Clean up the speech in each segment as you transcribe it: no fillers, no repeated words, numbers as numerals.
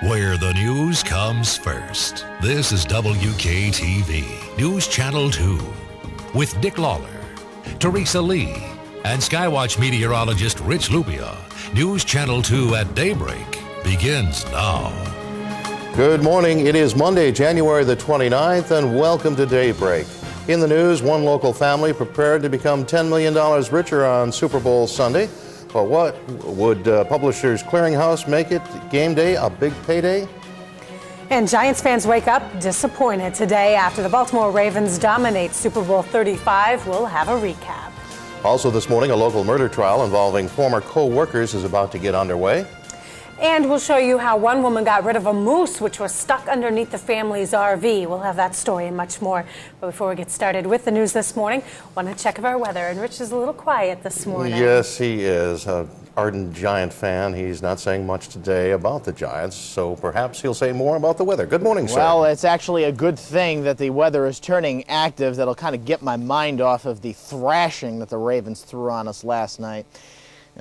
where the news comes first. This is WKTV News Channel 2 with Dick Lawler, Teresa Lee, and Skywatch meteorologist Rich Lupia. News Channel 2 at daybreak begins now. Good morning. It is Monday, January the 29th, and welcome to Daybreak. In the news, one local family prepared to become $10 million richer on Super Bowl Sunday. But what would Publishers Clearinghouse make it game day a big payday? And Giants fans wake up disappointed today after the Baltimore Ravens dominate Super Bowl 35. We'll have a recap. Also this morning, a local murder trial involving former co-workers is about to get underway. And we'll show you how one woman got rid of a moose which was stuck underneath the family's RV. We'll have that story and much more. But before we get started with the news this morning, want to check of our weather. And Rich is a little quiet this morning. Yes, he is. An ardent Giant fan. He's not saying much today about the Giants, so perhaps he'll say more about the weather. Good morning, sir. Well, it's actually a good thing that the weather is turning active. That'll kind of get my mind off of the thrashing that the Ravens threw on us last night.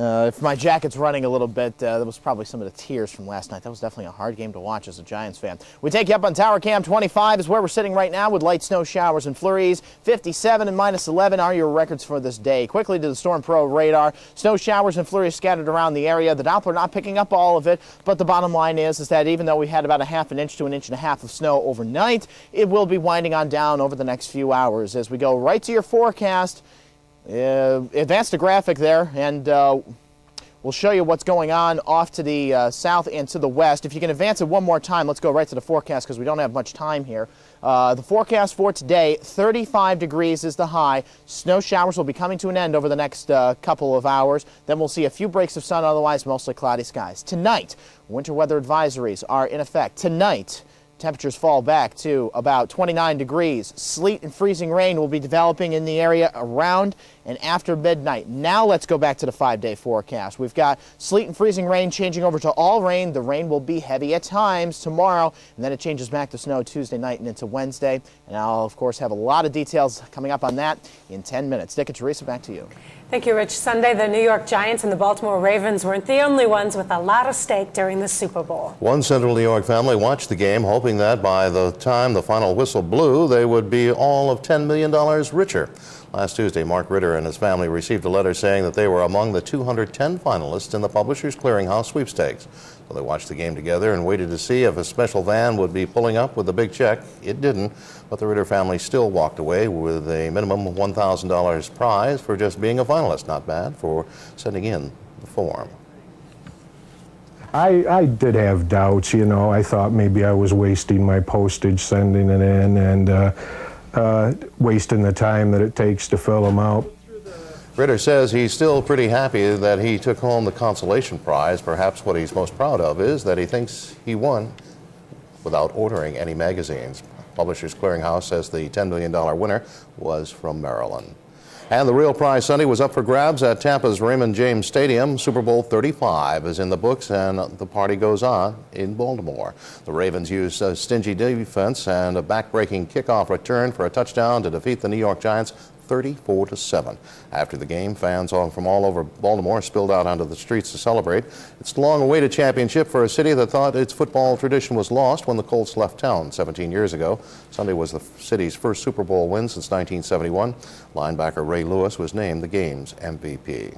If my jacket's running a little bit, that was probably some of the tears from last night. That was definitely a hard game to watch as a Giants fan. We take you up on Tower Cam 25 is where we're sitting right now with light snow showers and flurries. 57 and minus 11 are your records for this day. Quickly to the Storm Pro radar. Snow showers and flurries scattered around the area. The Doppler not picking up all of it, but the bottom line is that even though we had about a half an inch to an inch and a half of snow overnight, it will be winding on down over the next few hours. As we go right to your forecast, advance the graphic there, and we'll show you what's going on off to the south and to the west. If you can advance it one more time, let's go right to the forecast because we don't have much time here. The forecast for today, 35 degrees is the high. Snow showers will be coming to an end over the next couple of hours. Then we'll see a few breaks of sun, otherwise mostly cloudy skies. Tonight, winter weather advisories are in effect. Tonight, temperatures fall back to about 29 degrees. Sleet and freezing rain will be developing in the area around and after midnight. Now let's go back to the 5-day forecast. We've got sleet and freezing rain changing over to all rain. The rain will be heavy at times tomorrow, and then it changes back to snow Tuesday night and into Wednesday. And I'll, of course, have a lot of details coming up on that in 10 minutes. Dick and Teresa, back to you. Thank you, Rich. Sunday, the New York Giants and the Baltimore Ravens weren't the only ones with a lot of stake during the Super Bowl. One Central New York family watched the game, hoping that by the time the final whistle blew, they would be all of $10 million richer. Last Tuesday, Mark Ritter and his family received a letter saying that they were among the 210 finalists in the Publishers Clearinghouse sweepstakes. So they watched the game together and waited to see if a special van would be pulling up with a big check. It didn't, but the Ritter family still walked away with a minimum of $1,000 prize for just being a finalist. Not bad for sending in the form. I did have doubts, you know. I thought maybe I was wasting my postage sending it in and wasting the time that it takes to fill them out. Ritter says he's still pretty happy that he took home the consolation prize. Perhaps what he's most proud of is that he thinks he won without ordering any magazines. Publishers Clearinghouse says the $10 million winner was from Maryland. And the real prize Sunday was up for grabs at Tampa's Raymond James Stadium. Super Bowl 35 is in the books, and the party goes on in Baltimore. The Ravens used a stingy defense and a back-breaking kickoff return for a touchdown to defeat the New York Giants 34-7. After the game, fans from all over Baltimore spilled out onto the streets to celebrate. It's the long-awaited championship for a city that thought its football tradition was lost when the Colts left town 17 years ago. Sunday was the city's first Super Bowl win since 1971. Linebacker Ray Lewis was named the game's MVP.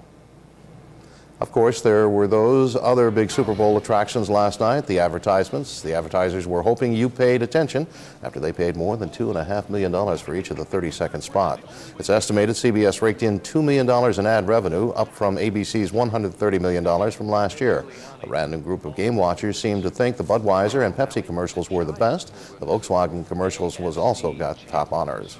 Of course, there were those other big Super Bowl attractions last night, the advertisements. The advertisers were hoping you paid attention after they paid more than $2.5 million for each of the 30-second spot. It's estimated CBS raked in $2 million in ad revenue, up from ABC's $130 million from last year. A random group of game watchers seemed to think the Budweiser and Pepsi commercials were the best. The Volkswagen commercials also got top honors.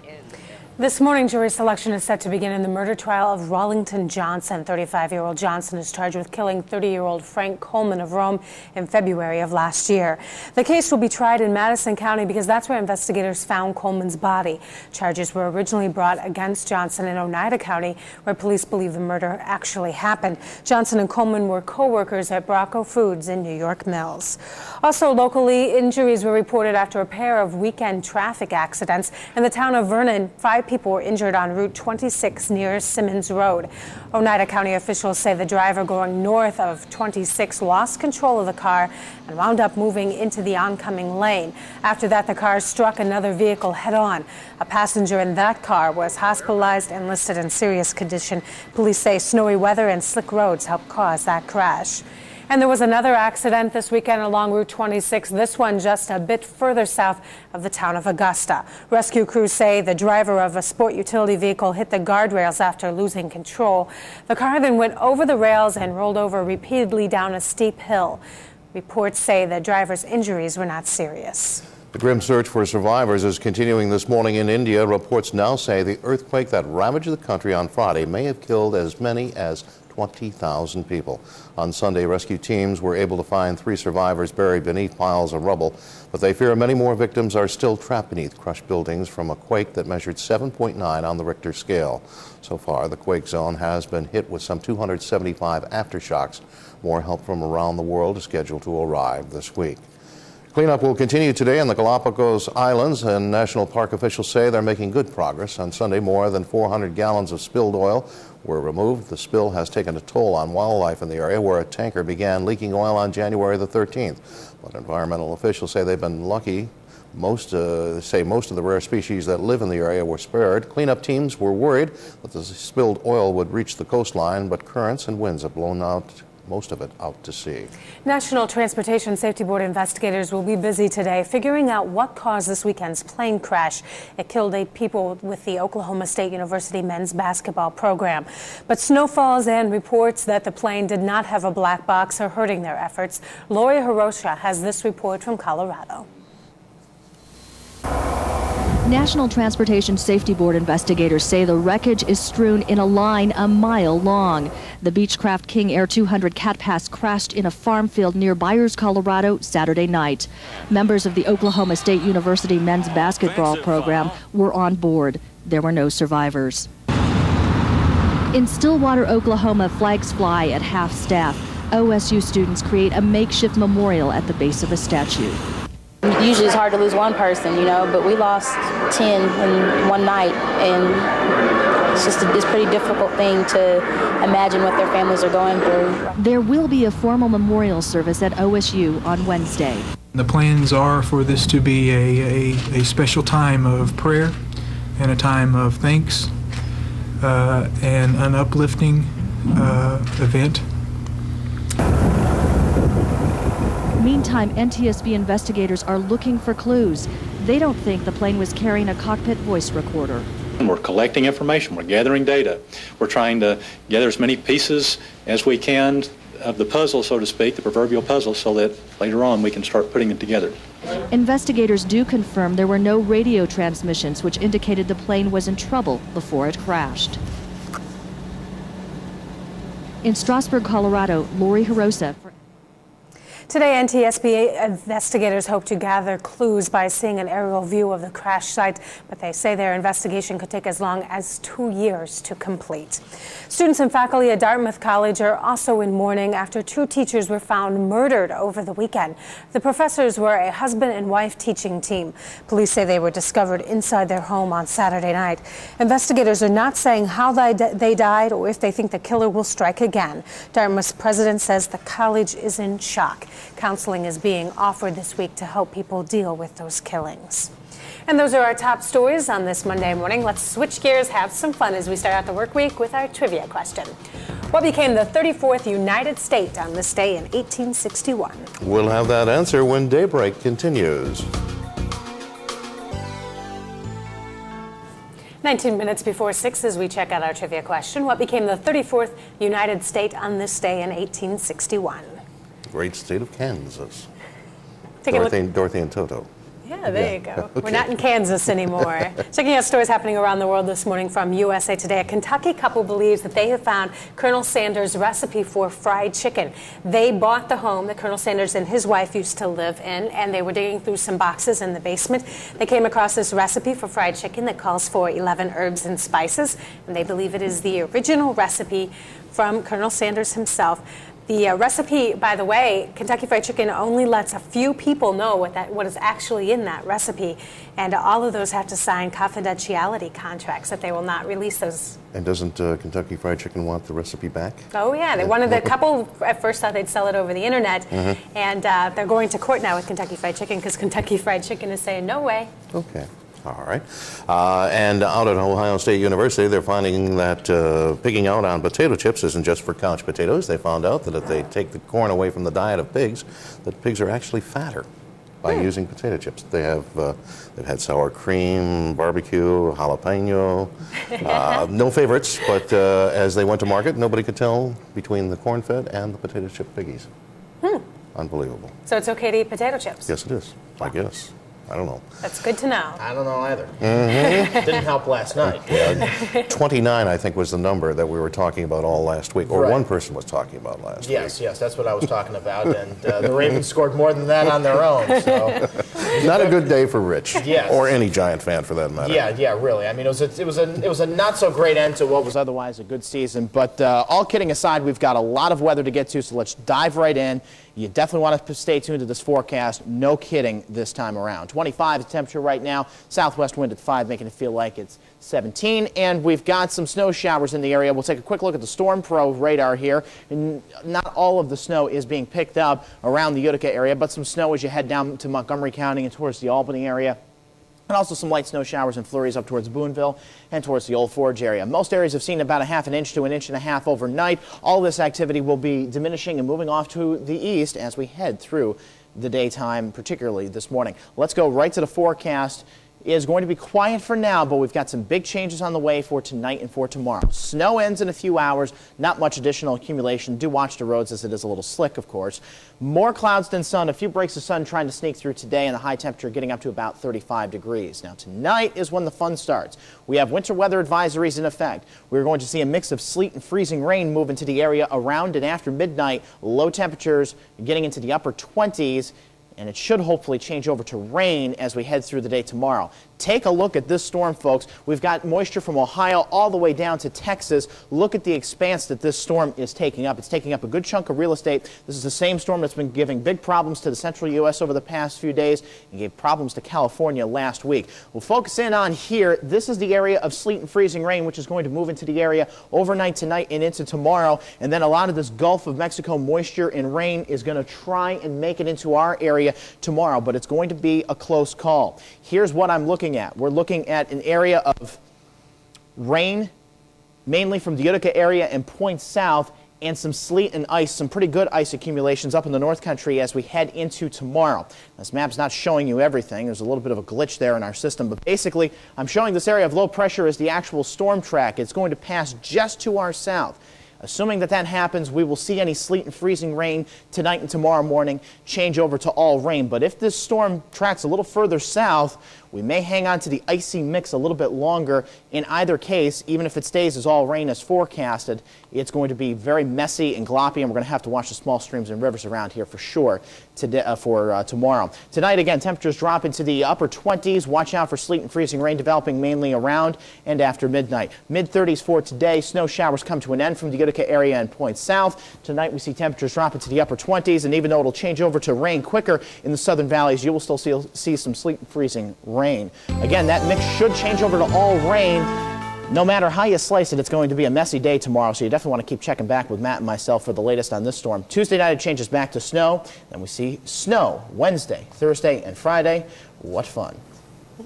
This morning, jury selection is set to begin in the murder trial of Rawlington Johnson. 35-year-old Johnson is charged with killing 30-year-old Frank Coleman of Rome in February of last year. The case will be tried in Madison County because that's where investigators found Coleman's body. Charges were originally brought against Johnson in Oneida County, where police believe the murder actually happened. Johnson and Coleman were co-workers at Bracco Foods in New York Mills. Also locally, injuries were reported after a pair of weekend traffic accidents in the town of Vernon. 5 people were injured on Route 26 near Simmons Road. Oneida County officials say the driver going north of 26 lost control of the car and wound up moving into the oncoming lane. After that, the car struck another vehicle head-on. A passenger in that car was hospitalized and listed in serious condition. Police say snowy weather and slick roads helped cause that crash. And there was another accident this weekend along Route 26, this one just a bit further south of the town of Augusta. Rescue crews say the driver of a sport utility vehicle hit the guardrails after losing control. The car then went over the rails and rolled over repeatedly down a steep hill. Reports say the driver's injuries were not serious. The grim search for survivors is continuing this morning in India. Reports now say the earthquake that ravaged the country on Friday may have killed as many as 20,000 people. On Sunday, rescue teams were able to find 3 survivors buried beneath piles of rubble, but they fear many more victims are still trapped beneath crushed buildings from a quake that measured 7.9 on the Richter scale. So far, the quake zone has been hit with some 275 aftershocks. More help from around the world is scheduled to arrive this week. Cleanup will continue today on the Galapagos Islands, and National Park officials say they're making good progress. On Sunday, more than 400 gallons of spilled oil were removed. The spill has taken a toll on wildlife in the area, where a tanker began leaking oil on January the 13th. But environmental officials say they've been lucky. Most of the rare species that live in the area were spared. Cleanup teams were worried that the spilled oil would reach the coastline, but currents and winds have blown most of it out to sea. National Transportation Safety Board investigators will be busy today figuring out what caused this weekend's plane crash. It killed 8 people with the Oklahoma State University men's basketball program. But snowfalls and reports that the plane did not have a black box are hurting their efforts. Lori Hirosha has this report from Colorado. National Transportation Safety Board investigators say the wreckage is strewn in a line a mile long. The Beechcraft King Air 200 Cat Pass crashed in a farm field near Byers, Colorado, Saturday night. Members of the Oklahoma State University men's basketball program were on board. There were no survivors. In Stillwater, Oklahoma, flags fly at half-staff. OSU students create a makeshift memorial at the base of a statue. Usually it's hard to lose one person, but we lost 10 in one night, and it's a pretty difficult thing to imagine what their families are going through. There will be a formal memorial service at OSU on Wednesday. The plans are for this to be a special time of prayer and a time of thanks and an uplifting event. Meantime, NTSB investigators are looking for clues. They don't think the plane was carrying a cockpit voice recorder. We're collecting information, we're gathering data. We're trying to gather as many pieces as we can of the puzzle, so to speak, the proverbial puzzle, so that later on we can start putting it together. Investigators do confirm there were no radio transmissions, which indicated the plane was in trouble before it crashed. In Strasburg, Colorado, Lori Hirosha. Today, NTSB investigators hope to gather clues by seeing an aerial view of the crash site, but they say their investigation could take as long as 2 years to complete. Students and faculty at Dartmouth College are also in mourning after 2 teachers were found murdered over the weekend. The professors were a husband and wife teaching team. Police say they were discovered inside their home on Saturday night. Investigators are not saying how they died or if they think the killer will strike again. Dartmouth's president says the college is in shock. Counseling is being offered this week to help people deal with those killings. And those are our top stories on this Monday morning. Let's switch gears, have some fun as we start out the work week with our trivia question. What became the 34th United State on this day in 1861? We'll have that answer when Daybreak continues. 19 minutes before 6 as we check out our trivia question. What became the 34th United State on this day in 1861? Great state of Kansas. Take a look. Dorothy and Toto. Yeah, there you go. Okay. We're not in Kansas anymore. Checking out stories happening around the world this morning from USA Today. A Kentucky couple believes that they have found Colonel Sanders' recipe for fried chicken. They bought the home that Colonel Sanders and his wife used to live in, and they were digging through some boxes in the basement. They came across this recipe for fried chicken that calls for 11 herbs and spices, and they believe it is the original recipe from Colonel Sanders himself. The recipe, by the way, Kentucky Fried Chicken only lets a few people know what is actually in that recipe, and all of those have to sign confidentiality contracts that they will not release those. And doesn't Kentucky Fried Chicken want the recipe back? Oh yeah, they wanted, the couple at first thought they'd sell it over the internet, and they're going to court now with Kentucky Fried Chicken because Kentucky Fried Chicken is saying no way. Okay. All right. And out at Ohio State University, they're finding that pigging out on potato chips isn't just for couch potatoes. They found out that if they take the corn away from the diet of pigs, that pigs are actually fatter by using potato chips. They have they've had sour cream, barbecue, jalapeno, no favorites, but as they went to market, nobody could tell between the corn-fed and the potato chip piggies. Unbelievable. So it's okay to eat potato chips? Yes, it is, I guess. I don't know. That's good to know. I don't know either. Didn't help last night. 29, I think, was the number that we were talking about all last week, or one person was talking about last week. Yes, that's what I was talking about, and the Ravens scored more than that on their own. So not a good day for Rich, yes. Or any Giant fan for that matter. Yeah, really. I mean, it was a not so great end to what was otherwise a good season. But all kidding aside, we've got a lot of weather to get to, so let's dive right in. You definitely want to stay tuned to this forecast. No kidding this time around. 25 is the temperature right now. Southwest wind at 5, making it feel like it's 17. And we've got some snow showers in the area. We'll take a quick look at the Storm Pro radar here. And not all of the snow is being picked up around the Utica area, but some snow as you head down to Montgomery County and towards the Albany area. And also some light snow showers and flurries up towards Boonville and towards the Old Forge area. Most areas have seen about a ½ an inch to an 1.5 inches overnight. All this activity will be diminishing and moving off to the east as we head through the daytime, particularly this morning. Let's go right to the forecast. It is going to be quiet for now, but we've got some big changes on the way for tonight and for tomorrow. Snow ends in a few hours, not much additional accumulation. Do watch the roads as it is a little slick, of course. More clouds than sun, a few breaks of sun trying to sneak through today, and the high temperature getting up to about 35 degrees. Now tonight is when the fun starts. We have winter weather advisories in effect. We're going to see a mix of sleet and freezing rain move into the area around and after midnight. Low temperatures getting into the upper 20s. And it should hopefully change over to rain as we head through the day tomorrow. Take a look at this storm, folks. We've got moisture from Ohio all the way down to Texas. Look at the expanse that this storm is taking up. It's taking up a good chunk of real estate. This is the same storm that's been giving big problems to the central U.S. over the past few days and gave problems to California last week. We'll focus in on here. This is the area of sleet and freezing rain, which is going to move into the area overnight tonight and into tomorrow. And then a lot of this Gulf of Mexico moisture and rain is going to try and make it into our area tomorrow, but it's going to be a close call. Here's what I'm looking at. We're looking at an area of rain, mainly from the Utica area and points south, and some sleet and ice, some pretty good ice accumulations up in the North Country as we head into tomorrow. This map's not showing you everything. There's a little bit of a glitch there in our system, but basically I'm showing this area of low pressure as the actual storm track. It's going to pass just to our south. Assuming that that happens, we will see any sleet and freezing rain tonight and tomorrow morning change over to all rain. But if this storm tracks a little further south, we may hang on to the icy mix a little bit longer. In either case, even if it stays as all rain as forecasted, it's going to be very messy and gloppy, and we're going to have to watch the small streams and rivers around here for sure today, for tomorrow. Tonight, again, temperatures drop into the upper 20s. Watch out for sleet and freezing rain developing mainly around and after midnight. Mid-30s for today. Snow showers come to an end from the Utica area and points south. Tonight, we see temperatures drop into the upper 20s, and even though it'll change over to rain quicker in the southern valleys, you will still see some sleet and freezing rain. Again, that mix should change over to all rain. No matter how you slice it, it's going to be a messy day tomorrow, so you definitely want to keep checking back with Matt and myself for the latest on this storm. Tuesday night, it changes back to snow. Then we see snow Wednesday, Thursday, and Friday. What fun.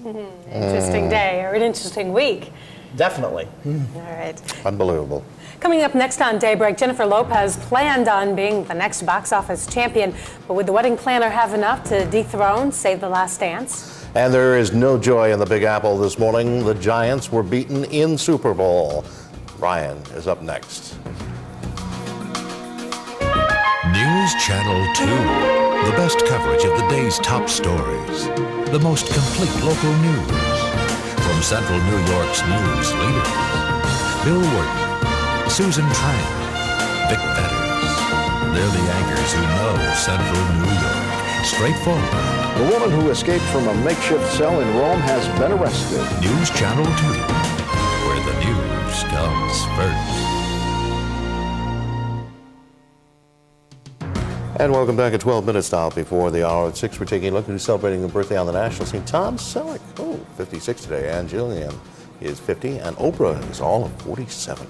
Interesting day, or an interesting week. Definitely. All right. Unbelievable. Coming up next on Daybreak, Jennifer Lopez planned on being the next box office champion, but would the wedding planner have enough to dethrone Save the Last Dance? And there is no joy in the Big Apple this morning. The Giants were beaten in Super Bowl. Ryan is up next. News Channel 2. The best coverage of the day's top stories. The most complete local news. From Central New York's news leaders. Bill Wharton, Susan Tran, Vic Fetters. They're the anchors who know Central New York. Straightforward. The woman who escaped from a makeshift cell in Rome has been arrested. News Channel 2, where the news comes first. And welcome back at 12 minutes now before the hour at 6. We're taking a look at who's celebrating a birthday on the national scene. Tom Selleck, 56 today. Ann Jillian is 50. And Oprah is all of 47.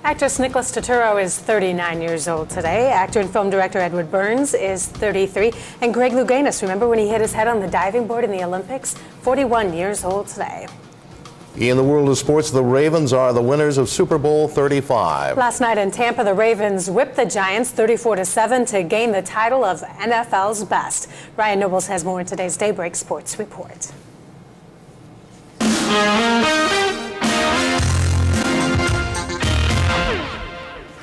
Actress Nicholas Turturro is 39 years old today. Actor and film director Edward Burns is 33. And Greg Louganis, remember when he hit his head on the diving board in the Olympics? 41 years old today. In the world of sports, the Ravens are the winners of Super Bowl 35. Last night in Tampa, the Ravens whipped the Giants 34-7 to gain the title of NFL's best. Ryan Nobles has more in today's Daybreak Sports Report.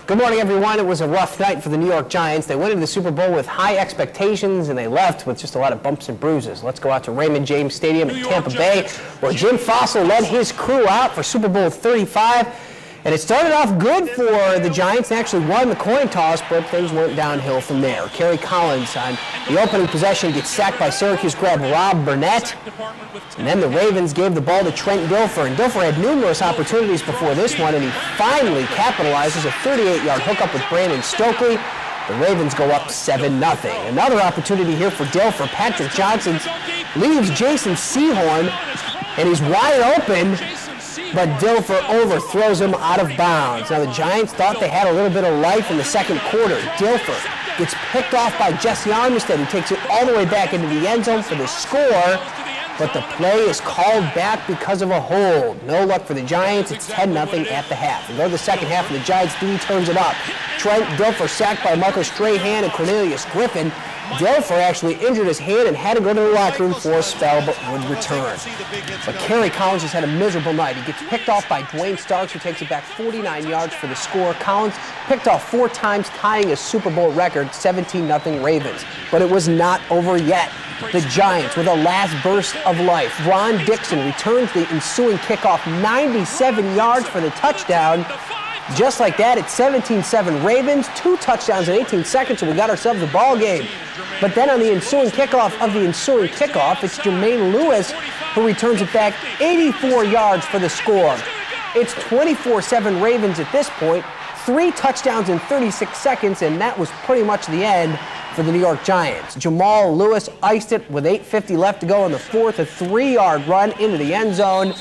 Good morning, everyone. It was a rough night for the New York Giants. They went into the Super Bowl with high expectations, and they left with just a lot of bumps and bruises. Let's go out to Raymond James Stadium in Tampa Bay, where Jim Fossil led his crew out for Super Bowl 35. And it started off good for the Giants. They actually won the coin toss, but things went downhill from there. Kerry Collins on the opening possession gets sacked by Syracuse grab Rob Burnett. And then the Ravens gave the ball to Trent Dilfer. And Dilfer had numerous opportunities before this one, and he finally capitalizes a 38-yard hookup with Brandon Stokely. The Ravens go up 7-0. Another opportunity here for Dilfer. Patrick Johnson leaves Jason Sehorn, and he's wide open. But Dilfer overthrows him out of bounds. Now the Giants thought they had a little bit of life in the second quarter. Dilfer gets picked off by Jesse Armistead, who takes it all the way back into the end zone for the score. But the play is called back because of a hold. No luck for the Giants. It's 10-0 at the half. We go to the second half, and the Giants D turns it up. Trent Dilfer sacked by Michael Strahan and Cornelius Griffin. Dilfer actually injured his hand and had to go to the locker room for a spell, but would return. But Kerry Collins has had a miserable night. He gets picked off by Dwayne Starks, who takes it back 49 yards for the score. Collins picked off 4 times, tying a Super Bowl record, 17-0 Ravens. But it was not over yet. The Giants, with a last burst of life, Ron Dixon returns the ensuing kickoff 97 yards for the touchdown. Just like that, it's 17-7 Ravens, 2 touchdowns in 18 seconds, and we got ourselves a ball game. But then on the ensuing kickoff, it's Jermaine Lewis who returns it back 84 yards for the score. It's 24-7 Ravens at this point, 3 touchdowns in 36 seconds, and that was pretty much the end for the New York Giants. Jamal Lewis iced it with 8:50 left to go in the fourth, a 3-yard run into the end zone.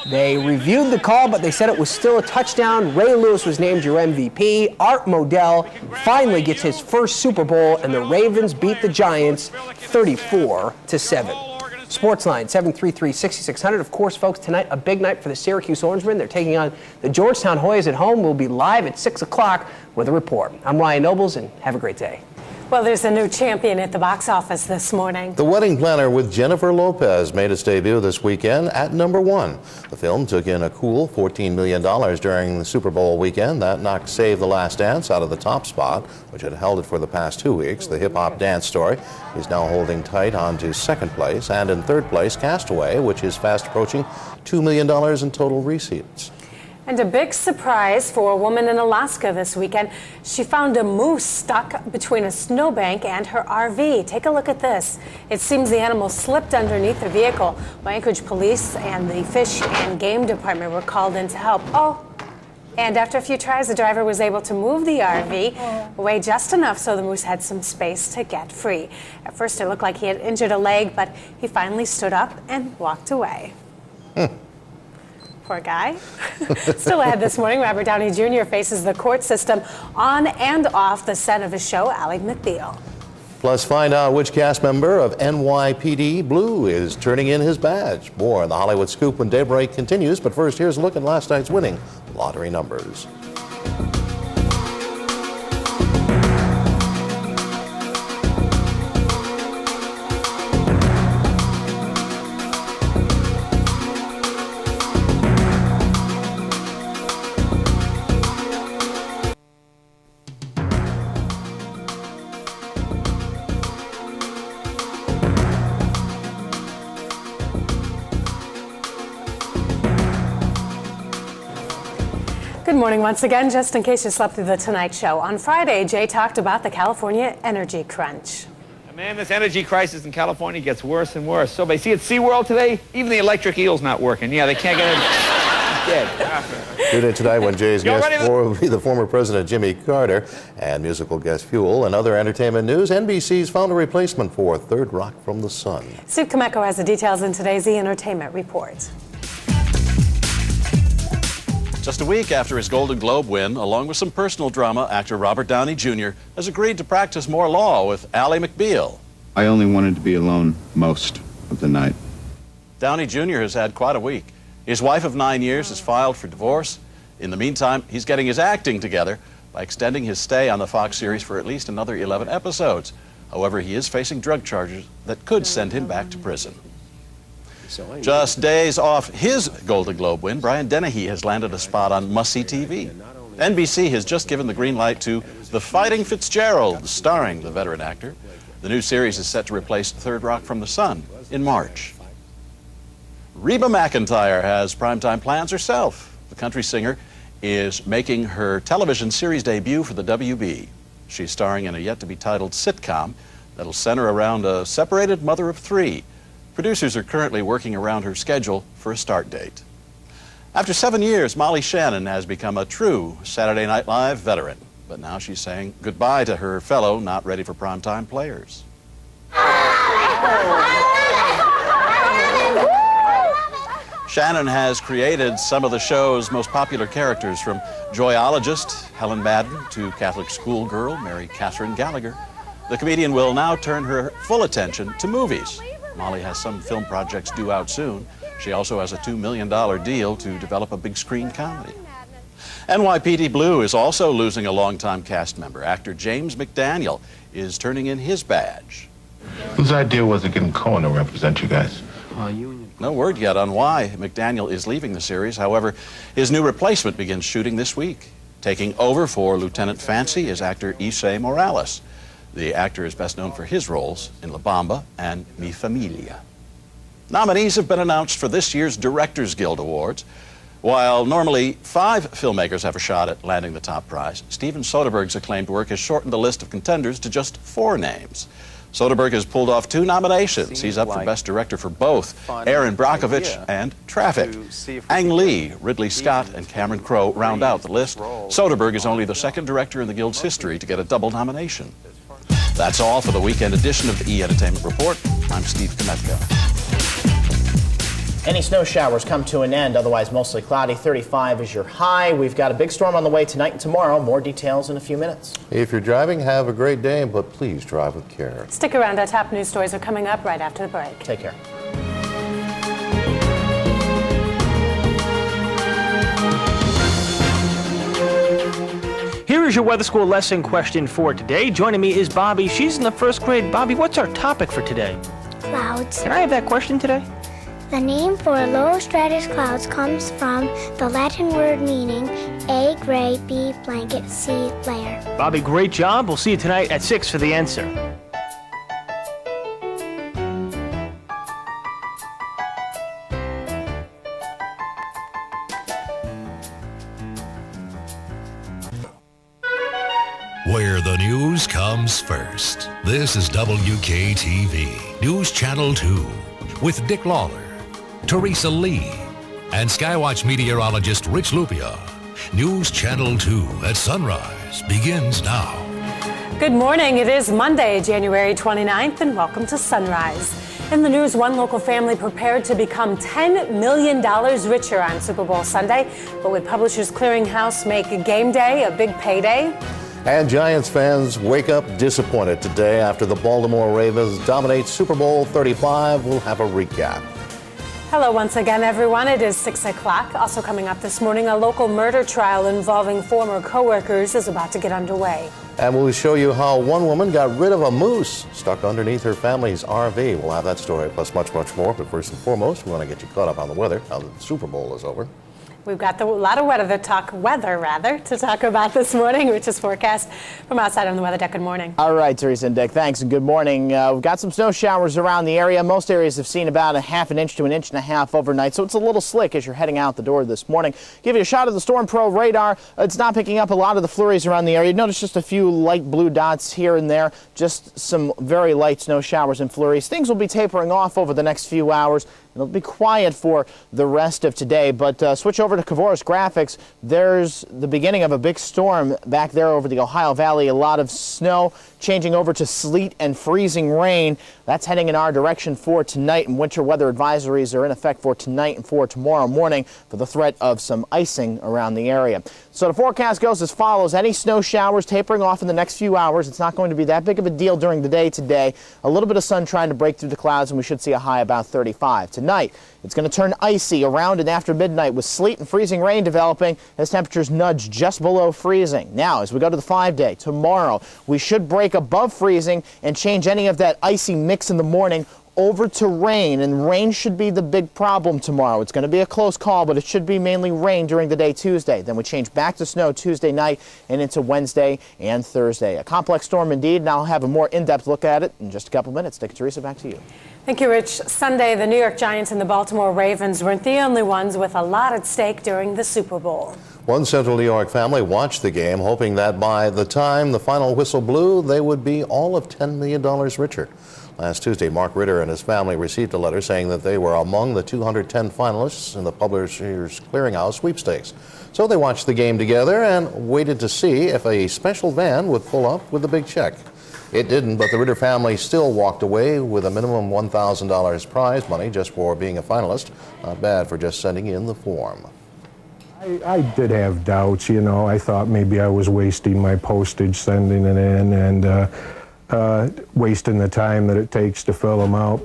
They reviewed the call, but they said it was still a touchdown. Ray Lewis was named your MVP. Art Modell finally gets his first Super Bowl, and the Ravens beat the Giants 34-7. Sportsline 733-6600. Of course, folks, tonight a big night for the Syracuse Orangemen. They're taking on the Georgetown Hoyas at home. We'll be live at 6 o'clock with a report. I'm Ryan Nobles, and have a great day. Well, there's a new champion at the box office this morning. The Wedding Planner with Jennifer Lopez made its debut this weekend at number 1. The film took in a cool $14 million during the Super Bowl weekend. That knocked Save the Last Dance out of the top spot, which had held it for the past 2 weeks. The hip-hop dance story is now holding tight on to second place. And in third place, Castaway, which is fast approaching $2 million in total receipts. And a big surprise for a woman in Alaska this weekend. She found a moose stuck between a snowbank and her RV. Take a look at this. It seems the animal slipped underneath the vehicle. Anchorage police and the Fish and Game Department were called in to help. And after a few tries, the driver was able to move the RV away just enough so the moose had some space to get free. At first, it looked like he had injured a leg, but he finally stood up and walked away. Poor guy. Still ahead this morning, Robert Downey Jr. faces the court system on and off the set of his show, Ally McBeal. Plus, find out which cast member of NYPD Blue is turning in his badge. More on the Hollywood Scoop when Daybreak continues. But first, here's a look at last night's winning lottery numbers. Good morning once again. Just in case you slept through the Tonight Show. On Friday, Jay talked about the California energy crunch. Man, this energy crisis in California gets worse and worse. So, but see at SeaWorld today, even the electric eel's not working. Yeah, they can't get it. did. Tune in tonight when Jay's Y'all guest ready? will be the former President Jimmy Carter and musical guest Fuel. And other entertainment news, NBC's found a replacement for Third Rock from the Sun. Steve Kameko has the details in today's E! Entertainment Report. Just a week after his Golden Globe win, along with some personal drama, actor Robert Downey Jr. has agreed to practice more law with Ally McBeal. I only wanted to be alone most of the night. Downey Jr. has had quite a week. His wife of 9 years has filed for divorce. In the meantime, he's getting his acting together by extending his stay on the Fox series for at least another 11 episodes. However, he is facing drug charges that could send him back to prison. Just days off his Golden Globe win, Brian Dennehy has landed a spot on must-see TV. NBC has just given the green light to The Fighting Fitzgerald, starring the veteran actor. The new series is set to replace Third Rock from the Sun in March. Reba McEntire has primetime plans herself. The country singer is making her television series debut for the WB. She's starring in a yet-to-be-titled sitcom that'll center around a separated mother of three. Producers are currently working around her schedule for a start date. After 7 years, Molly Shannon has become a true Saturday Night Live veteran. But now she's saying goodbye to her fellow not ready for primetime players. Shannon has created some of the show's most popular characters, from joyologist Helen Madden to Catholic schoolgirl Mary Catherine Gallagher. The comedian will now turn her full attention to movies. Molly has some film projects due out soon. She also has a $2 million deal to develop a big screen comedy. NYPD Blue is also losing a longtime cast member. Actor James McDaniel is turning in his badge. Whose idea was it getting Cohen to represent you guys? No word yet on why McDaniel is leaving the series. However, his new replacement begins shooting this week. Taking over for Lieutenant Fancy is actor Issei Morales. The actor is best known for his roles in La Bamba and Mi Familia. Nominees have been announced for this year's Directors Guild Awards. While normally 5 filmmakers have a shot at landing the top prize, Steven Soderbergh's acclaimed work has shortened the list of contenders to just 4 names. Soderbergh has pulled off 2 nominations. He's up for Best Director for both Aaron Brockovich and Traffic. Ang Lee, Ridley Scott, and Cameron Crowe round out the list. Soderbergh is only the 2nd director in the Guild's history to get a double nomination. That's all for the weekend edition of the E! Entertainment Report. I'm Steve Kometka. Any snow showers come to an end, otherwise mostly cloudy. 35 is your high. We've got a big storm on the way tonight and tomorrow. More details in a few minutes. If you're driving, have a great day, but please drive with care. Stick around. Our top news stories are coming up right after the break. Take care. Here is your weather school lesson question for today. Joining me is Bobby. She's in the 1st grade. Bobby, what's our topic for today? Clouds. Can I have that question today? The name for low stratus clouds comes from the Latin word meaning A, gray, B, blanket, C, layer. Bobby, great job. We'll see you tonight at 6 for the answer. Where the news comes first. This is WKTV News Channel 2 with Dick Lawler, Teresa Lee, and Skywatch meteorologist Rich Lupia. News Channel 2 at sunrise begins now. Good morning. It is Monday, January 29th, and welcome to Sunrise. In the news, one local family prepared to become $10 million richer on Super Bowl Sunday. But would Publishers Clearinghouse make game day a big payday? And Giants fans wake up disappointed today after the Baltimore Ravens dominate Super Bowl 35. We'll have a recap. Hello once again, everyone. It is 6 o'clock. Also coming up this morning, a local murder trial involving former co-workers is about to get underway. And we'll show you how one woman got rid of a moose stuck underneath her family's RV. We'll have that story, plus much, much more. But first and foremost, we want to get you caught up on the weather now that the Super Bowl is over. We've got a lot of weather to talk about this morning, which is forecast from outside on the weather deck. Good morning. All right, Teresa and Dick, thanks and good morning. We've got some snow showers around the area. Most areas have seen about a ½ inch to 1.5 inches overnight, so it's a little slick as you're heading out the door this morning. Give you a shot of the Storm Pro radar. It's not picking up a lot of the flurries around the area. Notice just a few light blue dots here and there, just some very light snow showers and flurries. Things will be tapering off over the next few hours. It'll be quiet for the rest of today, but switch over to Cavour's graphics. There's the beginning of a big storm back there over the Ohio Valley. A lot of snow changing over to sleet and freezing rain. That's heading in our direction for tonight, and winter weather advisories are in effect for tonight and for tomorrow morning for the threat of some icing around the area. So the forecast goes as follows. Any snow showers tapering off in the next few hours. It's not going to be that big of a deal during the day today. A little bit of sun trying to break through the clouds, and we should see a high about 35. Tonight, it's going to turn icy around and after midnight with sleet and freezing rain developing as temperatures nudge just below freezing. Now, as we go to the 5-day, tomorrow, we should break above freezing and change any of that icy mix in the morning over to rain, and rain should be the big problem tomorrow. It's going to be a close call, but it should be mainly rain during the day Tuesday. Then we change back to snow Tuesday night and into Wednesday and Thursday. A complex storm indeed, and I'll have a more in-depth look at it in just a couple minutes. Teresa, back to you. Thank you, Rich. Sunday, the New York Giants and the Baltimore Ravens weren't the only ones with a lot at stake during the Super Bowl. One Central New York family watched the game, hoping that by the time the final whistle blew, they would be all of $10 million richer. Last Tuesday, Mark Ritter and his family received a letter saying that they were among the 210 finalists in the Publishers Clearinghouse sweepstakes. So they watched the game together and waited to see if a special van would pull up with the big check. It didn't, but the Ritter family still walked away with a minimum $1,000 prize money just for being a finalist. Not bad for just sending in the form. I did have doubts, you know. I thought maybe I was wasting my postage sending it in and wasting the time that it takes to fill them out.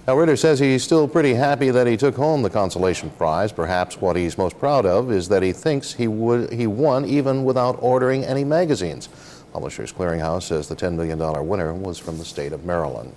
Now, Ritter says he's still pretty happy that he took home the consolation prize. Perhaps what he's most proud of is that he thinks he won even without ordering any magazines. Publishers Clearinghouse says the $10 million winner was from the state of Maryland.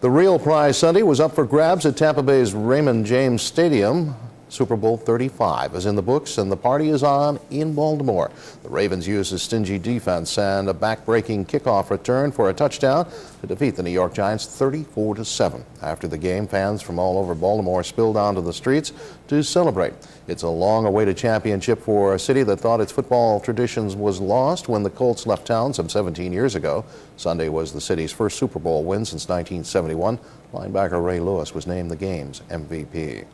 The real prize Sunday was up for grabs at Tampa Bay's Raymond James Stadium. Super Bowl 35 is in the books, and the party is on in Baltimore. The Ravens used a stingy defense and a back-breaking kickoff return for a touchdown to defeat the New York Giants 34-7. After the game, fans from all over Baltimore spilled onto the streets to celebrate. It's a long-awaited championship for a city that thought its football traditions was lost when the Colts left town some 17 years ago. Sunday was the city's first Super Bowl win since 1971. Linebacker Ray Lewis was named the game's MVP.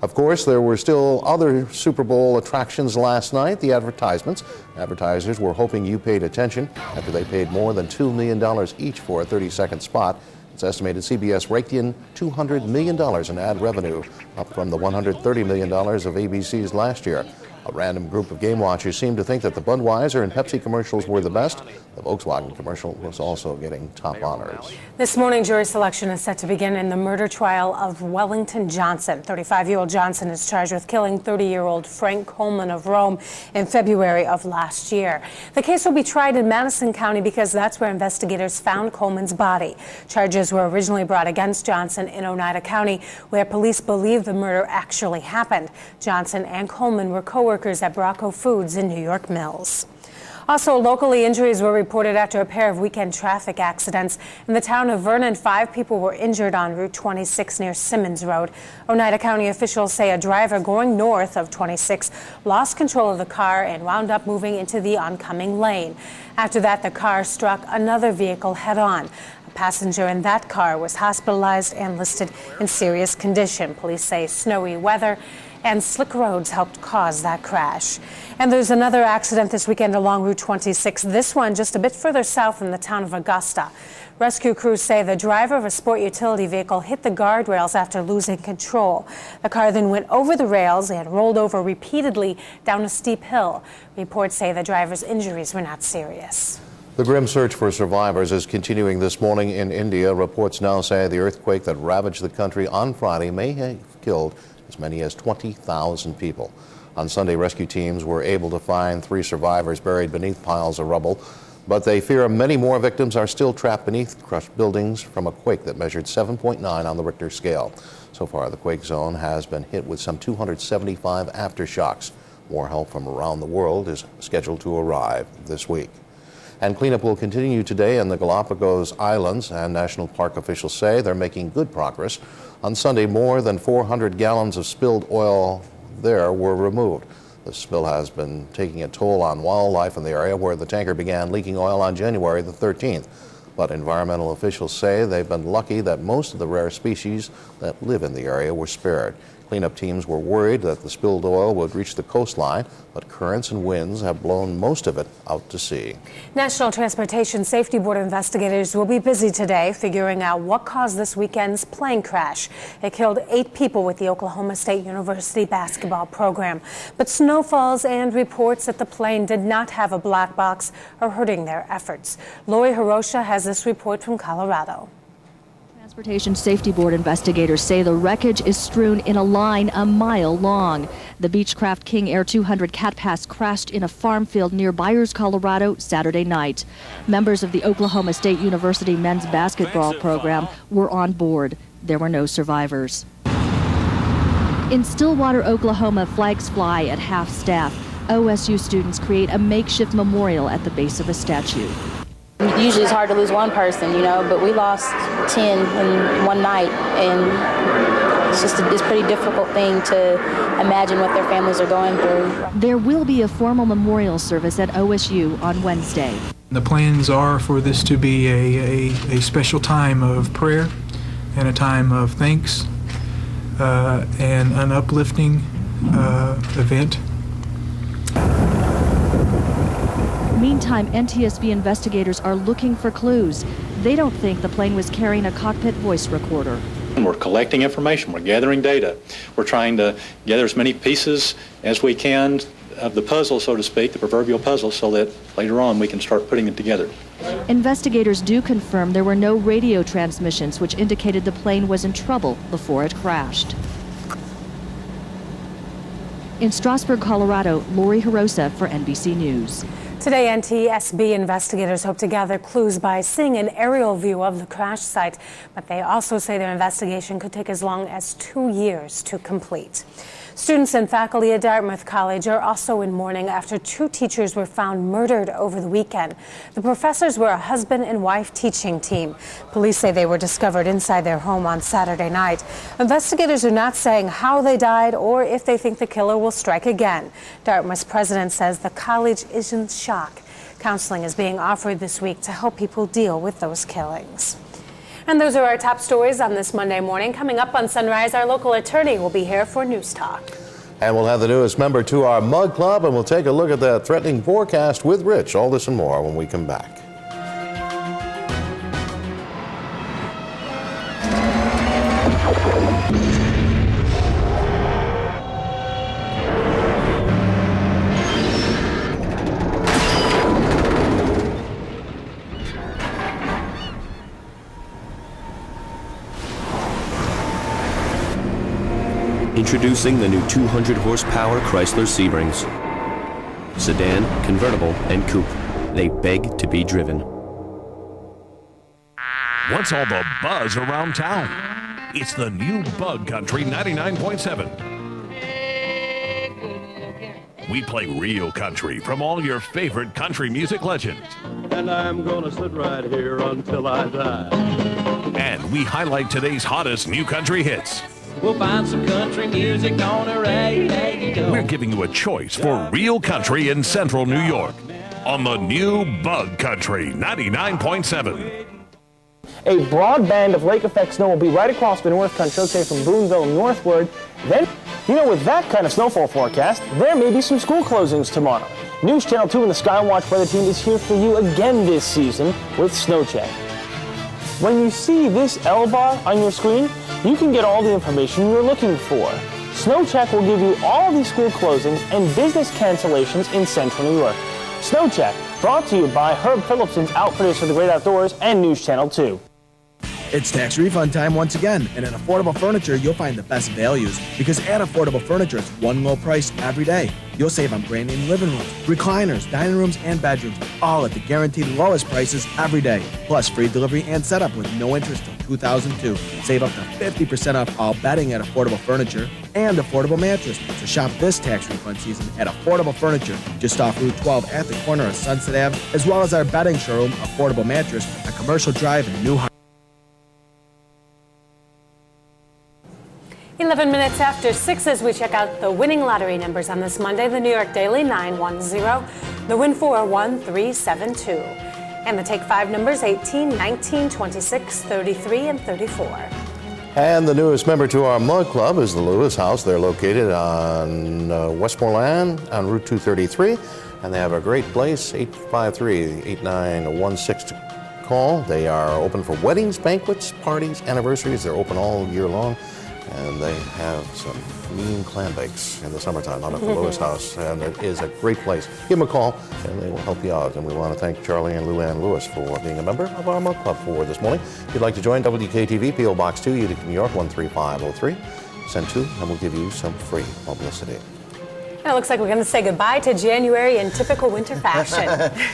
Of course, there were still other Super Bowl attractions last night, the advertisements. Advertisers were hoping you paid attention after they paid more than $2 million each for a 30-second spot. It's estimated CBS raked in $200 million in ad revenue, up from the $130 million of ABC's last year. A random group of game watchers seemed to think that the Budweiser and Pepsi commercials were the best. The Volkswagen commercial was also getting top honors. This morning, jury selection is set to begin in the murder trial of Wellington Johnson. 35-year-old Johnson is charged with killing 30-year-old Frank Coleman of Rome in February of last year. The case will be tried in Madison County because that's where investigators found Coleman's body. Charges were originally brought against Johnson in Oneida County, where police believe the murder actually happened. Johnson and Coleman were co-workers at Bracco Foods in New York Mills. Also, locally, injuries were reported after a pair of weekend traffic accidents. In the town of Vernon, 5 people were injured on Route 26 near Simmons Road. Oneida County officials say a driver going north of 26 lost control of the car and wound up moving into the oncoming lane. After that, the car struck another vehicle head-on. A passenger in that car was hospitalized and listed in serious condition. Police say snowy weather and slick roads helped cause that crash. And there's another accident this weekend along Route 26, this one just a bit further south in the town of Augusta. Rescue crews say the driver of a sport utility vehicle hit the guardrails after losing control. The car then went over the rails and rolled over repeatedly down a steep hill. Reports say the driver's injuries were not serious. The grim search for survivors is continuing this morning in India. Reports now say the earthquake that ravaged the country on Friday may have killed as many as 20,000 people. On Sunday, rescue teams were able to find 3 survivors buried beneath piles of rubble, but they fear many more victims are still trapped beneath crushed buildings from a quake that measured 7.9 on the Richter scale. So far, the quake zone has been hit with some 275 aftershocks. More help from around the world is scheduled to arrive this week. And cleanup will continue today in the Galapagos Islands, and national park officials say they're making good progress. On Sunday, more than 400 gallons of spilled oil there were removed. The spill has been taking a toll on wildlife in the area where the tanker began leaking oil on January the 13th. But environmental officials say they've been lucky that most of the rare species that live in the area were spared. Cleanup teams were worried that the spilled oil would reach the coastline, but currents and winds have blown most of it out to sea. National Transportation Safety Board investigators will be busy today figuring out what caused this weekend's plane crash. It killed 8 people with the Oklahoma State University basketball program. But snowfalls and reports that the plane did not have a black box are hurting their efforts. Lori Hirosha has this report from Colorado. Transportation Safety Board investigators say the wreckage is strewn in a line a mile long. The Beechcraft King Air 200 Cat Pass crashed in a farm field near Byers, Colorado, Saturday night. Members of the Oklahoma State University men's basketball program were on board. There were no survivors. In Stillwater, Oklahoma, flags fly at half-staff. OSU students create a makeshift memorial at the base of a statue. Usually it's hard to lose one person, but we lost 10 in one night, and it's a pretty difficult thing to imagine what their families are going through. There will be a formal memorial service at OSU on Wednesday. The plans are for this to be a special time of prayer and a time of thanks and an uplifting event. Meantime, NTSB investigators are looking for clues. They don't think the plane was carrying a cockpit voice recorder. We're collecting information, we're gathering data. We're trying to gather as many pieces as we can of the puzzle, so to speak, the proverbial puzzle, so that later on we can start putting it together. Investigators do confirm there were no radio transmissions, which indicated the plane was in trouble before it crashed. In Strasburg, Colorado, Lori Hirosha for NBC News. Today, NTSB investigators hope to gather clues by seeing an aerial view of the crash site, but they also say their investigation could take as long as 2 years to complete. Students and faculty at Dartmouth College are also in mourning after 2 teachers were found murdered over the weekend. The professors were a husband and wife teaching team. Police say they were discovered inside their home on Saturday night. Investigators are not saying how they died or if they think the killer will strike again. Dartmouth's president says the college is in shock. Counseling is being offered this week to help people deal with those killings. And those are our top stories on this Monday morning. Coming up on Sunrise, our local attorney will be here for News Talk. And we'll have the newest member to our Mug Club, and we'll take a look at that threatening forecast with Rich. All this and more when we come back. Introducing the new 200 horsepower Chrysler Sebrings. Sedan, convertible, and coupe. They beg to be driven. What's all the buzz around town? It's the new Bug Country 99.7. We play real country from all your favorite country music legends. And I'm gonna sit right here until I die. And we highlight today's hottest new country hits. We'll find some country music on a radio. We're giving you a choice for real country in central New York on the new Bug Country 99.7. A broad band of lake effect snow will be right across the North Country, okay, from Boonville northward. Then, with that kind of snowfall forecast, there may be some school closings tomorrow. News Channel 2 and the Skywatch weather team is here for you again this season with Snow Check. When you see this L bar on your screen, you can get all the information you're looking for. Snow Check will give you all the school closings and business cancellations in central New York. Snow Check, brought to you by Herb Phillipson's Outfitters for the Great Outdoors and News Channel 2. It's tax refund time once again, and at Affordable Furniture, you'll find the best values. Because at Affordable Furniture, it's one low price every day. You'll save on brand name living rooms, recliners, dining rooms, and bedrooms, all at the guaranteed lowest prices every day. Plus free delivery and setup with no interest till 2002. Save up to 50% off all bedding at Affordable Furniture and Affordable Mattress. So shop this tax refund season at Affordable Furniture, just off Route 12 at the corner of Sunset Ave, as well as our bedding showroom, Affordable Mattress, on Commercial Drive in New Hartford. 11 minutes after 6 as we check out the winning lottery numbers on this Monday. The New York Daily 910, the win 4 1372. And the Take 5 numbers 18, 19, 26, 33, and 34. And the newest member to our Mug Club is the Lewis House. They're located on Westmoreland on Route 233, and they have a great place, 853-8916 to call. They are open for weddings, banquets, parties, anniversaries. They're open all year long, and they have some mean clam bakes in the summertime out at the Lewis House, and it is a great place. Give them a call, and they will help you out. And we want to thank Charlie and Luann Lewis for being a member of our Mug Club for this morning. If you'd like to join, WKTV, P.O. Box 2, Utica, New York, 13503. Send 2, and we'll give you some free publicity. And it looks like we're going to say goodbye to January in typical winter fashion.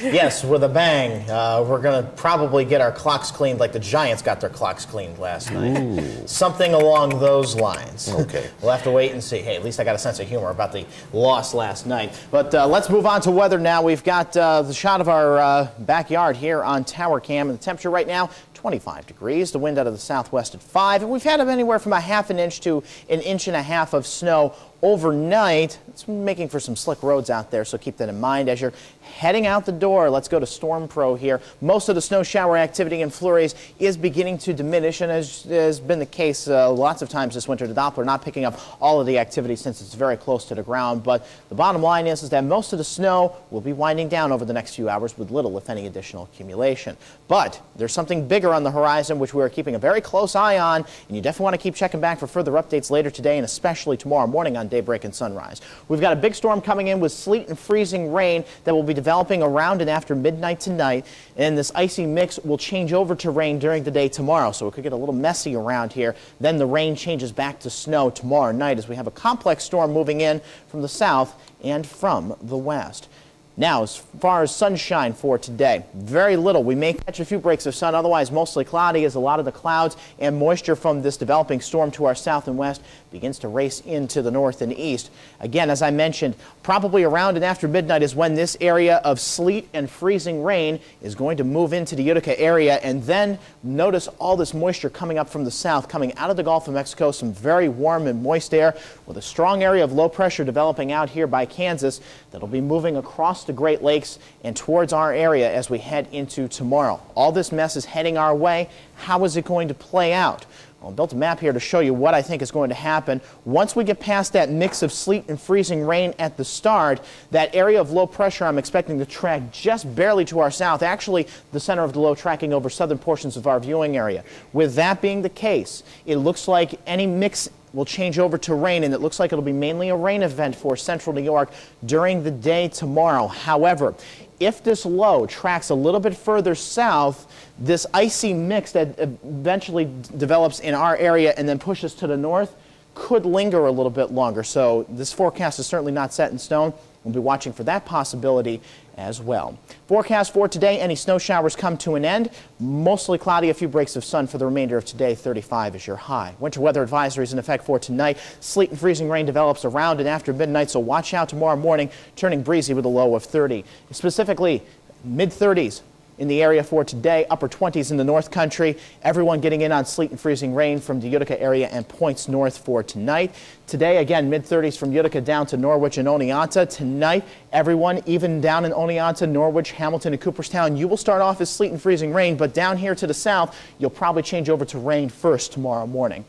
Yes, with a bang. We're going to probably get our clocks cleaned like the Giants got their clocks cleaned last night. Something along those lines. Okay. We'll have to wait and see. Hey, at least I got a sense of humor about the loss last night. But let's move on to weather now. We've got the shot of our backyard here on Tower Cam, and the temperature right now, 25 degrees, the wind out of the southwest at 5, and we've had anywhere from a half an inch to an inch and a half of snow overnight. It's making for some slick roads out there, so keep that in mind as you're heading out the door. Let's go to Storm Pro here. Most of the snow shower activity and flurries is beginning to diminish, and as has been the case lots of times this winter, the Doppler not picking up all of the activity since it's very close to the ground. But the bottom line is that most of the snow will be winding down over the next few hours with little, if any, additional accumulation. But there's something bigger on the horizon which we are keeping a very close eye on, and you definitely want to keep checking back for further updates later today and especially tomorrow morning on daybreak and sunrise. We've got a big storm coming in with sleet and freezing rain that will be developing around and after midnight tonight, and this icy mix will change over to rain during the day tomorrow, so it could get a little messy around here. Then the rain changes back to snow tomorrow night as we have a complex storm moving in from the south and from the west. Now, as far as sunshine for today, very little. We may catch a few breaks of sun, otherwise mostly cloudy as a lot of the clouds and moisture from this developing storm to our south and west begins to race into the north and east. Again, as I mentioned, probably around and after midnight is when this area of sleet and freezing rain is going to move into the Utica area, and then notice all this moisture coming up from the south, coming out of the Gulf of Mexico, some very warm and moist air with a strong area of low pressure developing out here by Kansas that'll be moving across the Great Lakes and towards our area as we head into tomorrow. All this mess is heading our way. How is it going to play out? Well, I built a map here to show you what I think is going to happen. Once we get past that mix of sleet and freezing rain at the start, that area of low pressure I'm expecting to track just barely to our south, actually the center of the low tracking over southern portions of our viewing area. With that being the case, it looks like any mix will change over to rain, and it looks like it'll be mainly a rain event for central New York during the day tomorrow. However, if this low tracks a little bit further south, this icy mix that eventually develops in our area and then pushes to the north could linger a little bit longer. So this forecast is certainly not set in stone. We'll be watching for that possibility as well. Forecast for today, any snow showers come to an end. Mostly cloudy, a few breaks of sun for the remainder of today. 35 is your high. Winter weather advisory is in effect for tonight. Sleet and freezing rain develops around and after midnight, so watch out tomorrow morning, turning breezy with a low of 30. Specifically, mid-30s in the area for today, upper 20s in the North Country. Everyone getting in on sleet and freezing rain from the Utica area and points north for tonight. Today, again, mid-30s from Utica down to Norwich and Oneonta. Tonight, everyone, even down in Oneonta, Norwich, Hamilton, and Cooperstown, you will start off as sleet and freezing rain, but down here to the south, you'll probably change over to rain first tomorrow morning.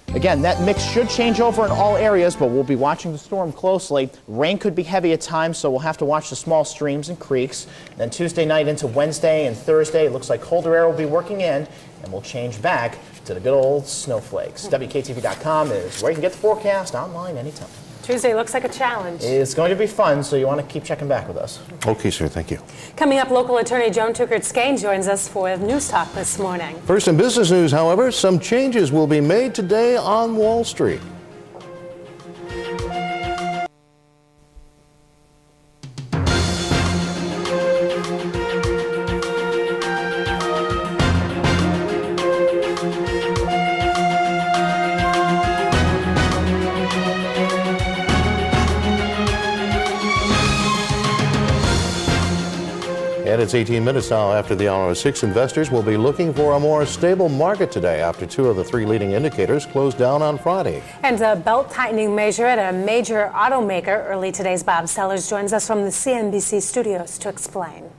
Again, that mix should change over in all areas, but we'll be watching the storm closely. Rain could be heavy at times, so we'll have to watch the small streams and creeks. Then Tuesday night into Wednesday and Thursday, it looks like colder air will be working in, and we'll change back to the good old snowflakes. WKTV.com is where you can get the forecast online anytime. Tuesday looks like a challenge. It's going to be fun, so you want to keep checking back with us. Okay, sir. Thank you. Coming up, local attorney Joan Tuckert-Skane joins us for News Talk this morning. First in business news, however, some changes will be made today on Wall Street. And it's 18 minutes now after the hour of 6. Investors will be looking for a more stable market today after 2 of the 3 leading indicators closed down on Friday. And a belt-tightening measure at a major automaker early today's Bob Sellers joins us from the CNBC studios to explain.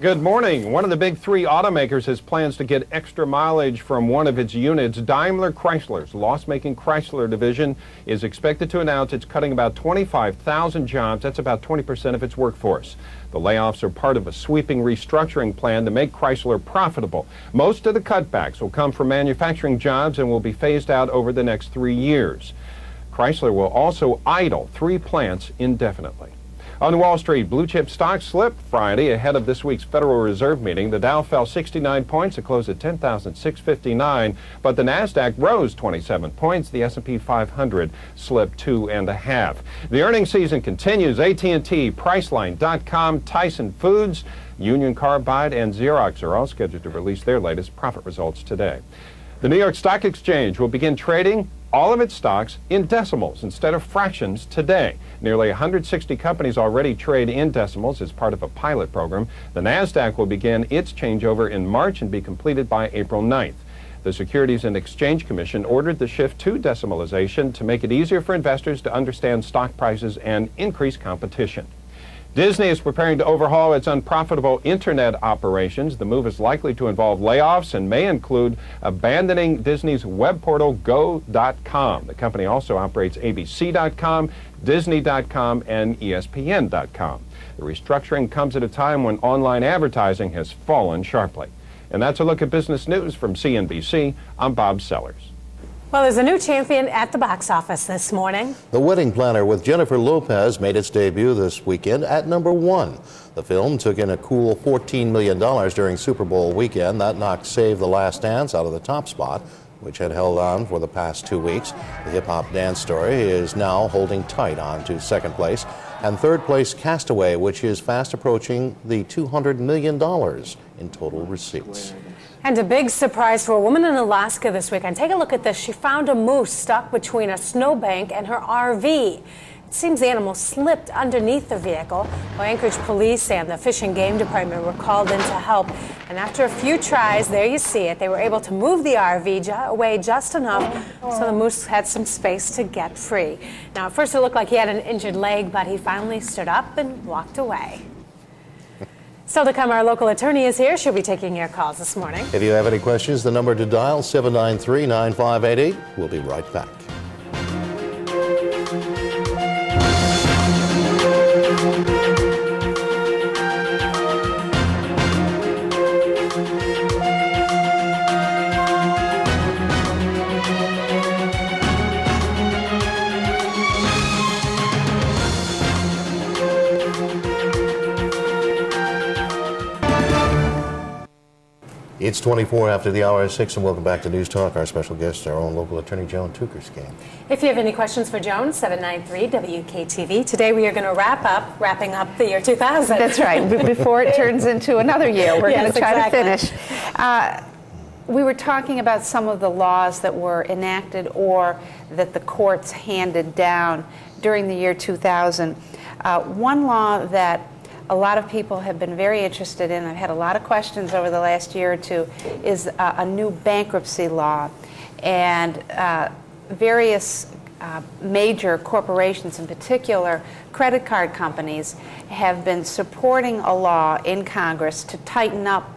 Good morning. One of the big three automakers has plans to get extra mileage from one of its units. Daimler Chrysler's loss-making Chrysler division is expected to announce it's cutting about 25,000 jobs. That's about 20% of its workforce. The layoffs are part of a sweeping restructuring plan to make Chrysler profitable. Most of the cutbacks will come from manufacturing jobs and will be phased out over the next 3 years. Chrysler will also idle 3 plants indefinitely. On Wall Street, blue chip stocks slipped Friday ahead of this week's Federal Reserve meeting. The Dow fell 69 points. It closed at 10,659, but the Nasdaq rose 27 points. The S&P 500 slipped 2.5. The earnings season continues. AT&T, Priceline.com, Tyson Foods, Union Carbide, and Xerox are all scheduled to release their latest profit results today. The New York Stock Exchange will begin trading all of its stocks in decimals instead of fractions today. Nearly 160 companies already trade in decimals as part of a pilot program. The Nasdaq will begin its changeover in March and be completed by April 9th. The Securities and Exchange Commission ordered the shift to decimalization to make it easier for investors to understand stock prices and increase competition. Disney is preparing to overhaul its unprofitable internet operations. The move is likely to involve layoffs and may include abandoning Disney's web portal Go.com. The company also operates ABC.com, Disney.com, and ESPN.com. The restructuring comes at a time when online advertising has fallen sharply. And that's a look at business news from CNBC. I'm Bob Sellers. Well, there's a new champion at the box office this morning. The Wedding Planner with Jennifer Lopez made its debut this weekend at #1. The film took in a cool $14 million during Super Bowl weekend. That knocked Save the Last Dance out of the top spot, which had held on for the past 2 weeks. The hip-hop dance story is now holding tight on to second place. And third place, Castaway, which is fast approaching the $200 million in total receipts. And a big surprise for a woman in Alaska this weekend. Take a look at this. She found a moose stuck between a snowbank and her RV. It seems the animal slipped underneath the vehicle. Well, Anchorage police and the Fish and Game Department were called in to help. And after a few tries, there you see it, they were able to move the RV away just enough so the moose had some space to get free. Now, at first it looked like he had an injured leg, but he finally stood up and walked away. Still to come, our local attorney is here. She'll be taking your calls this morning. If you have any questions, the number to dial, 793-9588. We'll be right back. It's 24 after the hour of 6, and welcome back to News Talk. Our special guest, our own local attorney, Joan Tukerskin. If you have any questions for Joan, 793 WKTV. Today we are going to wrapping up the year 2000. That's right. Before it turns into another year, we're going to try to finish. We were talking about some of the laws that were enacted or that the courts handed down during the year 2000. One law that a lot of people have been very interested in, I've had a lot of questions over the last year or two, is a new bankruptcy law. And various major corporations, in particular credit card companies, have been supporting a law in Congress to tighten up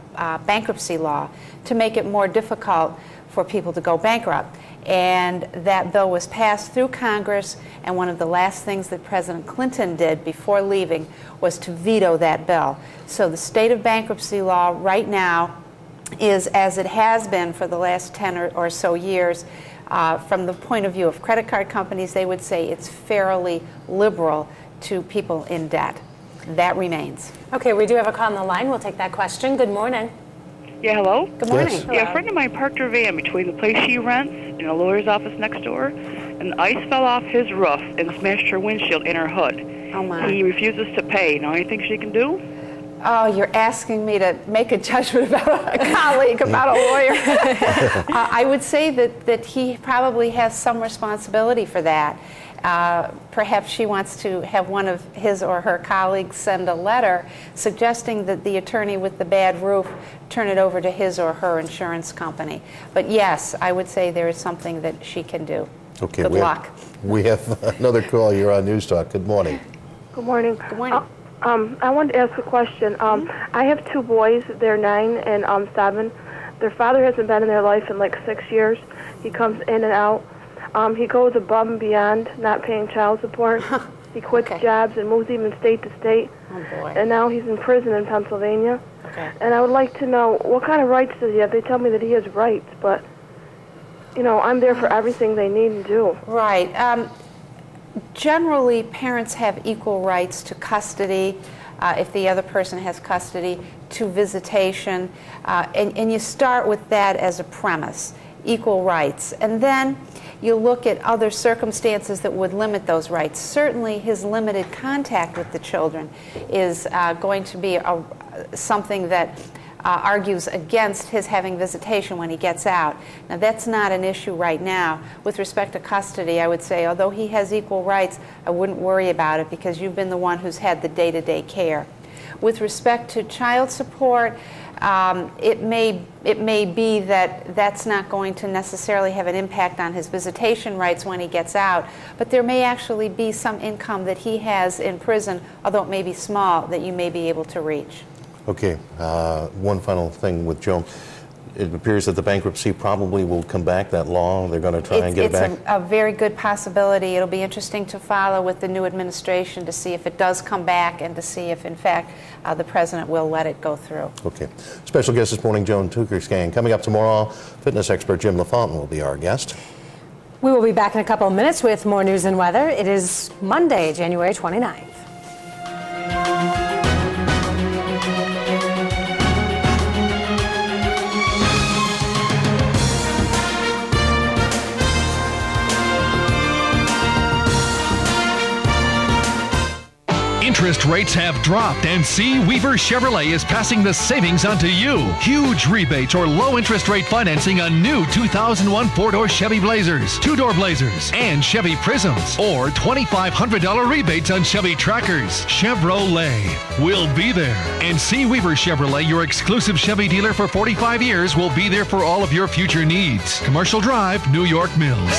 bankruptcy law to make it more difficult for people to go bankrupt. And that bill was passed through Congress, and one of the last things that President Clinton did before leaving was to veto that bill. So the state of bankruptcy law right now is as it has been for the last 10 or so years. From the point of view of credit card companies, they would say it's fairly liberal to people in debt. That remains. Okay, we do have a call on the line. We'll take that question. Good morning. Yeah, hello? Good morning. Yes. Yeah, a friend of mine parked her van between the place she rents and a lawyer's office next door, and the ice fell off his roof and smashed her windshield and her hood. Oh, my. He refuses to pay. Now, anything she can do? Oh, you're asking me to make a judgment about a colleague, about a lawyer. I would say that he probably has some responsibility for that. Perhaps she wants to have one of his or her colleagues send a letter suggesting that the attorney with the bad roof turn it over to his or her insurance company. But yes, I would say there is something that she can do. Okay, Good luck. We have another call. You're on News Talk. Good morning. Good morning. Good morning. I wanted to ask a question. I have two boys. They're 9 and 7. Their father hasn't been in their life in like 6 years. He comes in and out. He goes above and beyond, not paying child support. He quits jobs and moves even state to state. Oh, boy. And now he's in prison in Pennsylvania. Okay. And I would like to know, what kind of rights does he have? They tell me that he has rights, but, you know, I'm there for everything they need and do. Right. Generally, parents have equal rights to custody, if the other person has custody, to visitation, and you start with that as a premise, equal rights. And then you look at other circumstances that would limit those rights. Certainly his limited contact with the children is going to be something that argues against his having visitation when he gets out. Now, that's not an issue right now. With respect to custody, I would say, although he has equal rights, I wouldn't worry about it because you've been the one who's had the day-to-day care. With respect to child support, it may be that that's not going to necessarily have an impact on his visitation rights when he gets out, but there may actually be some income that he has in prison, although it may be small, that you may be able to reach. Okay, one final thing with Joe. It appears that the bankruptcy probably will come back, that law. They're going to try and get it back. It's a very good possibility. It'll be interesting to follow with the new administration to see if it does come back and to see if, in fact, the president will let it go through. Okay. Special guest this morning, Joan Tukerscan. Coming up tomorrow, fitness expert Jim LaFontaine will be our guest. We will be back in a couple of minutes with more news and weather. It is Monday, January 29th. Interest rates have dropped, and C. Weaver Chevrolet is passing the savings on to you. Huge rebates or low interest rate financing on new 2001 4-door Chevy Blazers, 2-door Blazers, and Chevy Prisms, or $2,500 rebates on Chevy Trackers. Chevrolet will be there. And C. Weaver Chevrolet, your exclusive Chevy dealer for 45 years, will be there for all of your future needs. Commercial Drive, New York Mills.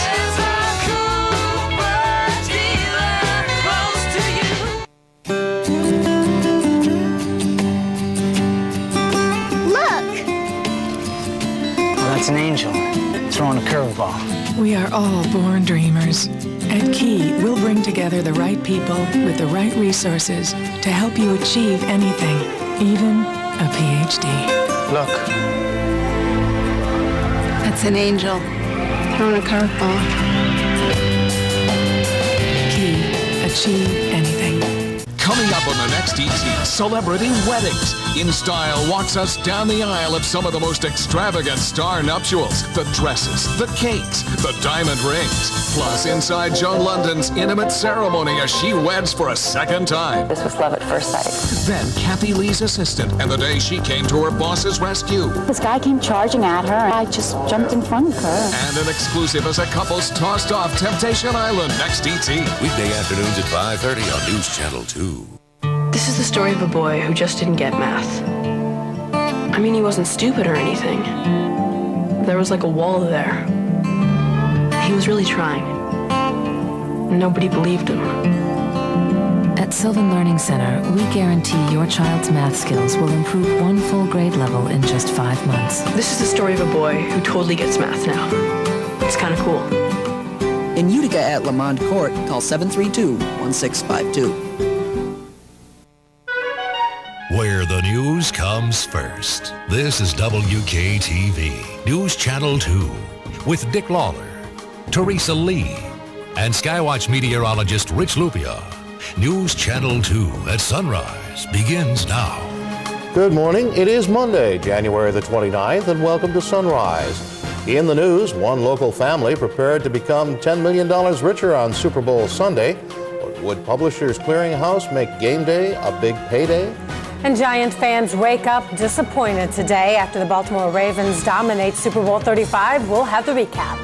It's an angel throwing a curveball. We are all born dreamers. At Key, we'll bring together the right people with the right resources to help you achieve anything, even a PhD. Look. That's an angel throwing a curveball. Key, achieve anything. Coming up on the next ET, celebrity weddings. In Style walks us down the aisle of some of the most extravagant star nuptials. The dresses, the cakes, the diamond rings. Plus, inside Joan London's intimate ceremony as she weds for a second time. This was love at first sight. Then Kathy Lee's assistant and the day she came to her boss's rescue. This guy came charging at her, and I just jumped in front of her. And an exclusive as a couple's tossed off Temptation Island next ET. Weekday afternoons at 5:30 on News Channel 2. This is the story of a boy who just didn't get math. I mean, he wasn't stupid or anything. There was like a wall there. He was really trying. Nobody believed him. At Sylvan Learning Center, we guarantee your child's math skills will improve 1 full grade level in just 5 months. This is the story of a boy who totally gets math now. It's kind of cool. In Utica at Lamont Court, call 732-1652. Where the news comes first. This is WKTV News Channel 2 with Dick Lawler, Teresa Lee, and Skywatch meteorologist Rich Lupia. News Channel 2 at sunrise begins now. Good morning. It is Monday, January the 29th, and welcome to Sunrise. In the news, one local family prepared to become $10 million richer on Super Bowl Sunday. But would Publishers Clearinghouse make game day a big payday? And Giant fans wake up disappointed today after the Baltimore Ravens dominate Super Bowl 35. We'll have the recap.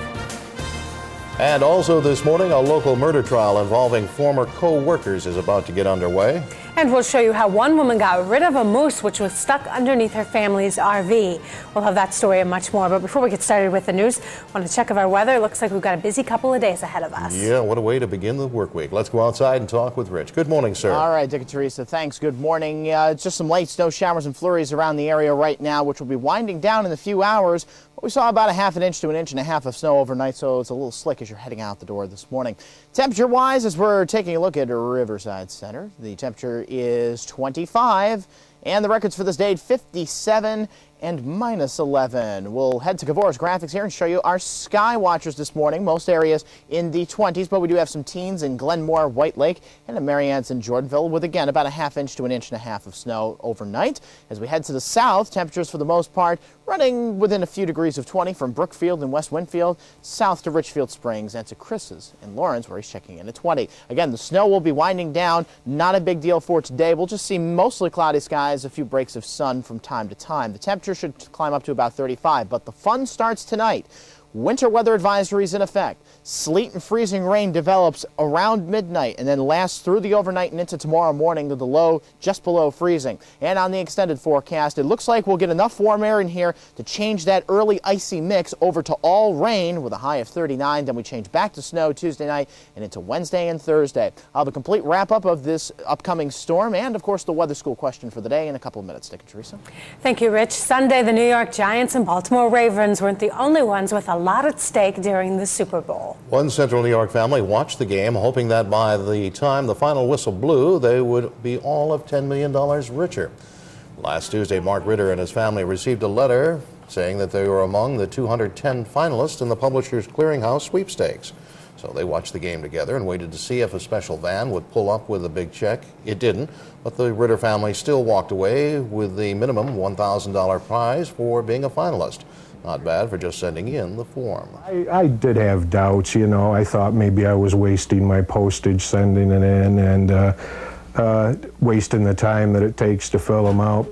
And also this morning, a local murder trial involving former co-workers is about to get underway. And we'll show you how one woman got rid of a moose which was stuck underneath her family's RV. We'll have that story and much more. But before we get started with the news, I want to check of our weather. It looks like we've got a busy couple of days ahead of us. Yeah, what a way to begin the work week. Let's go outside and talk with Rich. Good morning, sir. All right, Dick and Teresa, thanks. Good morning. Just some light snow showers and flurries around the area right now, which will be winding down in a few hours. But we saw about a ½ inch to an inch and a half of snow overnight, so it's a little slick as you're heading out the door this morning. Temperature-wise, as we're taking a look at Riverside Center, the temperature is 25, and the records for this day 57 and -11. We'll head to Cavour's graphics here and show you our sky watchers this morning. Most areas in the 20s, but we do have some teens in Glenmore, White Lake, and in Mariann's and Jordanville, with again about a ½ inch to an inch and a half of snow overnight. As we head to the south, temperatures for the most part running within a few degrees of 20 from Brookfield and West Winfield south to Richfield Springs and to Chris's in Lawrence, where he's checking in at 20. Again, the snow will be winding down. Not a big deal for today. We'll just see mostly cloudy skies, a few breaks of sun from time to time. The temperature should climb up to about 35, but the fun starts tonight. Winter weather advisories in effect. Sleet and freezing rain develops around midnight and then lasts through the overnight and into tomorrow morning to the low just below freezing. And on the extended forecast, it looks like we'll get enough warm air in here to change that early icy mix over to all rain with a high of 39. Then we change back to snow Tuesday night and into Wednesday and Thursday. I'll have a complete wrap-up of this upcoming storm and, of course, the weather school question for the day in a couple of minutes. Dick and Teresa. Thank you, Rich. Sunday, the New York Giants and Baltimore Ravens weren't the only ones with a lot at stake during the Super Bowl. One Central New York family watched the game, hoping that by the time the final whistle blew, they would be all of $10 million richer. Last Tuesday, Mark Ritter and his family received a letter saying that they were among the 210 finalists in the Publishers Clearinghouse sweepstakes. So they watched the game together and waited to see if a special van would pull up with a big check. It didn't, but the Ritter family still walked away with the minimum $1,000 prize for being a finalist. Not bad for just sending in the form. I did have doubts, you know. I thought maybe I was wasting my postage sending it in and wasting the time that it takes to fill them out.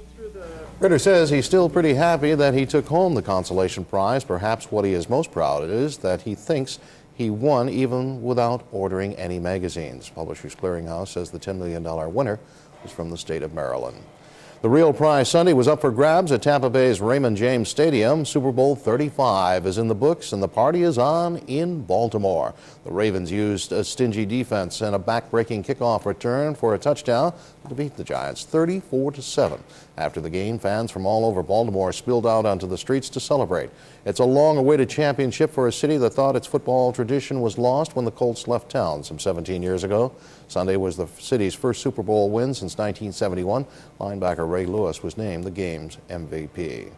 Ritter says he's still pretty happy that he took home the consolation prize. Perhaps what he is most proud of is that he thinks he won even without ordering any magazines. Publishers Clearinghouse says the $10 million winner was from the state of Maryland. The real prize Sunday was up for grabs at Tampa Bay's Raymond James Stadium. Super Bowl 35 is in the books and the party is on in Baltimore. The Ravens used a stingy defense and a back-breaking kickoff return for a touchdown to beat the Giants 34-7. After the game, fans from all over Baltimore spilled out onto the streets to celebrate. It's a long-awaited championship for a city that thought its football tradition was lost when the Colts left town some 17 years ago. Sunday was the city's first Super Bowl win since 1971. Linebacker Ray Lewis was named the game's MVP.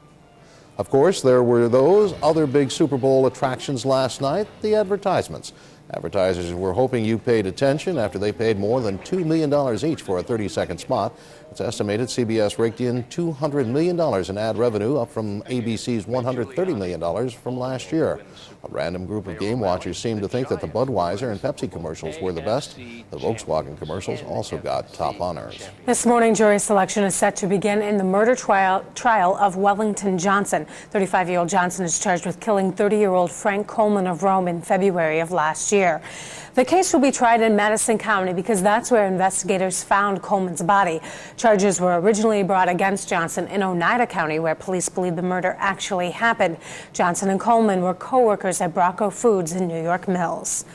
Of course, there were those other big Super Bowl attractions last night, the advertisements. Advertisers were hoping you paid attention after they paid more than $2 million each for a 30-second spot. It's estimated CBS raked in $200 million in ad revenue, up from ABC's $130 million from last year. A random group of game watchers seemed to think that the Budweiser and Pepsi commercials were the best. The Volkswagen commercials also got top honors. This morning, jury selection is set to begin in the murder trial of Wellington Johnson. 35-year-old Johnson is charged with killing 30-year-old Frank Coleman of Rome in February of last year. The case will be tried in Madison County because that's where investigators found Coleman's body. Charges were originally brought against Johnson in Oneida County, where police believe the murder actually happened. Johnson and Coleman were co-workers at Bracco Foods in New York Mills.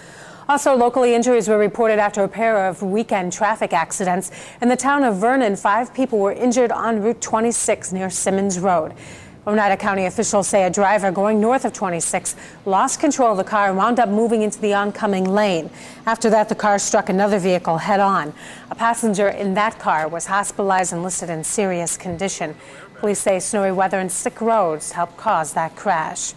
Also, locally, injuries were reported after a pair of weekend traffic accidents. In the town of Vernon, 5 people were injured on Route 26 near Simmons Road. Oneida County officials say a driver going north of 26 lost control of the car and wound up moving into the oncoming lane. After that, the car struck another vehicle head-on. A passenger in that car was hospitalized and listed in serious condition. Police say snowy weather and slick roads helped cause that crash.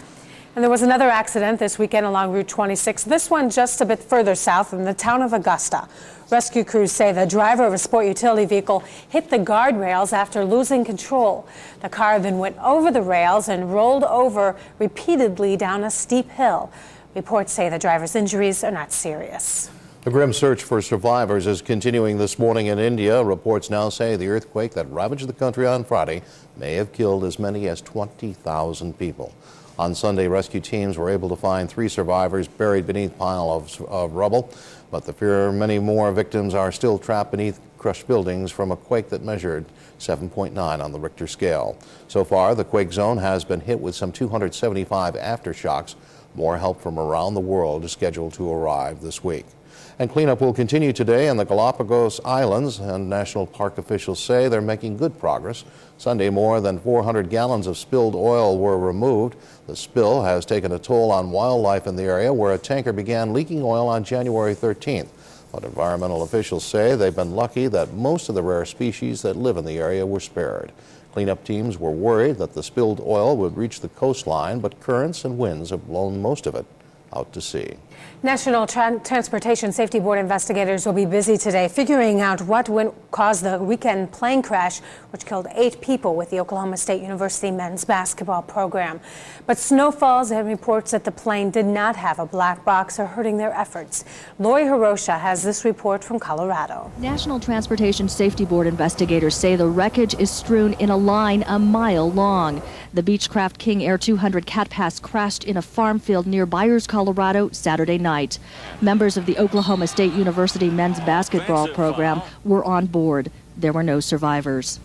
And there was another accident this weekend along Route 26, this one just a bit further south in the town of Augusta. Rescue crews say the driver of a sport utility vehicle hit the guardrails after losing control. The car then went over the rails and rolled over repeatedly down a steep hill. Reports say the driver's injuries are not serious. A grim search for survivors is continuing this morning in India. Reports now say the earthquake that ravaged the country on Friday may have killed as many as 20,000 people. On Sunday, rescue teams were able to find 3 survivors buried beneath piles of rubble, but the fear many more victims are still trapped beneath crushed buildings from a quake that measured 7.9 on the Richter scale. So far, the quake zone has been hit with some 275 aftershocks. More help from around the world is scheduled to arrive this week. And cleanup will continue today on the Galapagos Islands, and National Park officials say they're making good progress. Sunday, more than 400 gallons of spilled oil were removed. The spill has taken a toll on wildlife in the area, where a tanker began leaking oil on January 13th. But environmental officials say they've been lucky that most of the rare species that live in the area were spared. Cleanup teams were worried that the spilled oil would reach the coastline, but currents and winds have blown most of it out to sea. National Transportation Safety Board investigators will be busy today figuring out what caused the weekend plane crash, which killed 8 people with the Oklahoma State University men's basketball program. But snowfalls and reports that the plane did not have a black box are hurting their efforts. Lori Hirosha has this report from Colorado. National Transportation Safety Board investigators say the wreckage is strewn in a line a mile long. The Beechcraft King Air 200 Cat Pass crashed in a farm field near Byers, Colorado, Saturday night. Members of the Oklahoma State University men's basketball program were on board. There were no survivors.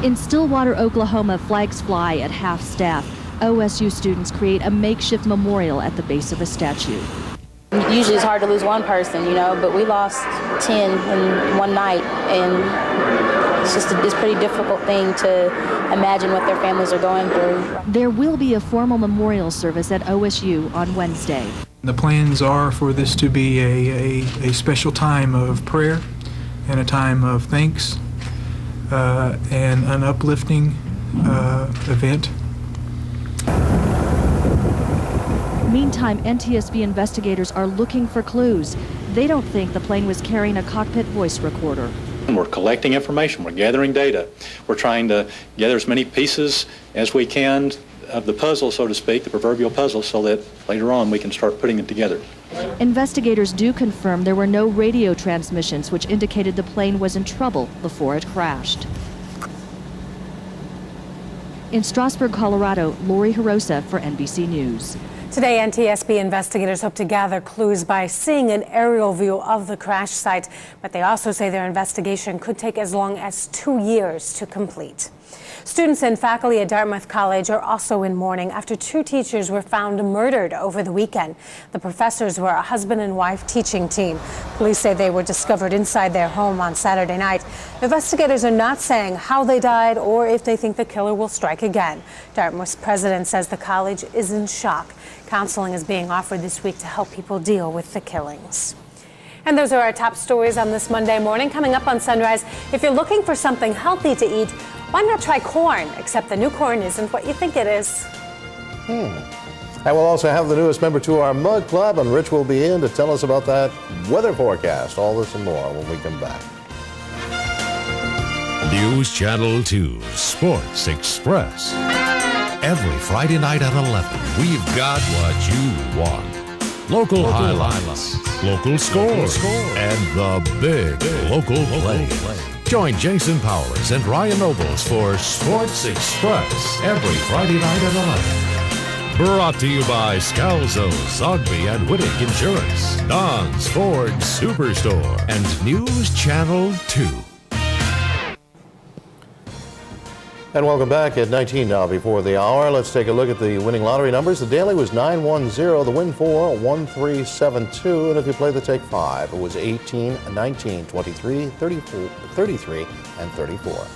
In Stillwater, Oklahoma, flags fly at half staff. OSU students create a makeshift memorial at the base of a statue. Usually it's hard to lose one person, but we lost 10 in one night, and it's a pretty difficult thing to imagine what their families are going through. There will be a formal memorial service at OSU on Wednesday. The plans are for this to be a special time of prayer and a time of thanks and an uplifting event. Meantime, NTSB investigators are looking for clues. They don't think the plane was carrying a cockpit voice recorder. We're collecting information, we're gathering data. We're trying to gather as many pieces as we can of the puzzle, so to speak, the proverbial puzzle, so that later on we can start putting it together. Investigators do confirm there were no radio transmissions, which indicated the plane was in trouble before it crashed. In Strasburg, Colorado, Lori Hirosha for NBC News. Today, NTSB investigators hope to gather clues by seeing an aerial view of the crash site, but they also say their investigation could take as long as 2 years to complete. Students and faculty at Dartmouth College are also in mourning after 2 teachers were found murdered over the weekend. The professors were a husband and wife teaching team. Police say they were discovered inside their home on Saturday night. Investigators are not saying how they died or if they think the killer will strike again. Dartmouth's president says the college is in shock. Counseling is being offered this week to help people deal with the killings. And those are our top stories on this Monday morning. Coming up on Sunrise, if you're looking for something healthy to eat, why not try corn? Except the new corn isn't what you think it is. And we'll also have the newest member to our Mug Club, and Rich will be in to tell us about that weather forecast. All this and more when we come back. News Channel 2 Sports Express. Every Friday night at 11, we've got what you want. Local highlights, local scores, and the big local play. Join Jason Powers and Ryan Nobles for Sports Express every Friday night at 11. Brought to you by Scalzo, Zogby, and Whittick Insurance, Don's Ford Superstore, and News Channel 2. And welcome back at 19 now before the hour. Let's take a look at the winning lottery numbers. The daily was 910, the win 4, 1372, and if you play the take 5, it was 18, 19, 23, 34, 33, and 34.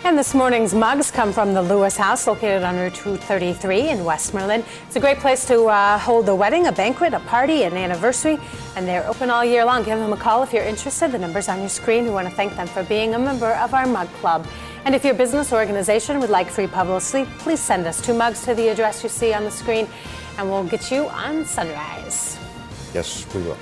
And this morning's mugs come from the Lewis House, located on Route 233 in Westmoreland. It's a great place to hold a wedding, a banquet, a party, an anniversary, and they're open all year long. Give them a call if you're interested. The number's on your screen. We want to thank them for being a member of our Mug Club. And if your business or organization would like free publicity, please send us 2 mugs to the address you see on the screen, and we'll get you on Sunrise. Yes, we will.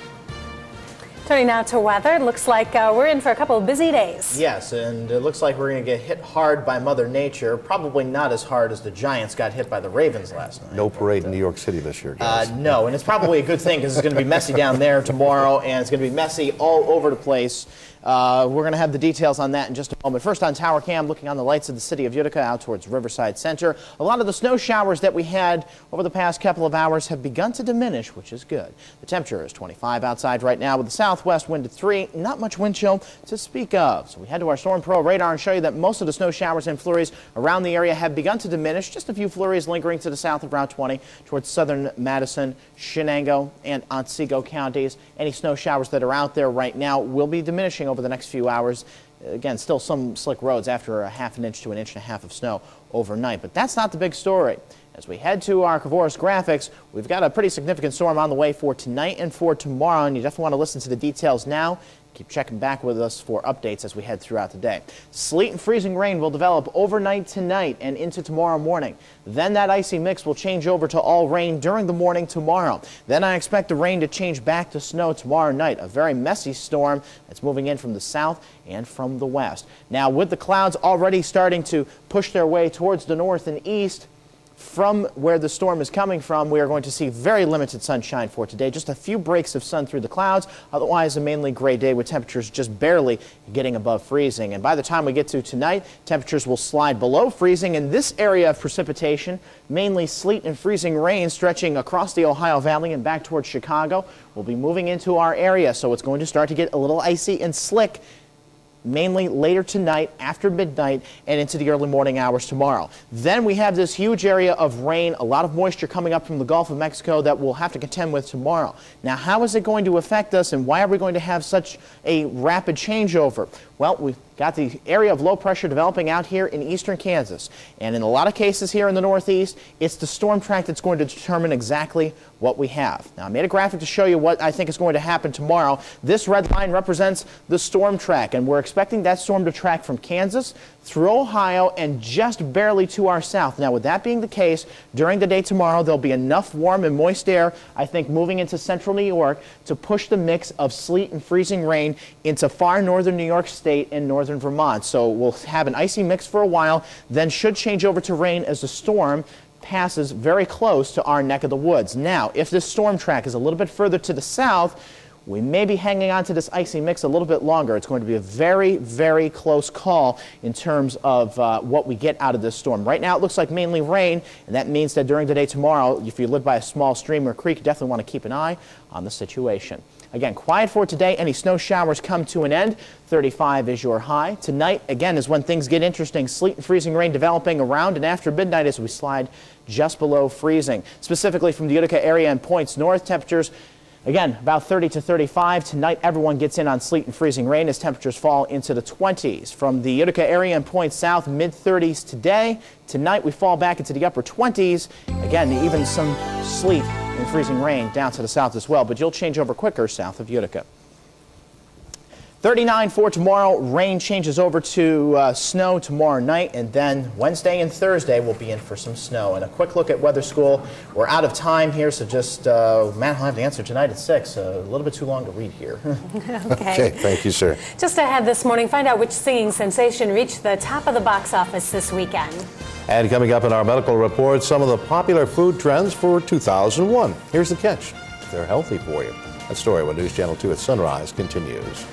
Turning now to weather, it looks like we're in for a couple of busy days. Yes, and it looks like we're going to get hit hard by Mother Nature, probably not as hard as the Giants got hit by the Ravens last night. No parade in New York City this year, guys. No, and it's probably a good thing because it's going to be messy down there tomorrow, and it's going to be messy all over the place. We're going to have the details on that in just a moment. First on Tower Cam, looking on the lights of the city of Utica out towards Riverside Center. A lot of the snow showers that we had over the past couple of hours have begun to diminish, which is good. The temperature is 25 outside right now with the south southwest wind at 3. Not much wind chill to speak of. So we head to our Storm Pro radar and show you that most of the snow showers and flurries around the area have begun to diminish. Just a few flurries lingering to the south of Route 20 towards southern Madison, Shenango, and Otsego counties. Any snow showers that are out there right now will be diminishing over the next few hours. Again, still some slick roads after a ½ inch to 1.5 inches of snow overnight. But that's not the big story. As we head to our Kavoris graphics, we've got a pretty significant storm on the way for tonight and for tomorrow, and you definitely want to listen to the details now. Keep checking back with us for updates as we head throughout the day. Sleet and freezing rain will develop overnight tonight and into tomorrow morning. Then that icy mix will change over to all rain during the morning tomorrow. Then I expect the rain to change back to snow tomorrow night. A very messy storm that's moving in from the south and from the west. Now, with the clouds already starting to push their way towards the north and east, from where the storm is coming from, we are going to see very limited sunshine for today. Just a few breaks of sun through the clouds. Otherwise, a mainly gray day with temperatures just barely getting above freezing. And by the time we get to tonight, temperatures will slide below freezing. And this area of precipitation, mainly sleet and freezing rain stretching across the Ohio Valley and back towards Chicago, will be moving into our area. So it's going to start to get a little icy and slick, mainly later tonight, after midnight, and into the early morning hours tomorrow. Then we have this huge area of rain, a lot of moisture coming up from the Gulf of Mexico that we'll have to contend with tomorrow. Now, how is it going to affect us, and why are we going to have such a rapid changeover? Well, we've got the area of low pressure developing out here in eastern Kansas. And in a lot of cases here in the northeast, it's the storm track that's going to determine exactly what we have. Now, I made a graphic to show you what I think is going to happen tomorrow. This red line represents the storm track, and we're expecting that storm to track from Kansas through Ohio and just barely to our south. Now, with that being the case, during the day tomorrow, there'll be enough warm and moist air, I think, moving into central New York to push the mix of sleet and freezing rain into far northern New York State and northern Vermont. So we'll have an icy mix for a while, then should change over to rain as the storm passes very close to our neck of the woods. Now, if this storm track is a little bit further to the south, we may be hanging on to this icy mix a little bit longer. It's going to be a very, very close call in terms of what we get out of this storm. Right now, it looks like mainly rain, and that means that during the day tomorrow, if you live by a small stream or creek, you definitely want to keep an eye on the situation. Again, quiet for today. Any snow showers come to an end. 35 is your high. Tonight, again, is when things get interesting. Sleet and freezing rain developing around and after midnight as we slide just below freezing. Specifically from the Utica area and points north, temperatures, again, about 30 to 35. Tonight, everyone gets in on sleet and freezing rain as temperatures fall into the 20s. From the Utica area and points south, mid-30s today. Tonight, we fall back into the upper 20s. Again, even some sleet and freezing rain down to the south as well, but you'll change over quicker south of Utica. 39 for tomorrow. Rain changes over to snow tomorrow night, and then Wednesday and Thursday we'll be in for some snow. And a quick look at Weather School. We're out of time here, so just Matt will have the answer tonight at 6. A little bit too long to read here. Okay, thank you, sir. Just ahead this morning, find out which singing sensation reached the top of the box office this weekend. And coming up in our medical report, some of the popular food trends for 2001. Here's the catch. They're healthy for you. That story when News Channel 2 at sunrise continues.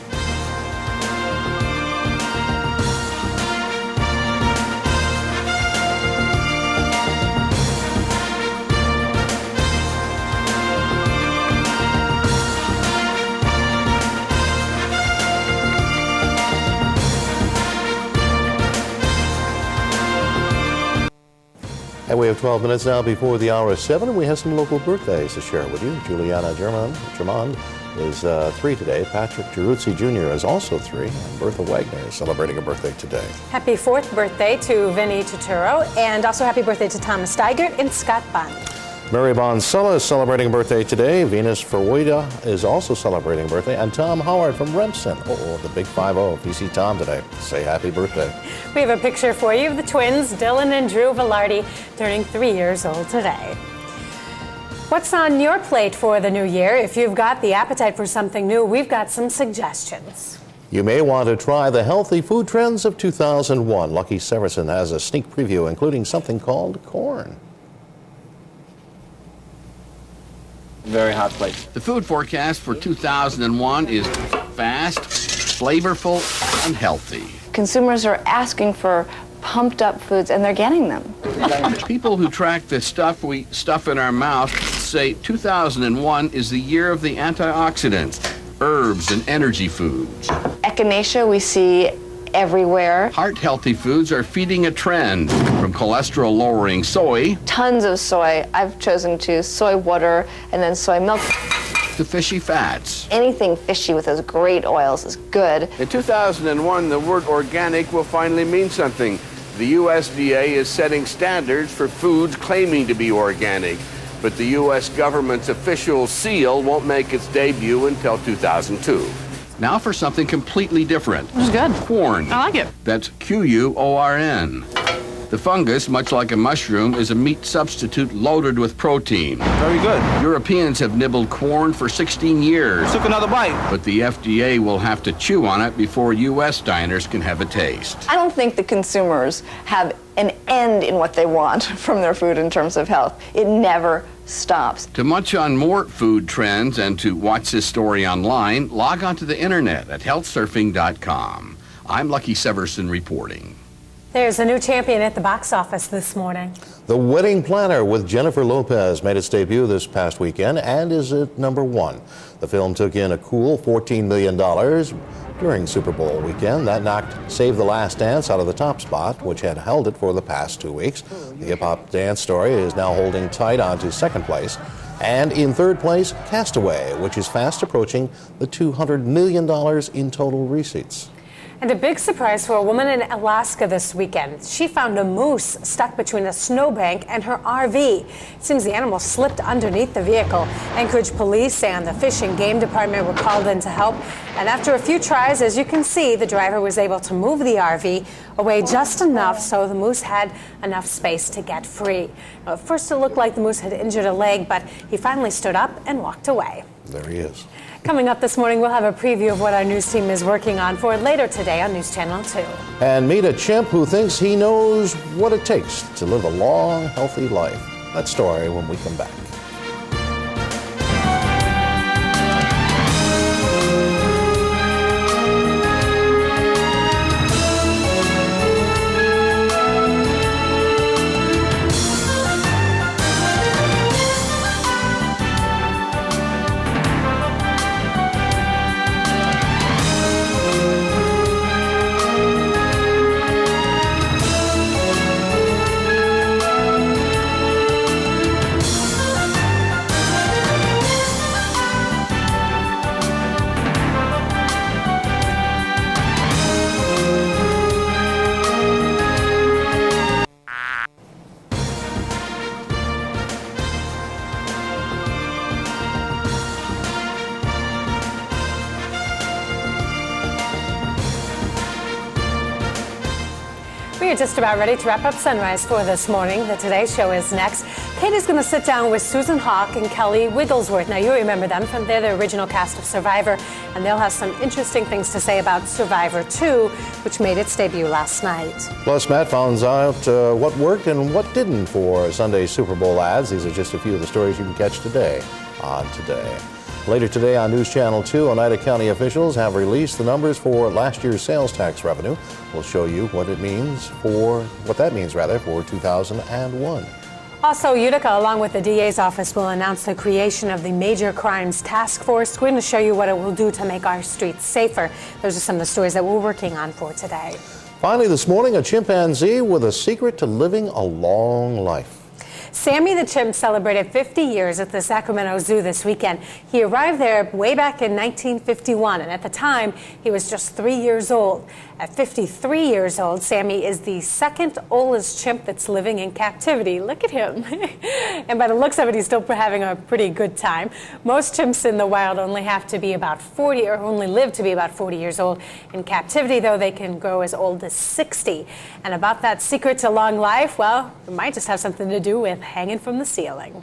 And we have 12 minutes now before the hour is 7, and we have some local birthdays to share with you. Juliana Germond is 3 today. Patrick Geruzzi Jr. is also 3, and Bertha Wagner is celebrating a birthday today. Happy 4th birthday to Vinny Turturro, and also happy birthday to Thomas Steigert and Scott Bond. Mary Bonsulla is celebrating a birthday today. Venus Ferwida is also celebrating a birthday. And Tom Howard from Remsen. The big 5-0. If you see Tom today, say happy birthday. We have a picture for you of the twins, Dylan and Drew Velarde, turning 3 years old today. What's on your plate for the new year? If you've got the appetite for something new, we've got some suggestions. You may want to try the healthy food trends of 2001. Lucky Severson has a sneak preview, including something called corn. Very hot plate. The food forecast for 2001 is fast, flavorful, and healthy. Consumers are asking for pumped up foods, and they're getting them. People who track the stuff we stuff in our mouth say 2001 is the year of the antioxidants. herbs and energy foods. Echinacea we see everywhere. Heart-healthy foods are feeding a trend, from cholesterol-lowering soy Tons of soy. I've chosen to choose soy water and then soy milk. to fishy fats. Anything fishy with those great oils is good. In 2001, the word organic will finally mean something. The USDA is setting standards for foods claiming to be organic, but the U.S. government's official seal won't make its debut until 2002. Now for something completely different. It's good. Corn. I like it. That's Q-U-O-R-N. The fungus, much like a mushroom, is a meat substitute loaded with protein. Very good. Europeans have nibbled corn for 16 years. Took another bite. But the FDA will have to chew on it before U.S. diners can have a taste. I don't think the consumers have an end in what they want from their food in terms of health. It never stops. To munch on more food trends and to watch this story online, log onto the internet at healthsurfing.com. I'm Lucky Severson reporting. There's a new champion at the box office this morning. The Wedding Planner with Jennifer Lopez made its debut this past weekend and is at #1. The film took in a cool $14 million during Super Bowl weekend. That knocked Save the Last Dance out of the top spot, which had held it for the past 2 weeks. The hip-hop dance story is now holding tight onto second place. And in third place, Castaway, which is fast approaching the $200 million in total receipts. And a big surprise for a woman in Alaska this weekend. She found a moose stuck between a snowbank and her RV. It seems the animal slipped underneath the vehicle. Anchorage police and the Fish and Game Department were called in to help. And after a few tries, as you can see, the driver was able to move the RV away just enough so the moose had enough space to get free. Now, at first it looked like the moose had injured a leg, but he finally stood up and walked away. There he is. Coming up this morning, we'll have a preview of what our news team is working on for later today on News Channel 2. And meet a chimp who thinks he knows what it takes to live a long, healthy life. That story when we come back. We are just about ready to wrap up Sunrise for this morning. The Today Show is next. Kate is going to sit down with Susan Hawk and Kelly Wigglesworth. Now, you remember them from they're the original cast of Survivor, and they'll have some interesting things to say about Survivor 2, which made its debut last night. Plus, Matt finds out what worked and what didn't for Sunday's Super Bowl ads. These are just a few of the stories you can catch today on Today. Later today on News Channel 2, Oneida County officials have released the numbers for last year's sales tax revenue. We'll show you what that means for 2001. Also, Utica, along with the DA's office, will announce the creation of the Major Crimes Task Force. We're going to show you what it will do to make our streets safer. Those are some of the stories that we're working on for today. Finally, this morning, a chimpanzee with a secret to living a long life. Sammy the chimp celebrated 50 years at the Sacramento Zoo this weekend. He arrived there way back in 1951, and at the time, he was just 3 years old. At 53 years old, Sammy is the second oldest chimp that's living in captivity. Look at him. And by the looks of it, he's still having a pretty good time. Most chimps in the wild only have to be about 40, or only live to be about 40 years old. In captivity, though, they can grow as old as 60. And about that secret to long life, well, it might just have something to do with hanging from the ceiling.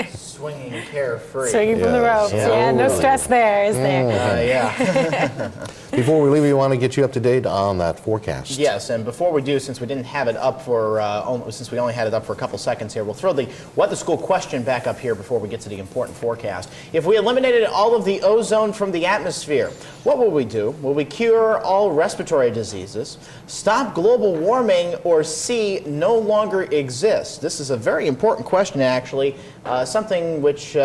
Swinging carefree. Swinging from the ropes. Yeah, no stress there, is there? Yeah. Before we leave, we want to get you up to date on that forecast. Yes, and before we do, since we didn't have it up for, since we only had it up for a couple seconds here, we'll throw the What the School question back up here before we get to the important forecast. If we eliminated all of the ozone from the atmosphere, what will we do? Will we cure all respiratory diseases, stop global warming, or C, no longer exist? This is a very important question, actually, something which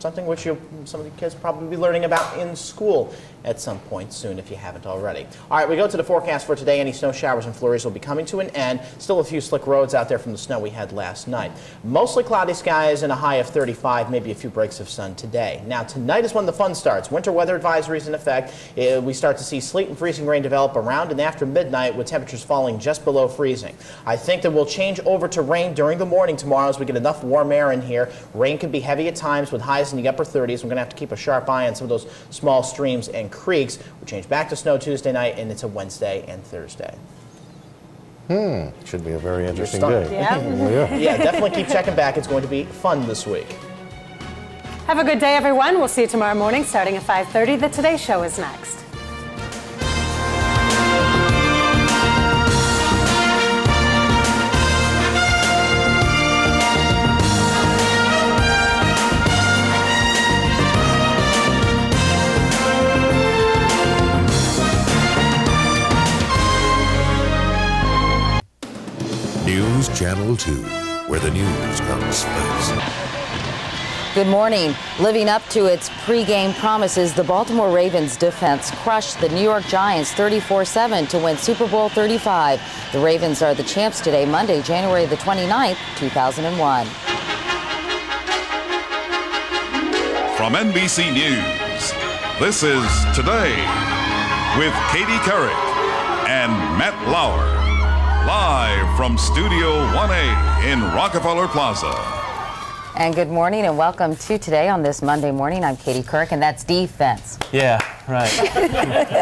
something which some of the kids probably be learning about in school at some point soon if you haven't already. All right, we go to the forecast for today. Any snow showers and flurries will be coming to an end. Still a few slick roads out there from the snow we had last night. Mostly cloudy skies and a high of 35, maybe a few breaks of sun today. Now tonight is when the fun starts. Winter weather advisories in effect. We start to see sleet and freezing rain develop around and after midnight with temperatures falling just below freezing. I think that we'll change over to rain during the morning tomorrow as we get enough warm air in here. Rain can be heavy at times with highs in the upper 30s. We're going to have to keep a sharp eye on some of those small streams and creeks. We change back to snow Tuesday night, and it's a Wednesday and Thursday. Should be a very interesting day. Yeah. Yeah, definitely keep checking back. It's going to be fun this week. Have a good day, everyone. We'll see you tomorrow morning starting at 5:30. The Today Show is next. News Channel 2, where the news comes first. Good morning. Living up to its pregame promises, the Baltimore Ravens defense crushed the New York Giants 34-7 to win Super Bowl 35. The Ravens are the champs today, Monday, January the 29th, 2001. From NBC News, this is Today with Katie Couric and Matt Lauer. Live from Studio 1A in Rockefeller Plaza. And good morning and welcome to Today on this Monday morning. I'm Katie Couric, and that's defense. Yeah, right.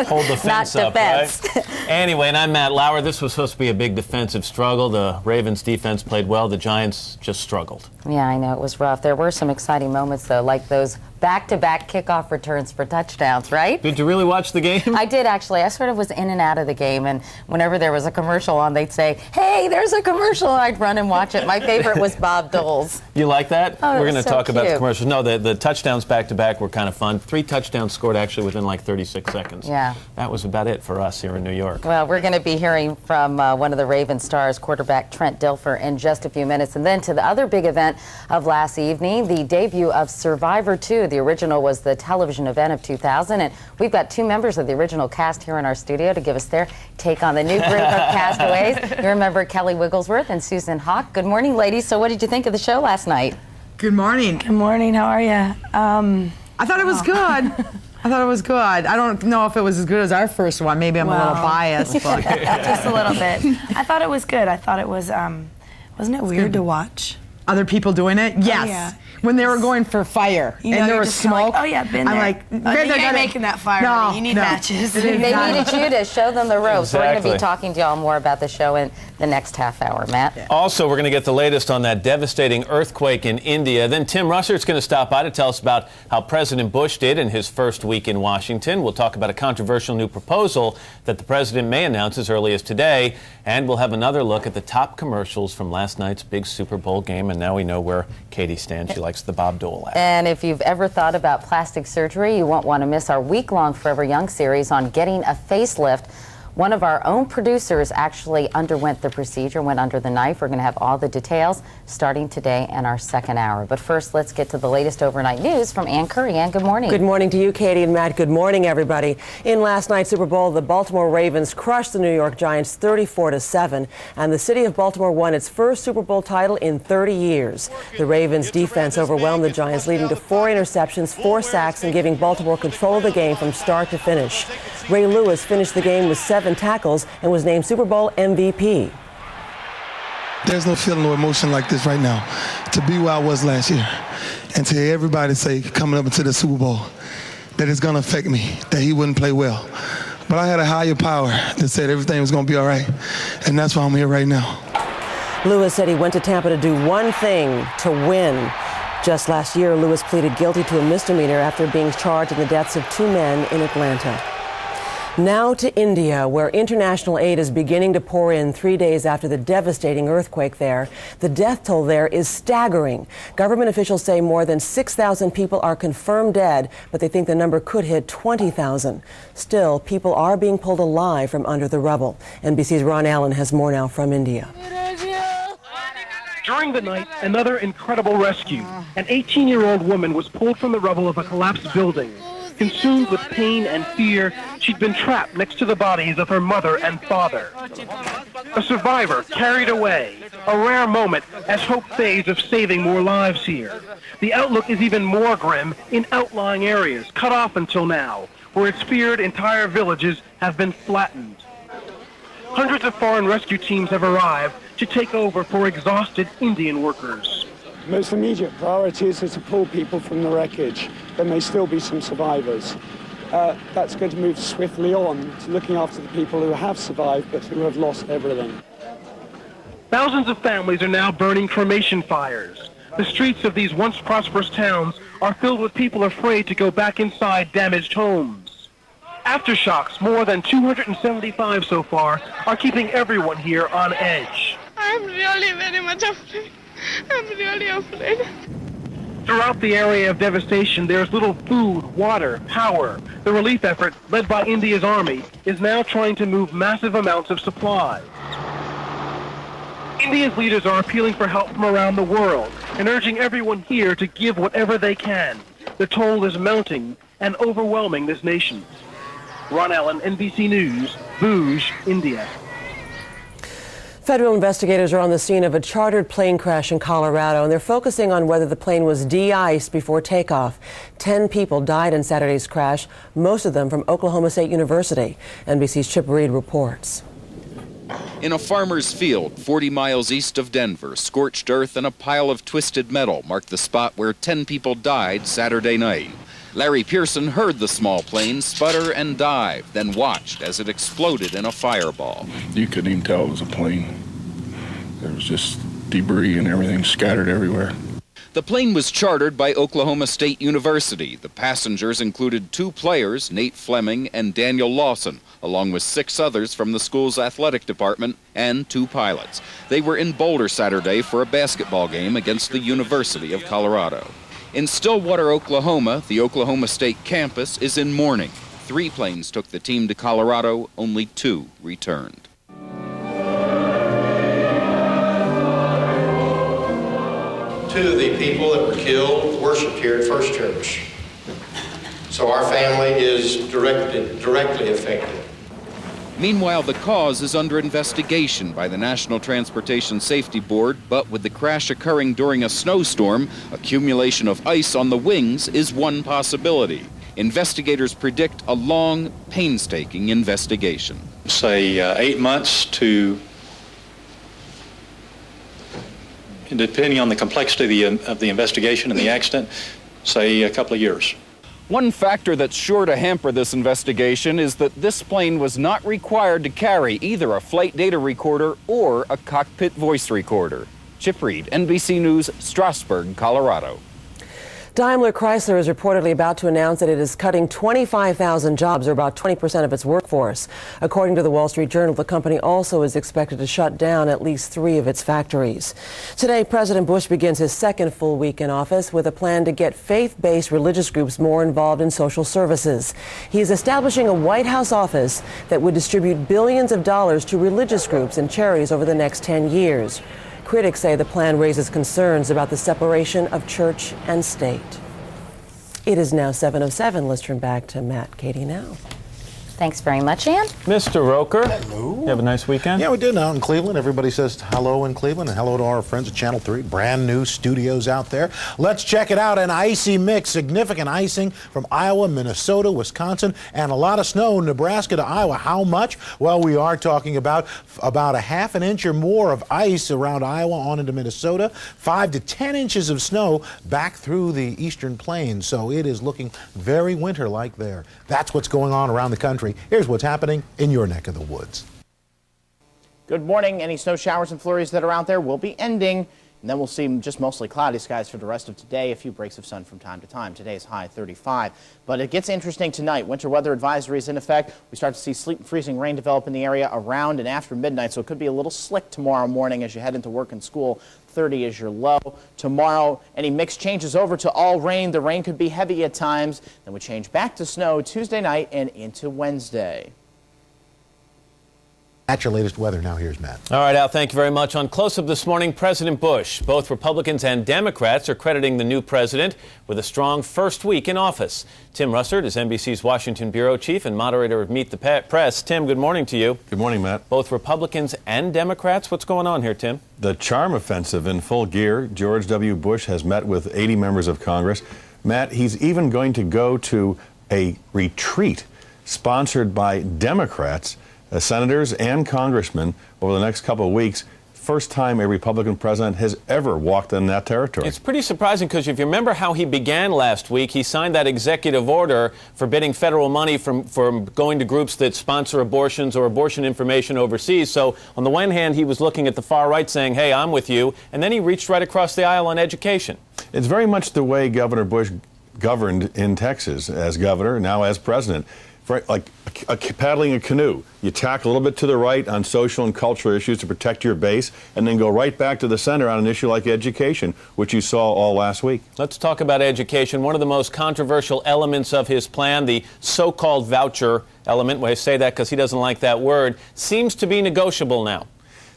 Hold the fence Not up, defense. right? Anyway, and I'm Matt Lauer. This was supposed to be a big defensive struggle. The Ravens defense played well. The Giants just struggled. Yeah, I know it was rough. There were some exciting moments, though, like those back-to-back kickoff returns for touchdowns, right? Did you really watch the game? I did, actually. I sort of was in and out of the game, and whenever there was a commercial on, they'd say, "Hey, there's a commercial," and I'd run and watch it. My favorite was Bob Dole's. You like that? Oh, We're going to so talk about the cute. commercials. No, the touchdowns back-to-back were kind of fun. 3 touchdowns scored actually within like 36 seconds. Yeah. That was about it for us here in New York. Well, we're going to be hearing from one of the Ravens stars, quarterback Trent Dilfer, in just a few minutes. And then to the other big event of last evening, the debut of Survivor 2. The original was the television event of 2000. And we've got 2 members of the original cast here in our studio to give us their take on the new group of castaways. You remember Kelly Wigglesworth and Susan Hawk. Good morning, ladies. So what did you think of the show last night? Good morning. Good morning. How are you? I thought it was good. I thought it was good. I don't know if it was as good as our first one. Maybe I'm a little biased, but Just a little bit. I thought it was good. I thought it was, wasn't it weird to watch? other people doing it. Yes. yeah. When they were going for fire You know, and there you're was just kinda smoke. like, oh yeah, been there. I'm like, you ain't making that fire. No, honey. You need no. matches. They needed you to show them the ropes. We're going to be Exactly. talking to y'all more about the show in the next half hour, Matt. Also, we're going to get the latest on that devastating earthquake in India. Then Tim Russert's going to stop by to tell us about how President Bush did in his first week in Washington. We'll talk about a controversial new proposal that the president may announce as early as today. And we'll have another look at the top commercials from last night's big Super Bowl game. And now we know where Katie stands. She likes the Bob Dole ad. And if you've ever thought about plastic surgery, you won't want to miss our week-long Forever Young series on getting a facelift. One of our own producers actually underwent the procedure, went under the knife. We're going to have all the details starting today in our second hour. But first, let's get to the latest overnight news from Ann Curry. Ann, good morning. Good morning to you, Katie and Matt. Good morning, everybody. In last night's Super Bowl, the Baltimore Ravens crushed the New York Giants 34-7, and the city of Baltimore won its first Super Bowl title in 30 years. The Ravens' defense overwhelmed the Giants, leading to 4 interceptions, 4 sacks, and giving Baltimore control of the game from start to finish. Ray Lewis finished the game with 7 tackles and was named Super Bowl MVP. There's no feeling or emotion like this right now. To be where I was last year and to hear everybody say coming up into the Super Bowl that it's going to affect me, that he wouldn't play well. But I had a higher power that said everything was going to be all right, and that's why I'm here right now. Lewis said he went to Tampa to do one thing, to win. Just last year, Lewis pleaded guilty to a misdemeanor after being charged in the deaths of 2 men in Atlanta. Now to India, where international aid is beginning to pour in 3 days after the devastating earthquake there. The death toll there is staggering. Government officials say more than 6,000 people are confirmed dead, but they think the number could hit 20,000. Still, people are being pulled alive from under the rubble. NBC's Ron Allen has more now from India. During the night, another incredible rescue. An 18-year-old woman was pulled from the rubble of a collapsed building. Consumed with pain and fear, she'd been trapped next to the bodies of her mother and father. A survivor carried away, a rare moment as hope fades of saving more lives here. The outlook is even more grim in outlying areas, cut off until now, where it's feared entire villages have been flattened. Hundreds of foreign rescue teams have arrived to take over for exhausted Indian workers. The most immediate priority is to pull people from the wreckage. There may still be some survivors. That's going to move swiftly on to looking after the people who have survived but who have lost everything. Thousands of families are now burning cremation fires. The streets of these once prosperous towns are filled with people afraid to go back inside damaged homes. Aftershocks, more than 275 so far, are keeping everyone here on edge. I'm really very much afraid. I'm really afraid. Throughout the area of devastation, there's little food, water, power. The relief effort, led by India's army, is now trying to move massive amounts of supplies. India's leaders are appealing for help from around the world and urging everyone here to give whatever they can. The toll is mounting and overwhelming this nation. Ron Allen, NBC News, Bhuj, India. Federal investigators are on the scene of a chartered plane crash in Colorado, and they're focusing on whether the plane was de-iced before takeoff. 10 people died in Saturday's crash, most of them from Oklahoma State University. NBC's Chip Reed reports. In a farmer's field 40 miles east of Denver, scorched earth and a pile of twisted metal mark the spot where 10 people died Saturday night. Larry Pearson heard the small plane sputter and dive, then watched as it exploded in a fireball. You couldn't even tell it was a plane. There was just debris and everything scattered everywhere. The plane was chartered by Oklahoma State University. The passengers included 2 players, Nate Fleming and Daniel Lawson, along with 6 others from the school's athletic department and 2 pilots. They were in Boulder Saturday for a basketball game against the University of Colorado. In Stillwater, Oklahoma, the Oklahoma State campus is in mourning. 3 planes took the team to Colorado, only 2 returned. Two of the people that were killed worshiped here at First Church. So our family is directly affected. Meanwhile, the cause is under investigation by the National Transportation Safety Board, but with the crash occurring during a snowstorm, accumulation of ice on the wings is one possibility. Investigators predict a long, painstaking investigation. Say 8 months to, depending on the complexity of the investigation and the accident, say a couple of years. One factor that's sure to hamper this investigation is that this plane was not required to carry either a flight data recorder or a cockpit voice recorder. Chip Reed, NBC News, Strasburg, Colorado. Daimler Chrysler is reportedly about to announce that it is cutting 25,000 jobs, or about 20% of its workforce. According to the Wall Street Journal, the company also is expected to shut down at least 3 of its factories. Today, President Bush begins his second full week in office with a plan to get faith-based religious groups more involved in social services. He is establishing a White House office that would distribute billions of dollars to religious groups and charities over the next 10 years. Critics say the plan raises concerns about the separation of church and state. It is now 7:07. Let's turn back to Matt. Katie now. Thanks very much, Ann. Mr. Roker, hello. You have a nice weekend? Yeah, we did out in Cleveland. Everybody says hello in Cleveland, and hello to our friends at Channel 3. Brand new studios out there. Let's check it out. An icy mix, significant icing from Iowa, Minnesota, Wisconsin, and a lot of snow, Nebraska to Iowa. How much? Well, we are talking about a half an inch or more of ice around Iowa on into Minnesota, 5 to 10 inches of snow back through the eastern plains. So it is looking very winter-like there. That's what's going on around the country. Here's what's happening in your neck of the woods. Good morning. Any snow showers and flurries that are out there will be ending, and then we'll see just mostly cloudy skies for the rest of today. A few breaks of sun from time to time. Today's high 35. But it gets interesting tonight. Winter weather advisory is in effect. We start to see sleet and freezing rain develop in the area around and after midnight, so it could be a little slick tomorrow morning as you head into work and school. 30 is your low. Tomorrow, any mix changes over to all rain. The rain could be heavy at times. Then we change back to snow Tuesday night and into Wednesday. At your latest weather, now here's Matt. All right, Al, thank you very much. On Close Up this morning, President Bush. Both Republicans and Democrats are crediting the new president with a strong first week in office. Tim Russert is NBC's Washington bureau chief and moderator of Meet the Press. Tim, good morning to you. Good morning, Matt. Both Republicans and Democrats. What's going on here, Tim? The charm offensive in full gear. George W. Bush has met with 80 members of Congress. Matt, he's even going to go to a retreat sponsored by Democrats, senators and congressmen over the next couple of weeks. First time a Republican president has ever walked in that territory. It's pretty surprising because if you remember how he began last week, he signed that executive order forbidding federal money from going to groups that sponsor abortions or abortion information overseas. So on the one hand, he was looking at the far right saying, hey, I'm with you. And then he reached right across the aisle on education. It's very much the way Governor Bush governed in Texas as governor, now as president. Like paddling a canoe. You tack a little bit to the right on social and cultural issues to protect your base, and then go right back to the center on an issue like education, which you saw all last week. Let's talk about education. One of the most controversial elements of his plan, the so-called voucher element, I say that because he doesn't like that word, seems to be negotiable now.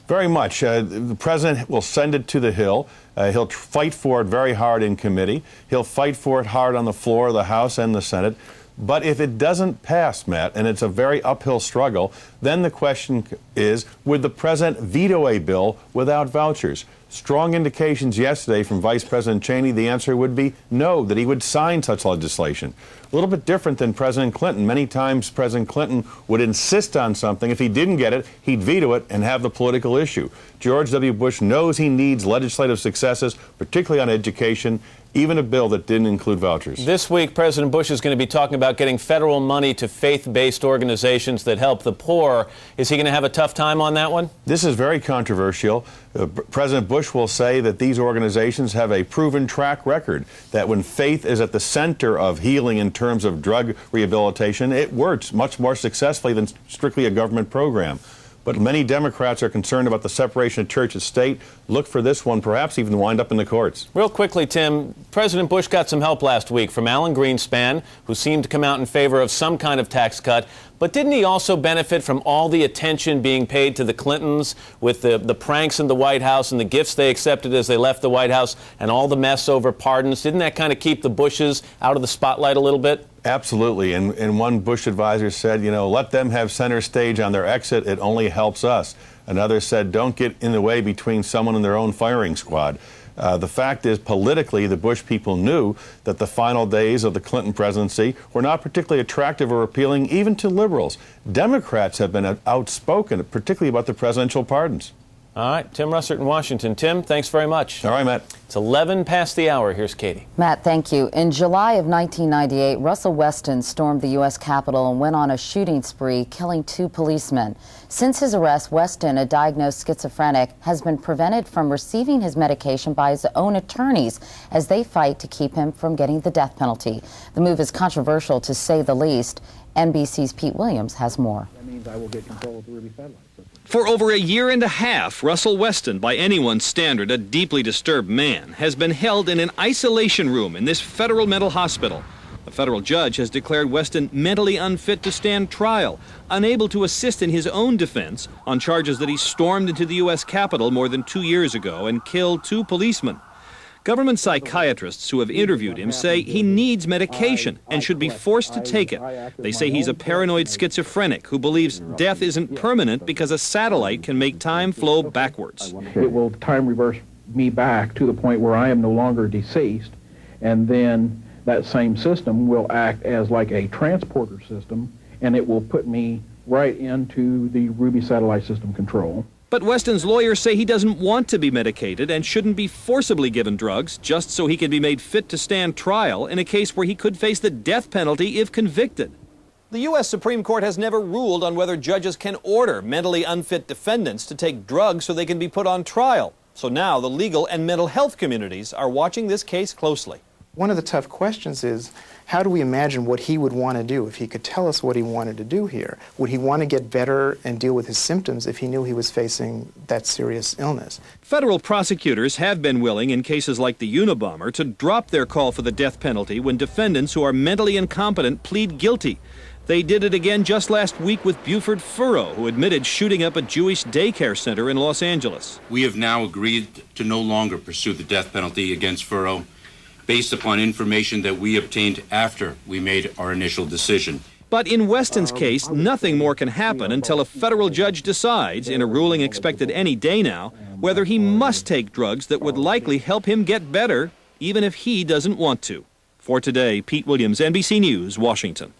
Very much. The president will send it to the Hill. He'll fight for it very hard in committee. He'll fight for it hard on the floor of the House and the Senate. But if it doesn't pass, Matt, and it's a very uphill struggle, then the question is, would the president veto a bill without vouchers? Strong indications yesterday from Vice President Cheney, the answer would be no, that he would sign such legislation. A little bit different than President Clinton. Many times President Clinton would insist on something. If he didn't get it, he'd veto it and have the political issue. George W. Bush knows he needs legislative successes, particularly on education, even a bill that didn't include vouchers. This week, President Bush is going to be talking about getting federal money to faith-based organizations that help the poor. Is he going to have a tough time on that one? This is very controversial. President Bush will say that these organizations have a proven track record, that when faith is at the center of healing in terms of drug rehabilitation, it works much more successfully than strictly a government program. But many Democrats are concerned about the separation of church and state. Look for this one, perhaps even wind up in the courts. Real quickly, Tim, President Bush got some help last week from Alan Greenspan, who seemed to come out in favor of some kind of tax cut. But didn't he also benefit from all the attention being paid to the Clintons with the pranks in the White House and the gifts they accepted as they left the White House and all the mess over pardons? Didn't that kind of keep the Bushes out of the spotlight a little bit? Absolutely. And one Bush advisor said, let them have center stage on their exit. It only helps us. Another said, don't get in the way between someone and their own firing squad. The fact is, politically, the Bush people knew that the final days of the Clinton presidency were not particularly attractive or appealing even to liberals. Democrats have been outspoken, particularly about the presidential pardons. All right, Tim Russert in Washington. Tim, thanks very much. All right, Matt. It's 11 past the hour. Here's Katie. Matt, thank you. In July of 1998, Russell Weston stormed the U.S. Capitol and went on a shooting spree, killing 2 policemen. Since his arrest, Weston, a diagnosed schizophrenic, has been prevented from receiving his medication by his own attorneys as they fight to keep him from getting the death penalty. The move is controversial, to say the least. NBC's Pete Williams has more. That means I will get control of the Ruby satellite system. For over a year and a half, Russell Weston, by anyone's standard a deeply disturbed man, has been held in an isolation room in this federal mental hospital. A federal judge has declared Weston mentally unfit to stand trial, unable to assist in his own defense on charges that he stormed into the U.S. Capitol more than 2 years ago and killed 2 policemen. Government psychiatrists who have interviewed him say he needs medication and should be forced to take it. They say he's a paranoid schizophrenic who believes death isn't permanent because a satellite can make time flow backwards. It will time reverse me back to the point where I am no longer deceased, and then that same system will act as like a transporter system, and it will put me right into the Ruby satellite system control. But Weston's lawyers say he doesn't want to be medicated and shouldn't be forcibly given drugs just so he can be made fit to stand trial in a case where he could face the death penalty if convicted. The U.S. Supreme Court has never ruled on whether judges can order mentally unfit defendants to take drugs so they can be put on trial. So now the legal and mental health communities are watching this case closely. One of the tough questions is, how do we imagine what he would want to do if he could tell us what he wanted to do here? Would he want to get better and deal with his symptoms if he knew he was facing that serious illness? Federal prosecutors have been willing, in cases like the Unabomber, to drop their call for the death penalty when defendants who are mentally incompetent plead guilty. They did it again just last week with Buford Furrow, who admitted shooting up a Jewish daycare center in Los Angeles. We have now agreed to no longer pursue the death penalty against Furrow based upon information that we obtained after we made our initial decision. But in Weston's case, nothing more can happen until a federal judge decides, in a ruling expected any day now, whether he must take drugs that would likely help him get better, even if he doesn't want to. For today, Pete Williams, NBC News, Washington.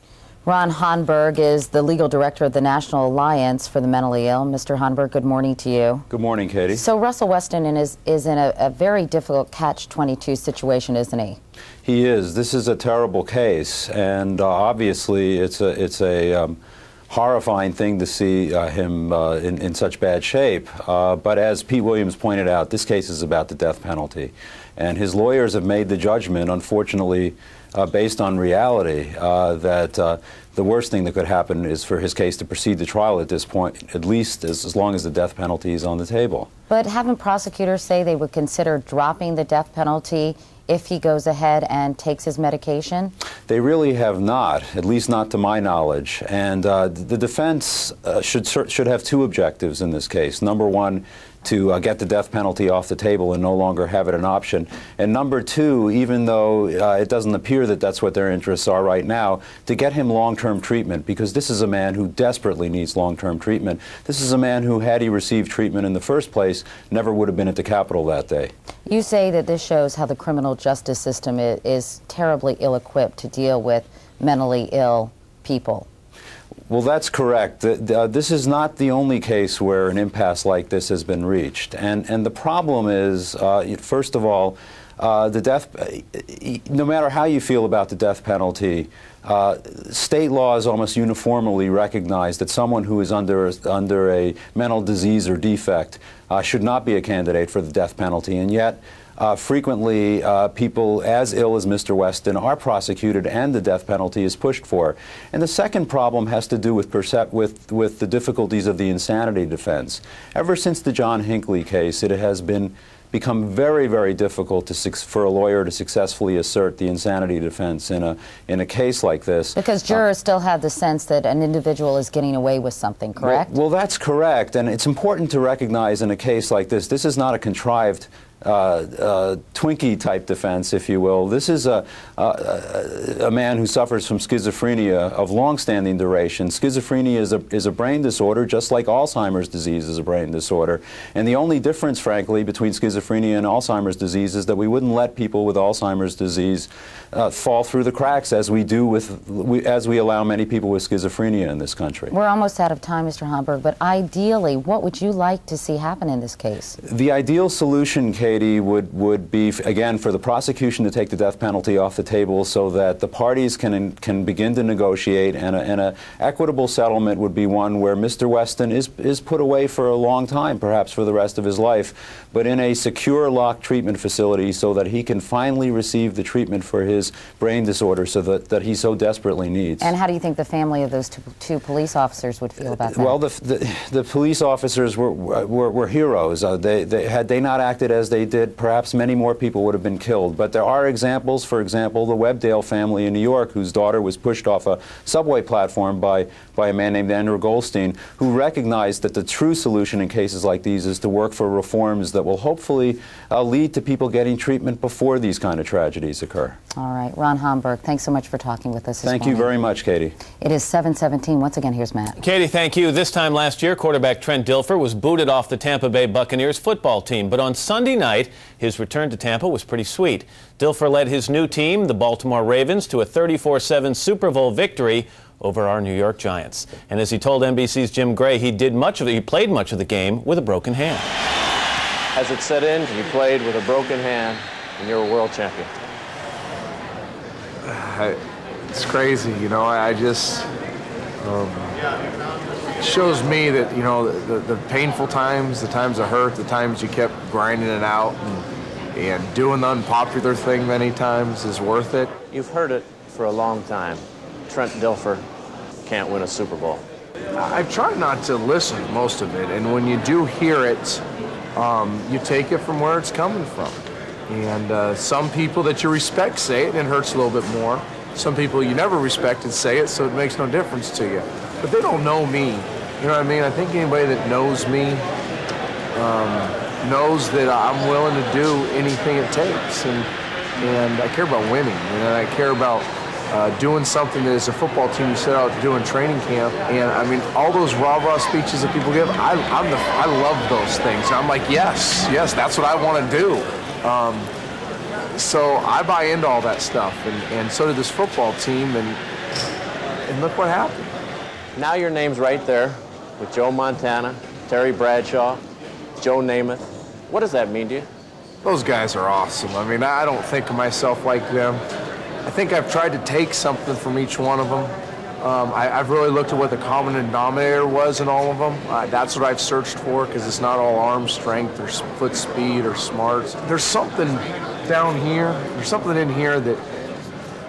Ron Honberg is the legal director of the National Alliance for the Mentally Ill. Mr. Honberg, good morning to you. Good morning, Katie. So Russell Weston is in a very difficult catch-22 situation, isn't he? He is. This is a terrible case, and obviously it's a horrifying thing to see him in such bad shape. But as Pete Williams pointed out, this case is about the death penalty. And his lawyers have made the judgment, unfortunately, based on reality, that the worst thing that could happen is for his case to proceed to trial at this point, at least as long as the death penalty is on the table. But haven't prosecutors say they would consider dropping the death penalty if he goes ahead and takes his medication? They really have not, at least not to my knowledge. And the defense should have two objectives in this case. Number one, to get the death penalty off the table and no longer have it an option. And number two, even though it doesn't appear that that's what their interests are right now, to get him long-term treatment, because this is a man who desperately needs long-term treatment. This is a man who, had he received treatment in the first place, never would have been at the Capitol that day. You say that this shows how the criminal justice system is terribly ill-equipped to deal with mentally ill people. Well, that's correct. This is not the only case where an impasse like this has been reached. And the problem is, first of all, no matter how you feel about the death penalty, state laws almost uniformly recognize that someone who is under a mental disease or defect should not be a candidate for the death penalty. And yet, frequently, people as ill as Mr. Weston are prosecuted and the death penalty is pushed for. And the second problem has to do with the difficulties of the insanity defense. Ever since the John Hinckley case, it has become very, very difficult for a lawyer to successfully assert the insanity defense in a case like this. Because jurors still have the sense that an individual is getting away with something, correct? Well, that's correct. And it's important to recognize in a case like this is not a contrived Twinkie-type defense, if you will. This is a man who suffers from schizophrenia of long-standing duration. Schizophrenia is a brain disorder, just like Alzheimer's disease is a brain disorder. And the only difference, frankly, between schizophrenia and Alzheimer's disease is that we wouldn't let people with Alzheimer's disease fall through the cracks as we do as we allow many people with schizophrenia in this country. We're almost out of time, Mr. Honberg, but ideally, what would you like to see happen in this case? The ideal solution, Katie, would be, again, for the prosecution to take the death penalty off the table so that the parties can begin to negotiate, and an equitable settlement would be one where Mr. Weston is put away for a long time, perhaps for the rest of his life, but in a secure, locked treatment facility so that he can finally receive the treatment for his brain disorder that he so desperately needs. And how do you think the family of those two police officers would feel about that? Well, the police officers were heroes. Had they not acted as they did, perhaps many more people would have been killed. But there are examples, for example, the Webdale family in New York, whose daughter was pushed off a subway platform by a man named Andrew Goldstein, who recognized that the true solution in cases like these is to work for reforms that will hopefully lead to people getting treatment before these kind of tragedies occur. All right. Ron Honberg, thanks so much for talking with us this morning. Thank you very much, Katie. It is 7:17. Once again, here's Matt. Katie, thank you. This time last year, quarterback Trent Dilfer was booted off the Tampa Bay Buccaneers football team. But on Sunday night, his return to Tampa was pretty sweet. Dilfer led his new team, the Baltimore Ravens, to a 34-7 Super Bowl victory over our New York Giants. And as he told NBC's Jim Gray, he played much of the game with a broken hand. Has it set in? You played with a broken hand, and you're a world champion. It's crazy, you know. I just it shows me that, you know, the painful times, the times of hurt, the times you kept grinding it out and doing the unpopular thing many times is worth it. You've heard it for a long time. Trent Dilfer can't win a Super Bowl. I try not to listen to most of it, and when you do hear it, you take it from where it's coming from. And some people that you respect say it, and it hurts a little bit more. Some people you never respected say it, so it makes no difference to you. But they don't know me. You know what I mean? I think anybody that knows me knows that I'm willing to do anything it takes. And I care about winning. And I care about doing something that as a football team you set out to do in training camp. And I mean, all those rah-rah speeches that people give, I love those things. I'm like, yes, that's what I want to do. So I buy into all that stuff, and so did this football team, and look what happened. Now your name's right there with Joe Montana, Terry Bradshaw, Joe Namath. What does that mean to you? Those guys are awesome. I mean, I don't think of myself like them. I think I've tried to take something from each one of them. I've really looked at what the common denominator was in all of them. That's what I've searched for, because it's not all arm strength or foot speed or smarts. There's something down here, there's something in here that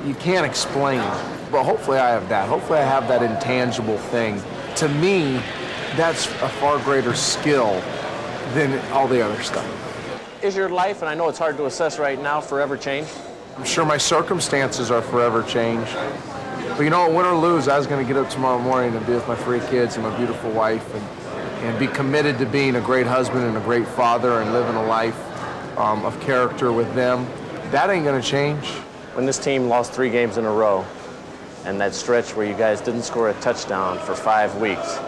you can't explain. But hopefully I have that. Hopefully I have that intangible thing. To me, that's a far greater skill than all the other stuff. Is your life, and I know it's hard to assess right now, forever changed? I'm sure my circumstances are forever changed. But you know, win or lose, I was going to get up tomorrow morning and be with my 3 kids and my beautiful wife and be committed to being a great husband and a great father and living a life of character with them. That ain't going to change. When this team lost 3 games in a row and that stretch where you guys didn't score a touchdown for 5 weeks,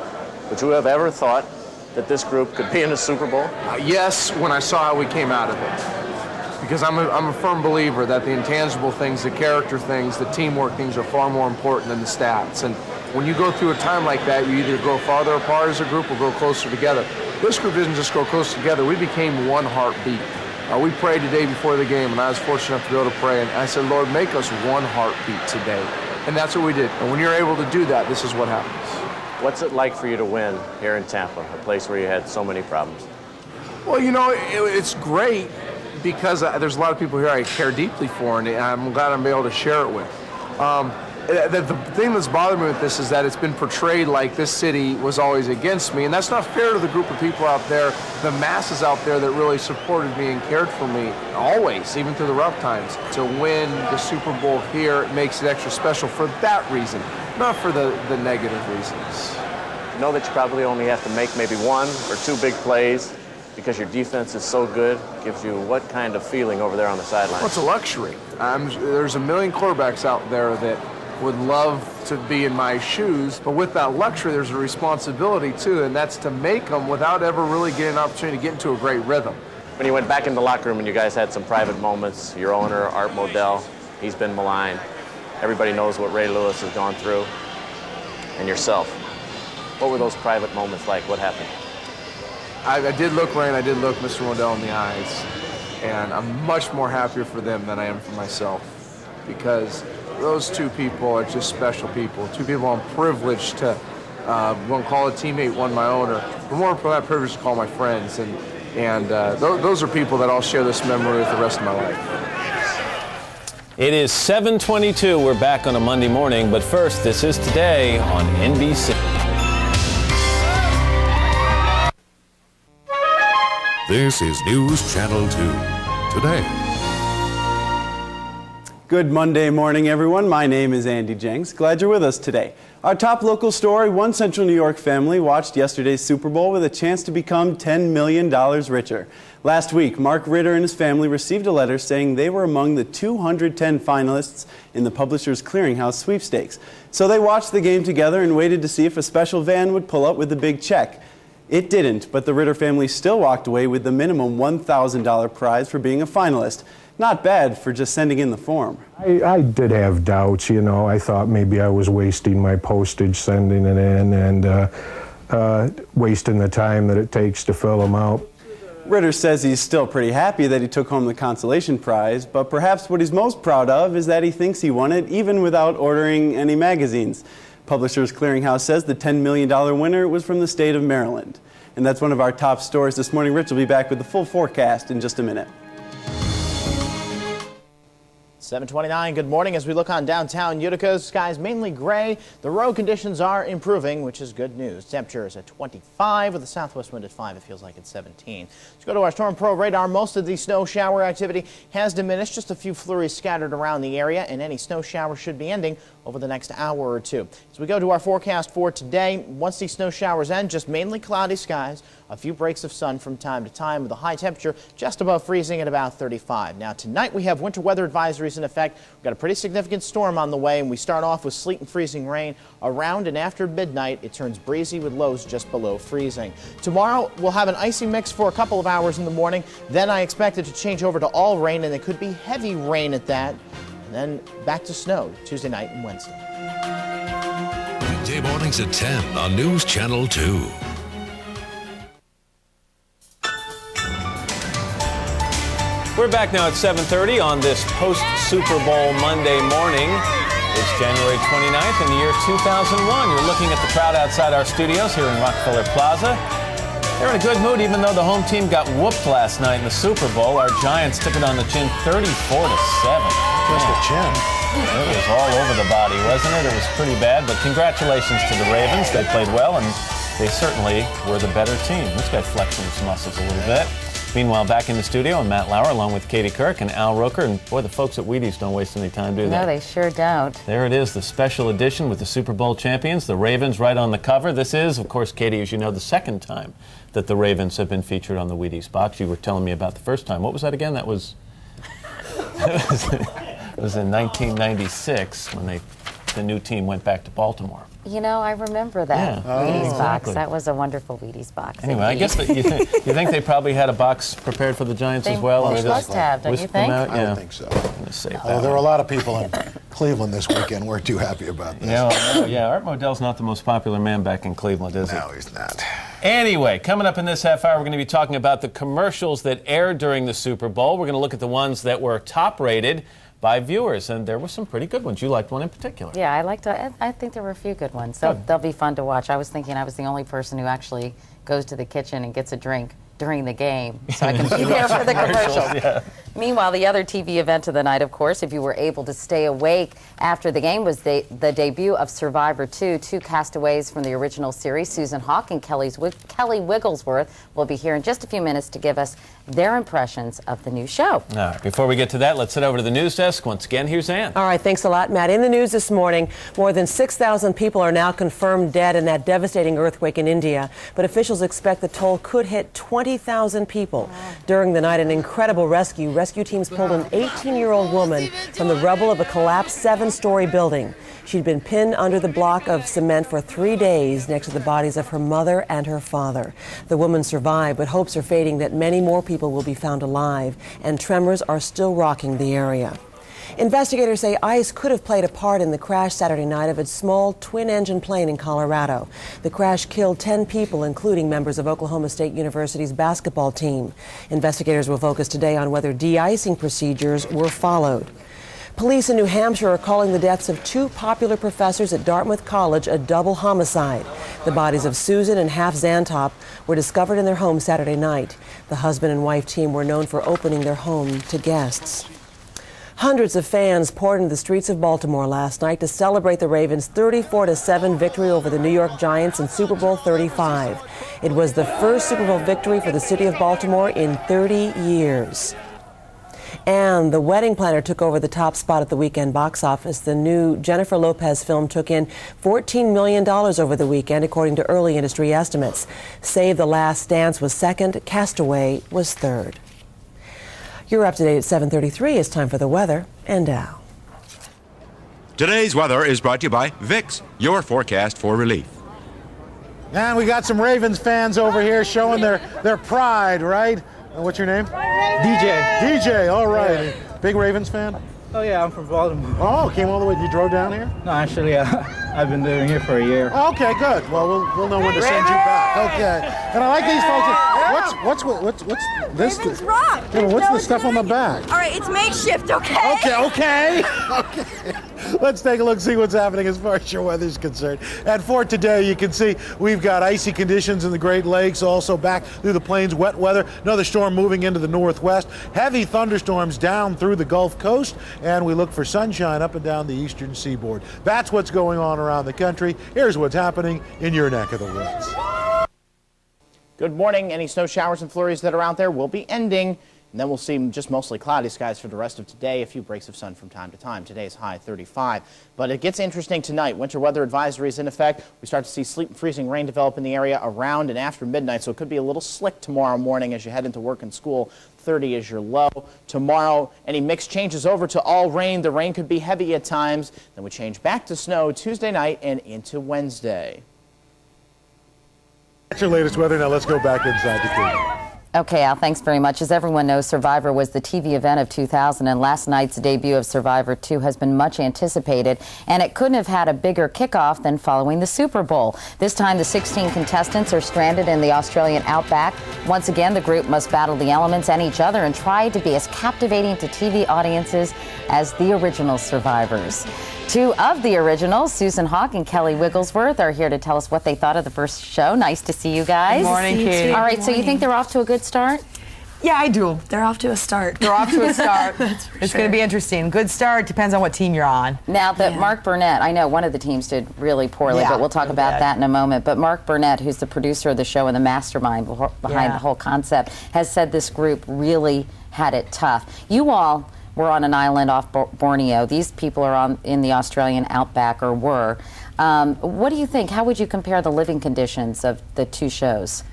would you have ever thought that this group could be in a Super Bowl? Yes, when I saw how we came out of it. Because I'm a firm believer that the intangible things, the character things, the teamwork things are far more important than the stats. And when you go through a time like that, you either grow farther apart as a group or grow closer together. This group didn't just grow closer together. We became one heartbeat. We prayed today before the game, and I was fortunate enough to be able to pray. And I said, Lord, make us one heartbeat today. And that's what we did. And when you're able to do that, this is what happens. What's it like for you to win here in Tampa, a place where you had so many problems? Well, you know, it's great, because there's a lot of people here I care deeply for, and I'm glad I'm able to share it with. The thing that's bothered me with this is that it's been portrayed like this city was always against me, and that's not fair to the group of people out there, the masses out there that really supported me and cared for me, always, even through the rough times. To win the Super Bowl here makes it extra special for that reason, not for the negative reasons. You know that you probably only have to make maybe 1 or 2 big plays because your defense is so good. Gives you what kind of feeling over there on the sideline? Well, it's a luxury. There's a million quarterbacks out there that would love to be in my shoes, but with that luxury, there's a responsibility too, and that's to make them without ever really getting an opportunity to get into a great rhythm. When you went back in the locker room and you guys had some private moments, your owner, Art Modell, he's been maligned. Everybody knows what Ray Lewis has gone through, and yourself. What were those private moments like? What happened? I did look Ray and I did look Mr. Modell in the eyes, and I'm much more happier for them than I am for myself, because those 2 people are just special people. 2 people I'm privileged to, one call a teammate, one my owner, but more for that privilege to call my friends, and those are people that I'll share this memory with the rest of my life. It is 7:22. We're back on a Monday morning, but first, this is Today on NBC. This is News Channel 2 Today. Good Monday morning, everyone. My name is Andy Jenks. Glad you're with us today. Our top local story, one Central New York family watched yesterday's Super Bowl with a chance to become $10 million richer. Last week, Mark Ritter and his family received a letter saying they were among the 210 finalists in the Publishers Clearinghouse sweepstakes. So they watched the game together and waited to see if a special van would pull up with the big check. It didn't, but the Ritter family still walked away with the minimum $1,000 prize for being a finalist. Not bad for just sending in the form. I did have doubts, you know. I thought maybe I was wasting my postage sending it in and wasting the time that it takes to fill them out. Ritter says he's still pretty happy that he took home the consolation prize, but perhaps what he's most proud of is that he thinks he won it even without ordering any magazines. Publishers Clearinghouse says the $10 million winner was from the state of Maryland. And that's one of our top stories this morning. Rich will be back with the full forecast in just a minute. 7:29, good morning. As we look on downtown Utica, skies mainly gray. The road conditions are improving, which is good news. Temperature is at 25 with a southwest wind at 5. It feels like it's 17. Let's go to our Storm Pro radar. Most of the snow shower activity has diminished. Just a few flurries scattered around the area, and any snow shower should be ending over the next hour or two. As we go to our forecast for today, once these snow showers end, just mainly cloudy skies, a few breaks of sun from time to time with a high temperature just above freezing at about 35. Now tonight we have winter weather advisories in effect. We've got a pretty significant storm on the way, and we start off with sleet and freezing rain around and after midnight. It turns breezy with lows just below freezing. Tomorrow we'll have an icy mix for a couple of hours in the morning. Then I expect it to change over to all rain, and it could be heavy rain at that. And then back to snow Tuesday night and Wednesday. Weekday mornings at 10 on News Channel 2. We're back now at 7:30 on this post-Super Bowl Monday morning. It's January 29th in the year 2001. You're looking at the crowd outside our studios here in Rockefeller Plaza. They're in a good mood, even though the home team got whooped last night in the Super Bowl. Our Giants took it on the chin 34-7. Just a chin. It was all over the body, wasn't it? It was pretty bad, but congratulations to the Ravens. They played well, and they certainly were the better team. This guy flexing his muscles a little bit. Meanwhile, back in the studio, I'm Matt Lauer, along with Katie Kirk and Al Roker. And boy, the folks at Wheaties don't waste any time, do they? No, they sure don't. There it is, the special edition with the Super Bowl champions, the Ravens, right on the cover. This is, of course, Katie, as you know, the second time that the Ravens have been featured on the Wheaties box. You were telling me about the first time. What was that again? That was it was in 1996 when the new team went back to Baltimore. You know, I remember that Wheaties box. Exactly. That was a wonderful Wheaties box. Anyway, I guess that you think they probably had a box prepared for the Giants as well? They must have, don't you think? I don't think so. There were a lot of people in Cleveland this weekend. We're too happy about this. Yeah, Art Modell's not the most popular man back in Cleveland, is he? No, he's not. Anyway, coming up in this half hour, we're going to be talking about the commercials that aired during the Super Bowl. We're going to look at the ones that were top rated by viewers, and there were some pretty good ones. You liked one in particular. Yeah, I think there were a few good ones. They'll be fun to watch. I was thinking I was the only person who actually goes to the kitchen and gets a drink during the game, so I can be there for the commercials. Yeah. Meanwhile, the other TV event of the night, of course, if you were able to stay awake after the game, was the debut of Survivor 2. Two castaways from the original series, Susan Hawk and Kelly Wigglesworth, will be here in just a few minutes to give us their impressions of the new show. All right, before we get to that, let's head over to the news desk. Once again, here's Ann. All right, thanks a lot, Matt. In the news this morning, more than 6,000 people are now confirmed dead in that devastating earthquake in India, but officials expect the toll could hit 20,000 people. During the night, an incredible rescue teams pulled an 18-year-old woman from the rubble of a collapsed 7-story building. She'd been pinned under the block of cement for 3 days next to the bodies of her mother and her father. The woman survived, but hopes are fading that many more people will be found alive, and tremors are still rocking the area. Investigators say ice could have played a part in the crash Saturday night of a small twin-engine plane in Colorado. The crash killed 10 people, including members of Oklahoma State University's basketball team. Investigators will focus today on whether de-icing procedures were followed. Police in New Hampshire are calling the deaths of 2 popular professors at Dartmouth College a double homicide. The bodies of Susan and Half Zantop were discovered in their home Saturday night. The husband and wife team were known for opening their home to guests. Hundreds of fans poured into the streets of Baltimore last night to celebrate the Ravens' 34-7 victory over the New York Giants in Super Bowl 35. It was the first Super Bowl victory for the city of Baltimore in 30 years. And The Wedding Planner took over the top spot at the weekend box office. The new Jennifer Lopez film took in $14 million over the weekend, according to early industry estimates. Save the Last Dance was second, Castaway was third. You're up to date at 7:33. It's time for the weather and Al. Today's weather is brought to you by Vicks, your forecast for relief. And we got some Ravens fans over here showing their pride, right? What's your name? DJ. DJ, all right. Big Ravens fan? Oh yeah, I'm from Baltimore. Oh, came all the way. You drove down here? No, actually, I've been doing it for a year. Okay, good. Well, we'll know when to send you back. Okay. And I like these folks. What's this? Ravens rock. Yeah, what's the stuff on the back? All right, it's makeshift, okay? Okay. Let's take a look, see what's happening as far as your weather's concerned. And for today, you can see we've got icy conditions in the Great Lakes, also back through the plains, wet weather. Another storm moving into the northwest. Heavy thunderstorms down through the Gulf Coast, and we look for sunshine up and down the eastern seaboard. That's what's going on around the country. Here's what's happening in your neck of the woods. Good morning. Any snow showers and flurries that are out there will be ending. And then we'll see just mostly cloudy skies for the rest of today. A few breaks of sun from time to time. Today's high 35. But it gets interesting tonight. Winter weather advisory is in effect. We start to see sleet and freezing rain develop in the area around and after midnight. So it could be a little slick tomorrow morning as you head into work and school. 30 is your low. Tomorrow, any mix changes over to all rain. The rain could be heavy at times. Then we change back to snow Tuesday night and into Wednesday. That's your latest weather. Now let's go back inside the kingdom. Okay, Al, thanks very much. As everyone knows, Survivor was the TV event of 2000, and last night's debut of Survivor 2 has been much anticipated, and it couldn't have had a bigger kickoff than following the Super Bowl. This time, the 16 contestants are stranded in the Australian outback. Once again, the group must battle the elements and each other and try to be as captivating to TV audiences as the original survivors. Two of the originals, Susan Hawk and Kelly Wigglesworth, are here to tell us what they thought of the first show. Nice to see you guys. Good morning, Katie. All right, so you think they're off to a good start? Yeah, I do. They're off to a start. They're off to a start. It's going to be interesting. Good start. Depends on what team you're on. Now, Mark Burnett, I know one of the teams did really poorly, but we'll talk about that in a moment. But Mark Burnett, who's the producer of the show and the mastermind behind the whole concept, has said this group really had it tough. You all were on an island off Borneo. These people are in the Australian outback, or were. What do you think? How would you compare the living conditions of the two shows?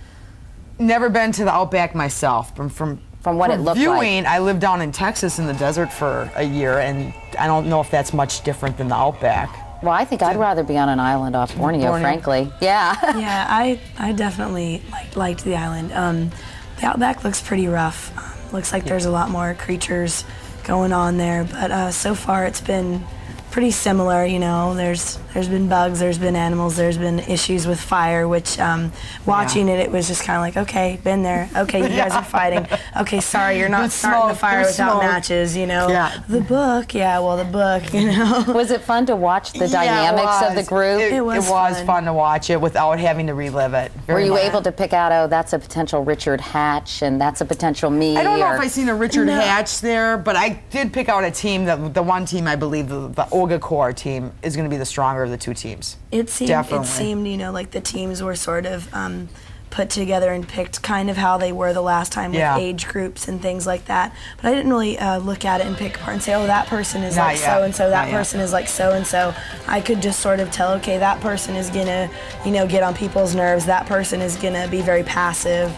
Never been to the outback myself. From what it looked viewing, like. I lived down in Texas in the desert for a year, and I don't know if that's much different than the outback. Well, I think I'd rather be on an island off Borneo, frankly. Yeah. Yeah, I definitely liked the island. The outback looks pretty rough. Looks like there's a lot more creatures going on there, but so far it's been pretty similar. You know, there's been bugs, there's been animals, there's been issues with fire, which watching it was just kind of like, okay, been there, okay, you guys are fighting, okay, sorry, you're not starting the fire without matches, you know. The book, the book, you know. Was it fun to watch the dynamics of the group? It was fun to watch it without having to relive it. Were you able to pick out, oh, that's a potential Richard Hatch and that's a potential me? I don't know if I seen a Richard Hatch there, but I did pick out a team, the one team I believe, the Ogakor team, is going to be the stronger of the two teams. It seemed, you know, like the teams were sort of put together and picked kind of how they were the last time with age groups and things like that. But I didn't really look at it and pick apart and say, oh, that person is like so-and-so, that person is like so-and-so. I could just sort of tell, okay, that person is going to, you know, get on people's nerves. That person is going to be very passive.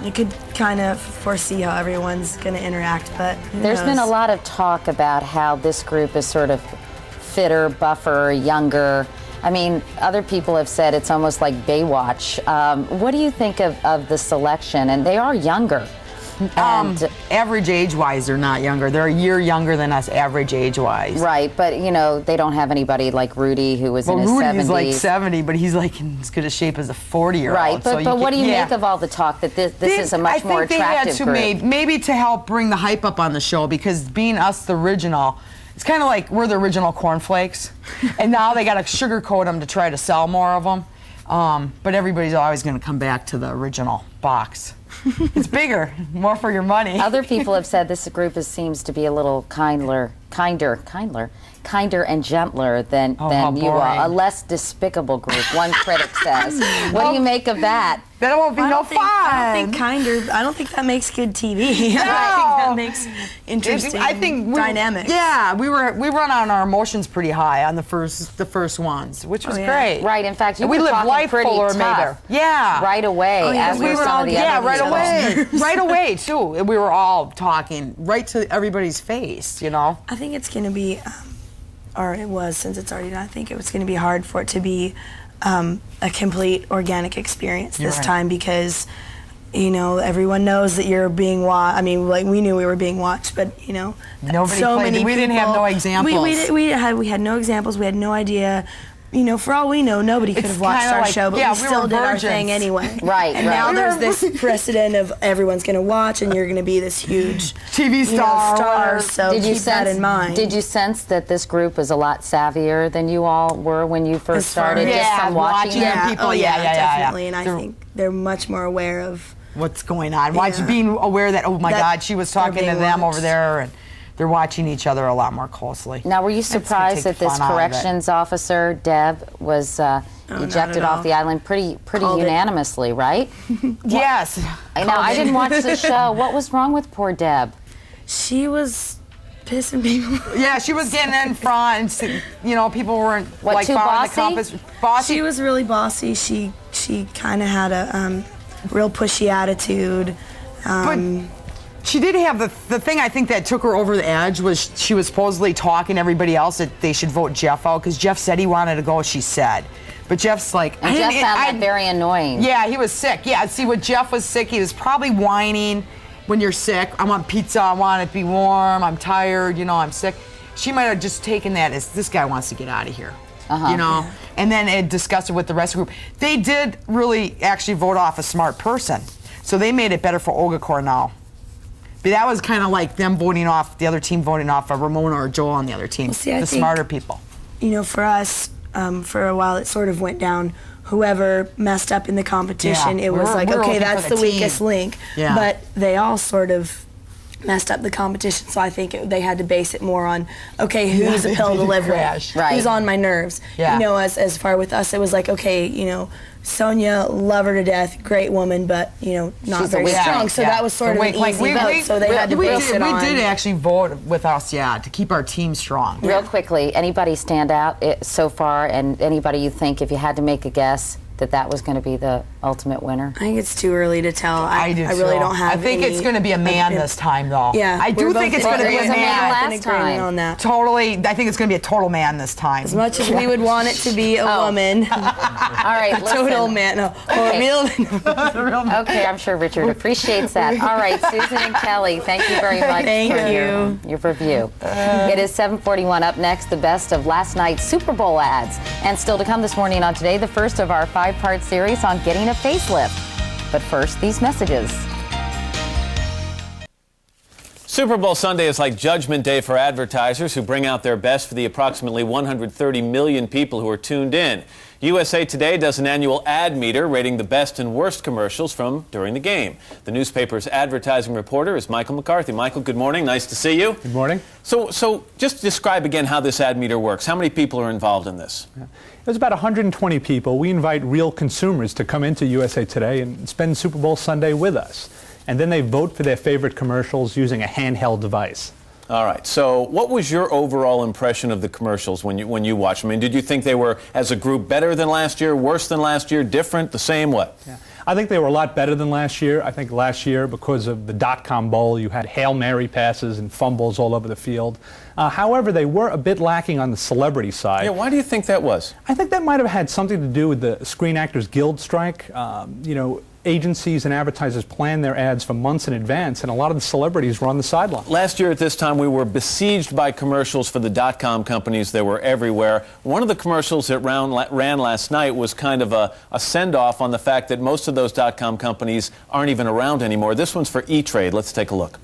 You could kind of foresee how everyone's going to interact, but there's been a lot of talk about how this group is sort of fitter, buffer, younger. I mean, other people have said it's almost like Baywatch. What do you think of the selection? And they are younger. And average age-wise, they're not younger. They're a year younger than us, average age-wise. Right, but you know, they don't have anybody like Rudy, who was in his 70s. Rudy's like 70, but he's like in as good a shape as a 40-year-old. Right, but what do you make of all the talk that this is a much more attractive group? I think maybe to help bring the hype up on the show, because being us the original, it's kind of like we're the original cornflakes, and now they got to sugarcoat them to try to sell more of them. But everybody's always going to come back to the original box. It's bigger, more for your money. Other people have said this group seems to be a little kinder and gentler than you are. A less despicable group, one critic says. What do you make of that? That won't be no fun. I don't think that makes good TV. No. I think that makes interesting dynamics. Yeah, we run on our emotions pretty high on the first ones, which was great. Right, in fact, we live life fuller, tough. Yeah. Right away, as we were some of the other right away. Right away, too. We were all talking right to everybody's face, you know. I think it's going to be, or it was since it's already done, I think it was going to be hard for it to be a complete organic experience this time, because, you know, everyone knows that you're being watched. I mean, like, we knew we were being watched, but, you know, we didn't have no examples. We had no examples. We had no idea you know, for all we know, nobody could have watched kinda our like- show, but yeah, we we still were did our virgins. thing anyway. Right, And right. now there's this precedent of everyone's going to watch, and you're going to be this huge TV star. star. So keep that in mind. Did you sense that this group was a lot savvier than you all were when you first As far started? as- Just from watching them? yeah, people, oh, yeah, yeah, definitely. yeah. And I think they're much more aware of What's going on? Being aware that, oh my That God, she was they're talking to being them watched. over there, and they're watching each other a lot more closely. Now, were you That's gonna surprised take that this fun out of it. corrections officer, Deb, was ejected at all. off the island pretty Called it. unanimously, right? Yes. Now, I didn't watch the show. What was wrong with poor Deb? She was pissing people. Yeah, she was getting in front, and you know, people weren't What, like too following the bossy? compass. Bossy. She was really bossy. She kind of had a real pushy attitude. She did have the thing I think that took her over the edge was she was supposedly talking to everybody else that they should vote Jeff out because Jeff said he wanted to go, she said. But Jeff's like... And Jeff found that very annoying. Yeah, he was sick. Yeah, see, when Jeff was sick, he was probably whining when you're sick. I want pizza, I want it to be warm, I'm tired, you know, I'm sick. She might have just taken that as this guy wants to get out of here. You know? And then it discussed it with the rest of the group. They did really actually vote off a smart person. So they made it better for Olga Cornell. But that was kind of like them voting off, the other team voting off a Ramona or Joel on the other team. Well, see, I the think, smarter people. You know, for us, for a while, it sort of went down. Whoever messed up in the competition, Yeah, it was we're like, looking okay, for that's the the weakest team. link. Yeah. But they all sort of messed up the competition, so I think they had to base it more on, okay, who's a pill to live with? Right. Who's on my nerves? Yeah. You know, as far with us, it was like, okay, you know, Sonia, love her to death, great woman, but, you know, not She's a very weak strong. link, So yeah. that was sort of an easy vote, so they had to base it on. We did actually vote with us, yeah, to keep our team strong. Real quickly, anybody stand out so far, and anybody you think, if you had to make a guess, that was going to be the ultimate winner? I think it's too early to tell. I do really too. don't have I think it's going to be a man this time, though. Yeah. I do think it's going to be a man. last time. On that. Totally. I think it's going to be a total man this time. As much as we would want it to be a woman. All right, a total man. No, Okay. real. Okay, I'm sure Richard appreciates that. All right, Susan and Kelly, thank you very much Thank for you. your review. It is 7:41. Up next, the best of last night's Super Bowl ads. And still to come this morning on Today, the first of our 5-part series on getting a facelift. But first, these messages. Super Bowl Sunday is like Judgment Day for advertisers who bring out their best for the approximately 130 million people who are tuned in. USA Today does an annual ad meter rating the best and worst commercials from during the game. The newspaper's advertising reporter is Michael McCarthy. Michael, good morning. Nice to see you. Good morning. So just describe again how this ad meter works. How many people are involved in this? There's about 120 people. We invite real consumers to come into USA Today and spend Super Bowl Sunday with us. And then they vote for their favorite commercials using a handheld device. All right. So what was your overall impression of the commercials when you watched? I mean, did you think they were, as a group, better than last year, worse than last year, different, the same, what? Yeah. I think they were a lot better than last year. I think last year, because of the .com Bowl, you had Hail Mary passes and fumbles all over the field. However, they were a bit lacking on the celebrity side. Yeah, why do you think that was? I think that might have had something to do with the Screen Actors Guild strike. You know, agencies and advertisers plan their ads for months in advance, and a lot of the celebrities were on the sideline. Last year at this time, we were besieged by commercials for the .com companies. They were everywhere. One of the commercials that ran last night was kind of a send-off on the fact that most of those .com companies aren't even around anymore. This one's for E-Trade. Let's take a look.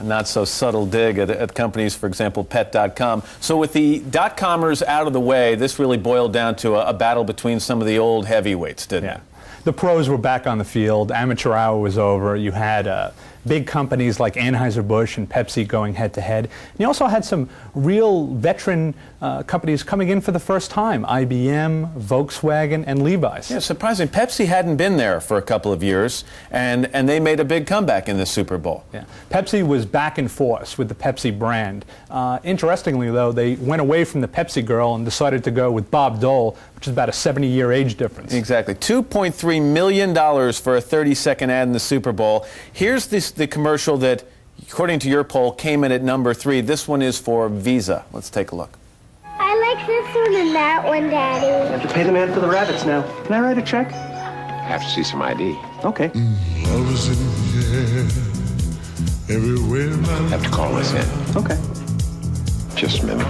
Not so subtle dig at companies, for example, Pet.com. So with the .comers out of the way, this really boiled down to a battle between some of the old heavyweights, didn't it? The pros were back on the field. Amateur hour was over. You had big companies like Anheuser-Busch and Pepsi going head-to-head. And you also had some real veteran companies coming in for the first time, IBM, Volkswagen, and Levi's. Yeah, surprising. Pepsi hadn't been there for a couple of years, and they made a big comeback in the Super Bowl. Yeah. Pepsi was back in force with the Pepsi brand. Interestingly, though, they went away from the Pepsi girl and decided to go with Bob Dole, which is about a 70-year age difference. Exactly. $2.3 million for a 30-second ad in the Super Bowl. Here's the commercial that, according to your poll, came in at number 3. This one is for Visa. Let's take a look. I like this one and that one, Daddy. I have to pay the man for the rabbits now. Can I write a check? Have to see some ID. Okay. Love is in the air, everywhere. Have to call us in. Okay. Just a minute.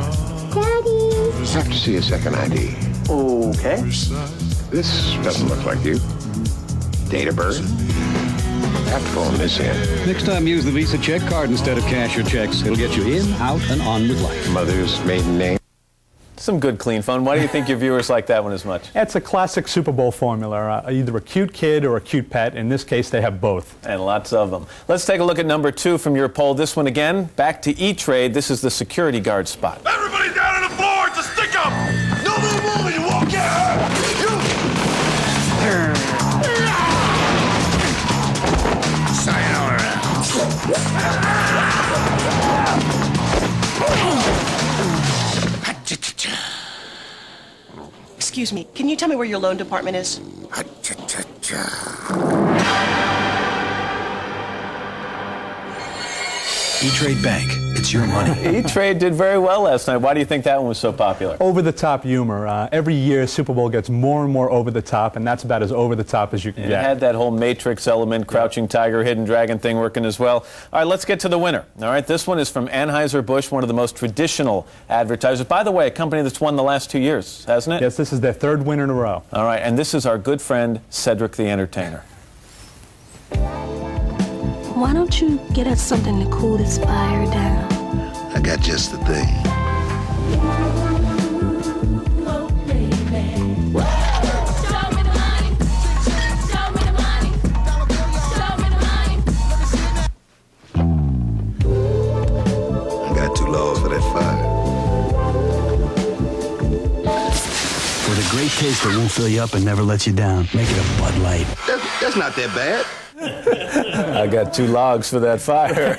Daddy. Have to see a second ID. Okay. This doesn't look like you. Date of birth. Have to phone this in. Next time, use the Visa check card instead of cash or checks. It'll get you in, out, and on with life. Mother's maiden name. Some good, clean fun. Why do you think your viewers like that one as much? It's a classic Super Bowl formula, either a cute kid or a cute pet. In this case, they have both. And lots of them. Let's take a look at number 2 from your poll. This one again, back to E-Trade. This is the security guard spot. Everybody down on the floor! It's a stick-up! No more moving! You won't get hurt! You... Sayonara. Excuse me, can you tell me where your loan department is? E-Trade Bank. It's your money. E-Trade did very well last night. Why do you think that one was so popular? Over-the-top humor. Every year, Super Bowl gets more and more over-the-top, and that's about as over-the-top as you can It get. had that whole Matrix element, Crouching Tiger, Hidden Dragon thing working as well. All right, let's get to the winner. All right, this one is from Anheuser-Busch, one of the most traditional advertisers. By the way, a company that's won the last 2 years, hasn't it? Yes, this is their 3rd win in a row. All right, and this is our good friend, Cedric the Entertainer. Why don't you get us something to cool this fire down? I got just the thing. I got 2 laws for that fire. With a great taste that won't fill you up and never lets you down. Make it a Bud Light. That's not that bad. I got 2 logs for that fire.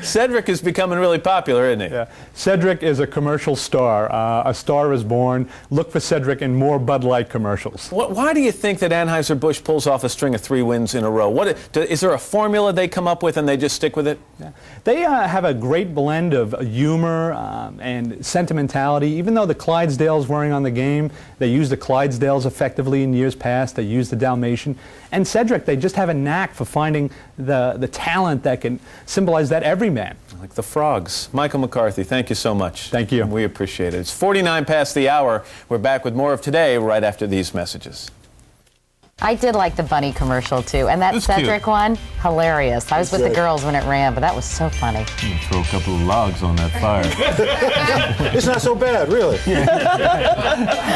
Cedric is becoming really popular, isn't he? Yeah. Cedric is a commercial star. A star is born. Look for Cedric in more Bud Light commercials. Why do you think that Anheuser-Busch pulls off a string of 3 wins in a row? Is there a formula they come up with and they just stick with it? Yeah. They have a great blend of humor and sentimentality. Even though the Clydesdales weren't on the game, they used the Clydesdales effectively in years past. They used the Dalmatian. And Cedric, they just have a knack for finding the talent that can symbolize that everyman. Like the frogs. Michael McCarthy, thank you so much. Thank you. We appreciate it. It's 49 past the hour. We're back with more of Today right after these messages. I did like the bunny commercial, too. And that Cedric one, hilarious. I was with the girls when it ran, but that was so funny. Throw a couple of logs on that fire. It's not so bad, really.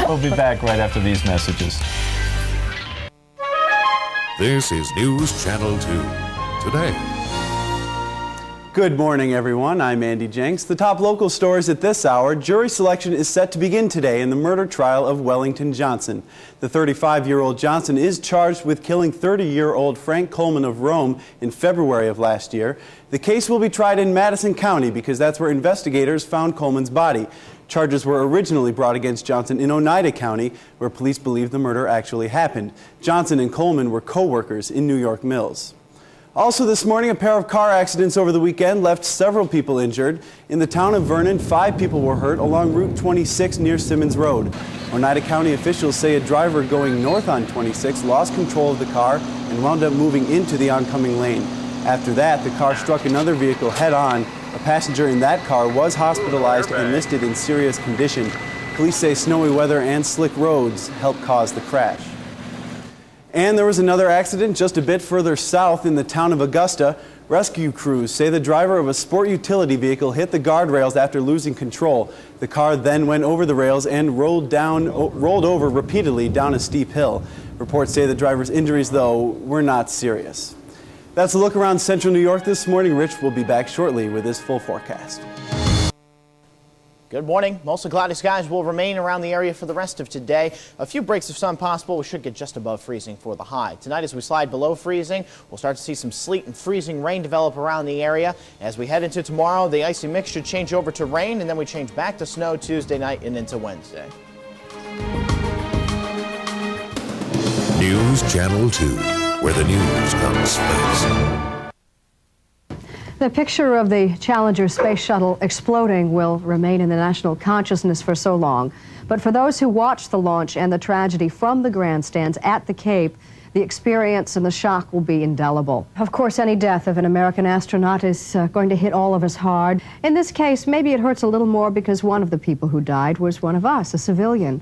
We'll be back right after these messages. This is News Channel 2 Today. Good morning, everyone. I'm Andy Jenks. The top local stories at this hour. Jury selection is set to begin today in the murder trial of Wellington Johnson. The 35-year-old Johnson is charged with killing 30-year-old Frank Coleman of Rome in February of last year. The case will be tried in Madison County because that's where investigators found Coleman's body. Charges were originally brought against Johnson in Oneida County, where police believe the murder actually happened. Johnson and Coleman were co-workers in New York Mills. Also this morning, a pair of car accidents over the weekend left several people injured. In the town of Vernon, 5 people were hurt along Route 26 near Simmons Road. Oneida County officials say a driver going north on 26 lost control of the car and wound up moving into the oncoming lane. After that, the car struck another vehicle head-on. A passenger in that car was hospitalized and listed in serious condition. Police say snowy weather and slick roads helped cause the crash. And there was another accident just a bit further south in the town of Augusta. Rescue crews say the driver of a sport utility vehicle hit the guardrails after losing control. The car then went over the rails and rolled over repeatedly down a steep hill. Reports say the driver's injuries, though, were not serious. That's a look around central New York this morning. Rich will be back shortly with his full forecast. Good morning. Mostly cloudy skies will remain around the area for the rest of today. A few breaks of sun possible. We should get just above freezing for the high. Tonight, as we slide below freezing, we'll start to see some sleet and freezing rain develop around the area. As we head into tomorrow, the icy mix should change over to rain, and then we change back to snow Tuesday night and into Wednesday. News Channel 2, where the news comes first. The picture of the Challenger space shuttle exploding will remain in the national consciousness for so long. But for those who watched the launch and the tragedy from the grandstands at the Cape, the experience and the shock will be indelible. Of course, any death of an American astronaut is going to hit all of us hard. In this case, maybe it hurts a little more because one of the people who died was one of us, a civilian.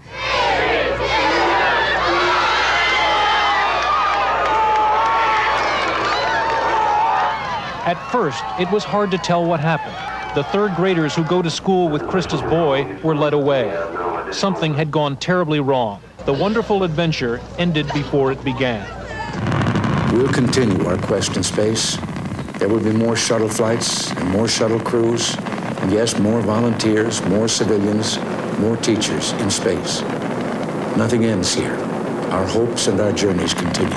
At first, it was hard to tell what happened. The third graders who go to school with Krista's boy were led away. Something had gone terribly wrong. The wonderful adventure ended before it began. We'll continue our quest in space. There will be more shuttle flights and more shuttle crews, and yes, more volunteers, more civilians, more teachers in space. Nothing ends here. Our hopes and our journeys continue.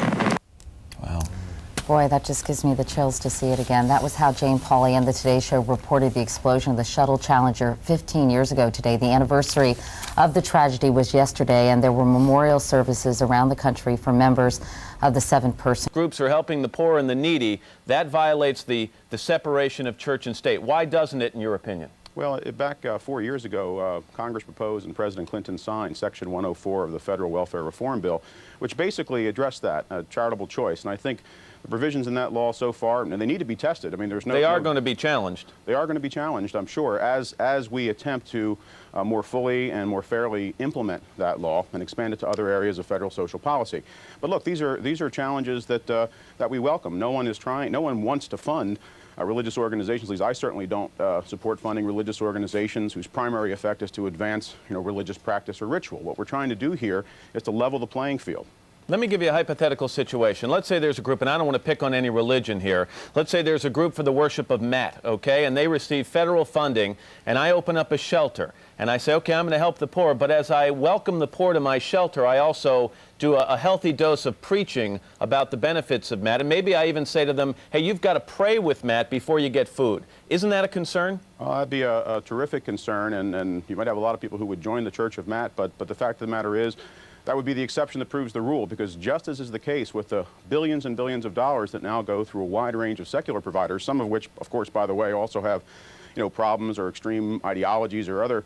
Boy, that just gives me the chills to see it again. That was how Jane Pauley and the Today Show reported the explosion of the shuttle Challenger 15 years ago today. The anniversary of the tragedy was yesterday, and there were memorial services around the country for members of the 7-person. Groups are helping the poor and the needy. That violates the separation of church and state. Why doesn't it, in your opinion? Well, back 4 years ago, Congress proposed and President Clinton signed Section 104 of the Federal Welfare Reform Bill, which basically addressed that, charitable choice. And I think the provisions in that law so far, and they need to be tested. I mean, there's no... They are going to be challenged. They are going to be challenged, I'm sure, as we attempt to more fully and more fairly implement that law and expand it to other areas of federal social policy. But look, these are challenges that we welcome. No one wants to fund religious organizations. At least I certainly don't support funding religious organizations whose primary effect is to advance, religious practice or ritual. What we're trying to do here is to level the playing field. Let me give you a hypothetical situation. Let's say there's a group, and I don't want to pick on any religion here. Let's say there's a group for the worship of Matt, okay, and they receive federal funding, and I open up a shelter, and I say, okay, I'm going to help the poor, but as I welcome the poor to my shelter, I also do a healthy dose of preaching about the benefits of Matt, and maybe I even say to them, hey, you've got to pray with Matt before you get food. Isn't that a concern? That'd be a terrific concern, and you might have a lot of people who would join the Church of Matt, but the fact of the matter is, that would be the exception that proves the rule, because just as is the case with the billions and billions of dollars that now go through a wide range of secular providers, some of which, of course, by the way, also have, problems or extreme ideologies or other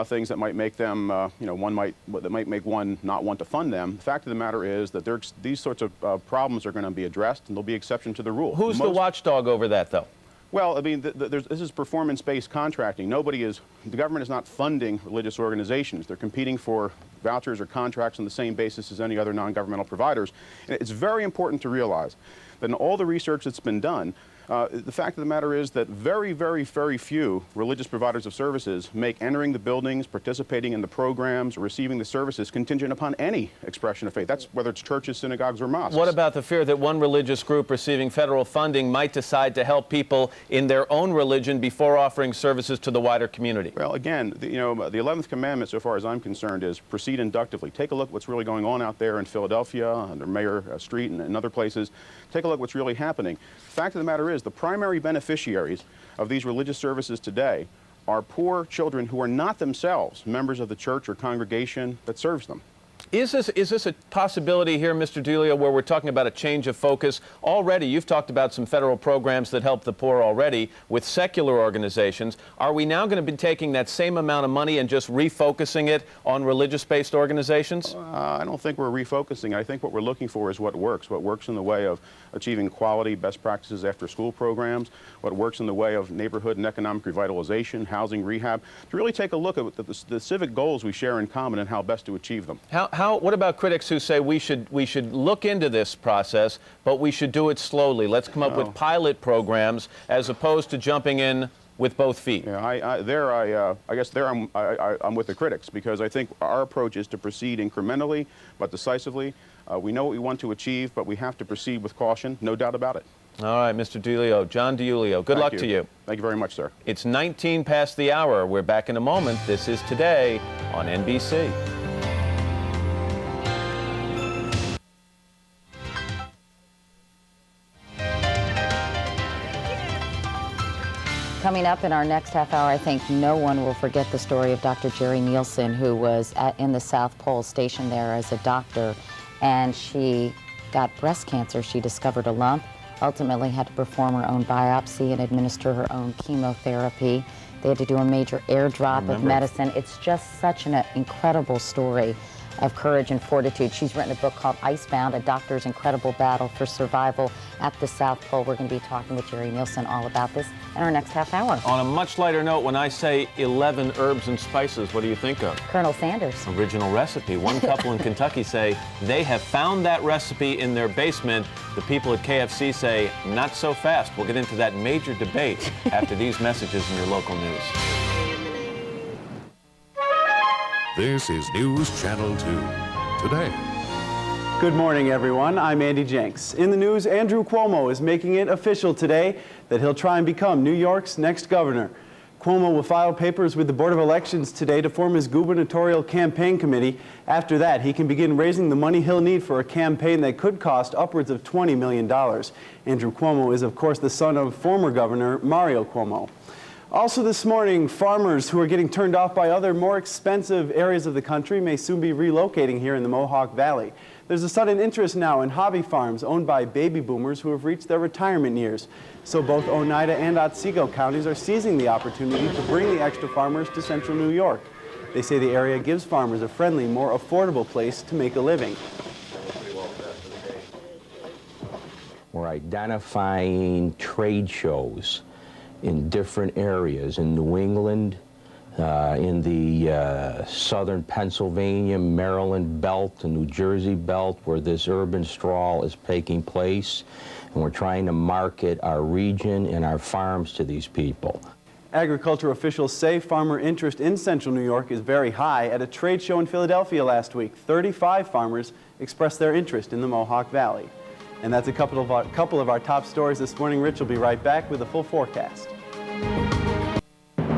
things that might make them, that might make one not want to fund them. The fact of the matter is that these sorts of problems are going to be addressed, and there'll be exception to the rule. Who's the watchdog over that, though? Well, I mean, this is performance-based contracting. The government is not funding religious organizations. They're competing for vouchers or contracts on the same basis as any other non-governmental providers. And it's very important to realize that in all the research that's been done, the fact of the matter is that very, very, very few religious providers of services make entering the buildings, participating in the programs, or receiving the services contingent upon any expression of faith. That's whether it's churches, synagogues, or mosques. What about the fear that one religious group receiving federal funding might decide to help people in their own religion before offering services to the wider community? Well, again, the 11th commandment, so far as I'm concerned, is proceed inductively. Take a look at what's really going on out there in Philadelphia, under Mayor Street, and other places. Take a look at what's really happening. The fact of the matter is, the primary beneficiaries of these religious services today are poor children who are not themselves members of the church or congregation that serves them. Is this a possibility here, Mr. D'Elia, where we're talking about a change of focus? Already, you've talked about some federal programs that help the poor already with secular organizations. Are we now going to be taking that same amount of money and just refocusing it on religious-based organizations? I don't think we're refocusing. I think what we're looking for is what works in the way of achieving quality best practices after school programs, what works in the way of neighborhood and economic revitalization, housing rehab, to really take a look at the civic goals we share in common and how best to achieve them. What about critics who say we should look into this process, but we should do it slowly? Let's come up with pilot programs as opposed to jumping in with both feet. Yeah, I guess I'm with the critics, because I think our approach is to proceed incrementally but decisively. We know what we want to achieve, but we have to proceed with caution, no doubt about it. All right, Mr. DiUlio, John DiUlio, good luck to you. Thank you very much, sir. It's 19 past the hour. We're back in a moment. This is Today on NBC. Coming up in our next half hour, I think no one will forget the story of Dr. Jerry Nielsen, who was in the South Pole stationed there as a doctor, and she got breast cancer. She discovered a lump, ultimately had to perform her own biopsy and administer her own chemotherapy. They had to do a major airdrop of medicine. It's just such an incredible story of courage and fortitude. She's written a book called Icebound, A Doctor's Incredible Battle for Survival at the South Pole. We're going to be talking with Jerry Nielsen all about this in our next half hour. On a much lighter note, when I say 11 herbs and spices, what do you think of? Colonel Sanders. Original recipe. One couple in Kentucky say they have found that recipe in their basement. The people at KFC say, not so fast. We'll get into that major debate after these messages in your local news. This is News Channel 2 Today. Good morning, everyone. I'm Andy Jenks. In the news, Andrew Cuomo is making it official today that he'll try and become New York's next governor. Cuomo will file papers with the Board of Elections today to form his gubernatorial campaign committee. After that, he can begin raising the money he'll need for a campaign that could cost upwards of $20 million. Andrew Cuomo is, of course, the son of former Governor Mario Cuomo. Also this morning, farmers who are getting turned off by other more expensive areas of the country may soon be relocating here in the Mohawk Valley. There's a sudden interest now in hobby farms owned by baby boomers who have reached their retirement years. So both Oneida and Otsego counties are seizing the opportunity to bring the extra farmers to central New York. They say the area gives farmers a friendly, more affordable place to make a living. We're identifying trade shows in different areas in New England, in the southern Pennsylvania, Maryland belt, the New Jersey belt, where this urban sprawl is taking place. And we're trying to market our region and our farms to these people. Agriculture officials say farmer interest in central New York is very high. At a trade show in Philadelphia last week, 35 farmers expressed their interest in the Mohawk Valley. And that's a couple of our top stories this morning. Rich will be right back with a full forecast.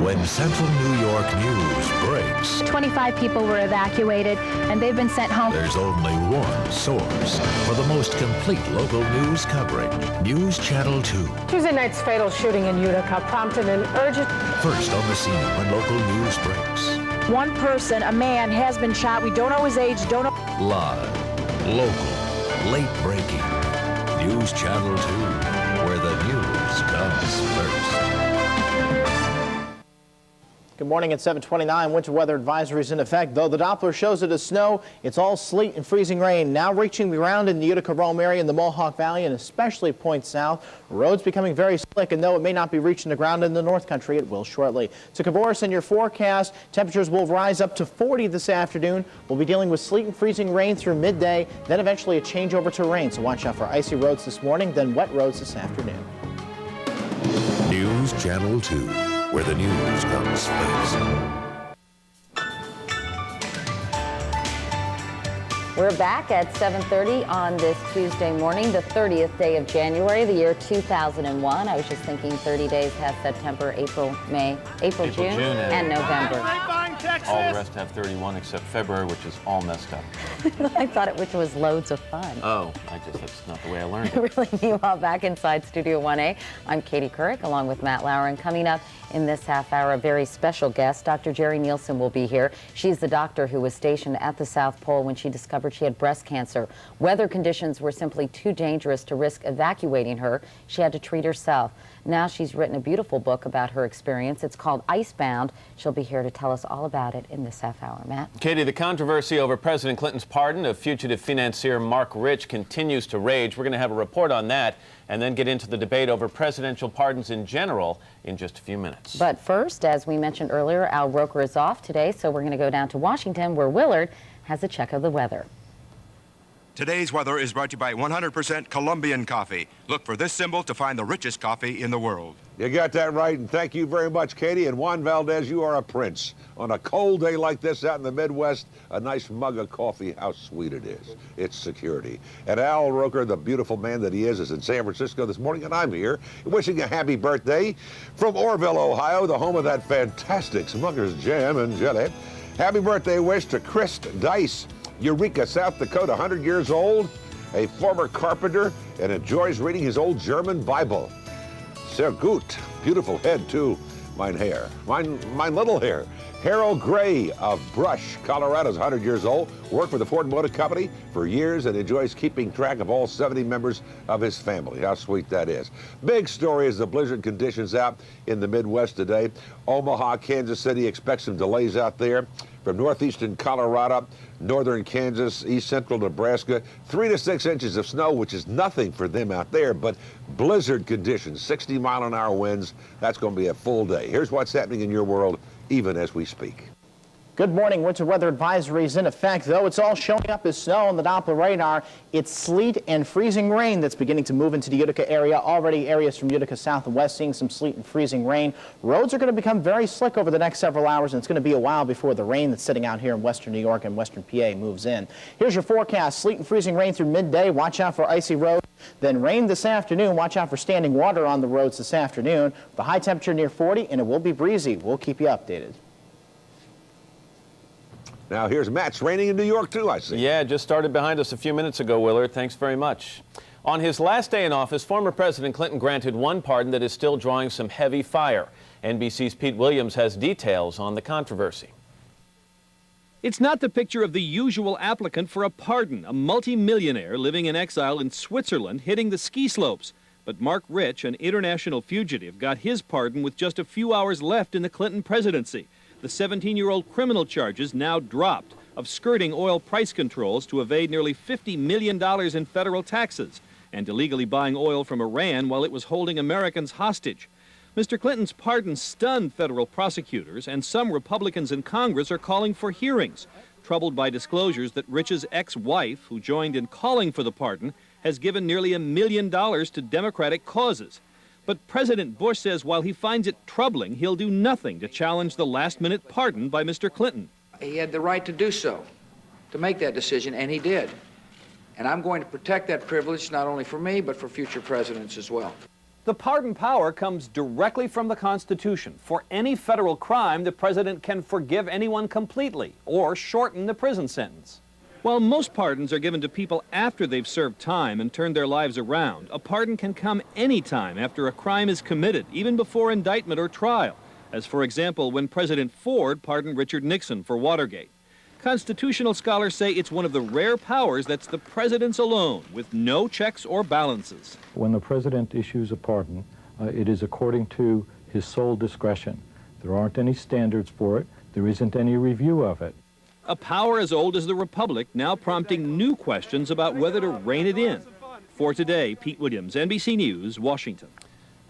When Central New York news breaks, 25 people were evacuated, and they've been sent home. There's only one source for the most complete local news coverage. News Channel 2. Tuesday night's fatal shooting in Utica prompted an urgent... First on the scene when local news breaks. One person, a man, has been shot. We don't know his age, don't know... Live, local, late breaking. News Channel 2, where the news comes first. Good morning at 7:29. Winter weather advisories in effect. Though the Doppler shows it as snow, it's all sleet and freezing rain. Now reaching the ground in the Utica-Rome area in the Mohawk Valley and especially points south. Roads becoming very slick, and though it may not be reaching the ground in the North Country, it will shortly. To Kavoris in your forecast, temperatures will rise up to 40 this afternoon. We'll be dealing with sleet and freezing rain through midday, then eventually a change over to rain. So watch out for icy roads this morning, then wet roads this afternoon. News Channel 2, where the news comes first. We're back at 7:30 on this Tuesday morning, the 30th day of January, the year 2001. I was just thinking 30 days past September, April, June, and November. All the rest have 31 except February, which is all messed up. I thought it, which was loads of fun. Oh, that's not the way I learned it. Really, meanwhile, back inside Studio 1A, I'm Katie Couric, along with Matt Lauer, and coming up in this half hour, a very special guest, Dr. Jerry Nielsen will be here. She's the doctor who was stationed at the South Pole when she discovered she had breast cancer. Weather conditions were simply too dangerous to risk evacuating her. She had to treat herself. Now she's written a beautiful book about her experience. It's called Icebound. She'll be here to tell us all about it in this half hour. Matt? Katie, the controversy over President Clinton's pardon of fugitive financier Mark Rich continues to rage. We're going to have a report on that and then get into the debate over presidential pardons in general in just a few minutes. But first, as we mentioned earlier, Al Roker is off today, so we're going to go down to Washington, where Willard has a check of the weather. Today's weather is brought to you by 100% Colombian coffee. Look for this symbol to find the richest coffee in the world. You got that right, and thank you very much, Katie. And Juan Valdez, you are a prince. On a cold day like this out in the Midwest, a nice mug of coffee, how sweet it is. It's security. And Al Roker, the beautiful man that he is in San Francisco this morning, and I'm here wishing a happy birthday from Orville, Ohio, the home of that fantastic Smucker's Jam and Jelly. Happy birthday wish to Chris Dice, Utica, South Dakota, 100 years old, a former carpenter, and enjoys reading his old German Bible. Sehr gut. Beautiful head, too. Mine little hair. Harold Gray of Brush, Colorado, is 100 years old, worked for the Ford Motor Company for years and enjoys keeping track of all 70 members of his family. How sweet that is. Big story is the blizzard conditions out in the Midwest today. Omaha, Kansas City expects some delays out there. From northeastern Colorado, northern Kansas, east central Nebraska, 3 to 6 inches of snow, which is nothing for them out there, but blizzard conditions, 60-mile-an-hour winds. That's going to be a full day. Here's what's happening in your world, even as we speak. Good morning. Winter weather advisory is in effect, though it's all showing up as snow on the Doppler radar. It's sleet and freezing rain that's beginning to move into the Utica area. Already areas from Utica south and west seeing some sleet and freezing rain. Roads are going to become very slick over the next several hours, and it's going to be a while before the rain that's sitting out here in western New York and western PA moves in. Here's your forecast. Sleet and freezing rain through midday. Watch out for icy roads. Then rain this afternoon. Watch out for standing water on the roads this afternoon. The high temperature near 40, and it will be breezy. We'll keep you updated. Now here's Matt's raining in New York too, I see. Yeah, just started behind us a few minutes ago, Willard. Thanks very much. On his last day in office, former President Clinton granted one pardon that is still drawing some heavy fire. NBC's Pete Williams has details on the controversy. It's not the picture of the usual applicant for a pardon, a multimillionaire living in exile in Switzerland hitting the ski slopes. But Mark Rich, an international fugitive, got his pardon with just a few hours left in the Clinton presidency. The 17-year-old criminal charges now dropped of skirting oil price controls to evade nearly $50 million in federal taxes and illegally buying oil from Iran while it was holding Americans hostage. Mr. Clinton's pardon stunned federal prosecutors, and some Republicans in Congress are calling for hearings, troubled by disclosures that Rich's ex-wife, who joined in calling for the pardon, has given nearly $1 million to Democratic causes. But President Bush says while he finds it troubling, he'll do nothing to challenge the last-minute pardon by Mr. Clinton. He had the right to do so, to make that decision, and he did. And I'm going to protect that privilege not only for me, but for future presidents as well. The pardon power comes directly from the Constitution. For any federal crime, the president can forgive anyone completely or shorten the prison sentence. While most pardons are given to people after they've served time and turned their lives around, a pardon can come any time after a crime is committed, even before indictment or trial, as for example when President Ford pardoned Richard Nixon for Watergate. Constitutional scholars say it's one of the rare powers that's the president's alone, with no checks or balances. When the president issues a pardon, it is according to his sole discretion. There aren't any standards for it. There isn't any review of it. A power as old as the Republic, now prompting new questions about whether to rein it in. For today, Pete Williams, NBC News, Washington.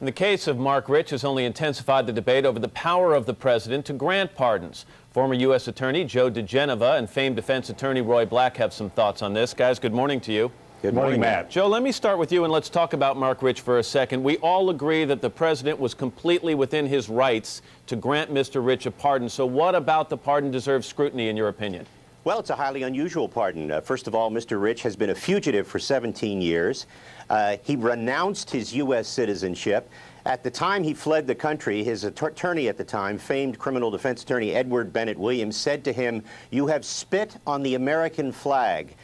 In the case of Mark Rich has only intensified the debate over the power of the president to grant pardons. Former U.S. Attorney Joe DeGeneva and famed defense attorney Roy Black have some thoughts on this. Guys, good morning to you. Good morning, Matt. Joe, let me start with you and let's talk about Mark Rich for a second. We all agree that the president was completely within his rights to grant Mr. Rich a pardon. So what about the pardon deserves scrutiny in your opinion? Well, it's a highly unusual pardon. First of all, Mr. Rich has been a fugitive for 17 years. He renounced his U.S. citizenship. At the time he fled the country, his attorney at the time, famed criminal defense attorney Edward Bennett Williams, said to him, "You have spit on the American flag."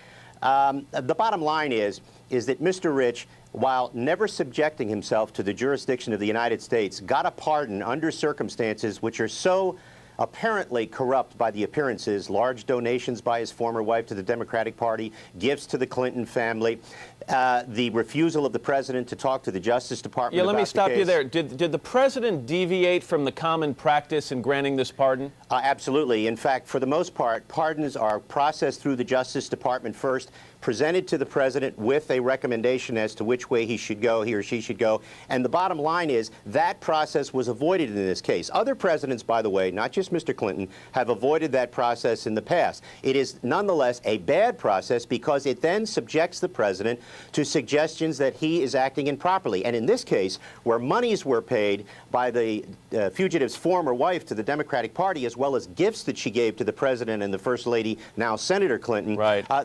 The bottom line is that Mr. Rich, while never subjecting himself to the jurisdiction of the United States, got a pardon under circumstances which are so apparently corrupt by the appearances, large donations by his former wife to the Democratic Party, gifts to the Clinton family. the refusal of the president to talk to the Justice Department. Yeah, let me about the stop you case. there. Did the president deviate from the common practice in granting this pardon? Absolutely. In fact, for the most part, pardons are processed through the Justice Department first, presented to the president with a recommendation as to which way he should go, he or she should go. And the bottom line is that process was avoided in this case. Other presidents, by the way, not just Mr. Clinton, have avoided that process in the past. It is nonetheless a bad process because it then subjects the president to suggestions that he is acting improperly. And in this case, where monies were paid by the fugitive's former wife to the Democratic Party, as well as gifts that she gave to the president and the First Lady, now Senator Clinton,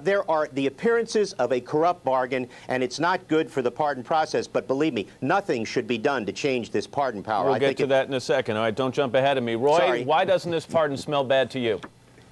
there are the appearances of a corrupt bargain, and it's not good for the pardon process. But believe me, nothing should be done to change this pardon power. We'll get to that in a second. All right, don't jump ahead of me. Roy, why doesn't this pardon smell bad to you?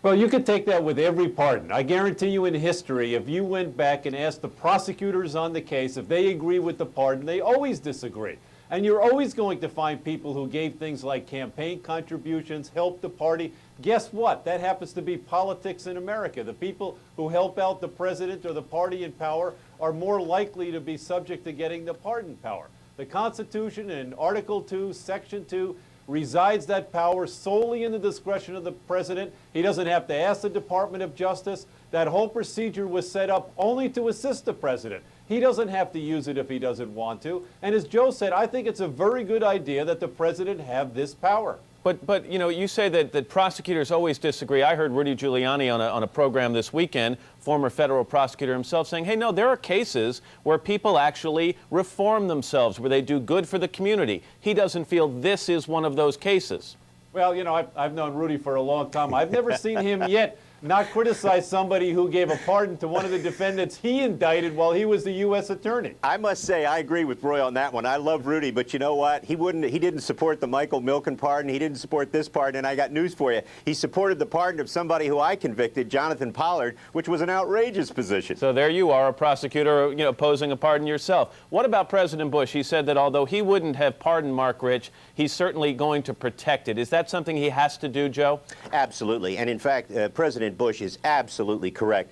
Well, you could take that with every pardon. I guarantee you in history, if you went back and asked the prosecutors on the case if they agree with the pardon, they always disagree. And you're always going to find people who gave things like campaign contributions, helped the party. Guess what? That happens to be politics in America. The people who help out the president or the party in power are more likely to be subject to getting the pardon power. The Constitution in Article 2, Section 2, resides that power solely in the discretion of the president. He doesn't have to ask the Department of Justice. That whole procedure was set up only to assist the president. He doesn't have to use it if he doesn't want to. And as Joe said, I think it's a very good idea that the president have this power. But you know, you say that prosecutors always disagree. I heard Rudy Giuliani on a program this weekend, former federal prosecutor himself, saying, hey, no, there are cases where people actually reform themselves, where they do good for the community. He doesn't feel this is one of those cases. Well, you know, I've known Rudy for a long time. I've never seen him yet not criticize somebody who gave a pardon to one of the defendants he indicted while he was the U.S. attorney. I must say, I agree with Roy on that one. I love Rudy, but you know what? He didn't support the Michael Milken pardon. He didn't support this pardon, and I got news for you. He supported the pardon of somebody who I convicted, Jonathan Pollard, which was an outrageous position. So there you are, a prosecutor, you know, opposing a pardon yourself. What about President Bush? He said that although he wouldn't have pardoned Mark Rich, he's certainly going to protect it. Is that something he has to do, Joe? Absolutely. And in fact, President Bush is absolutely correct.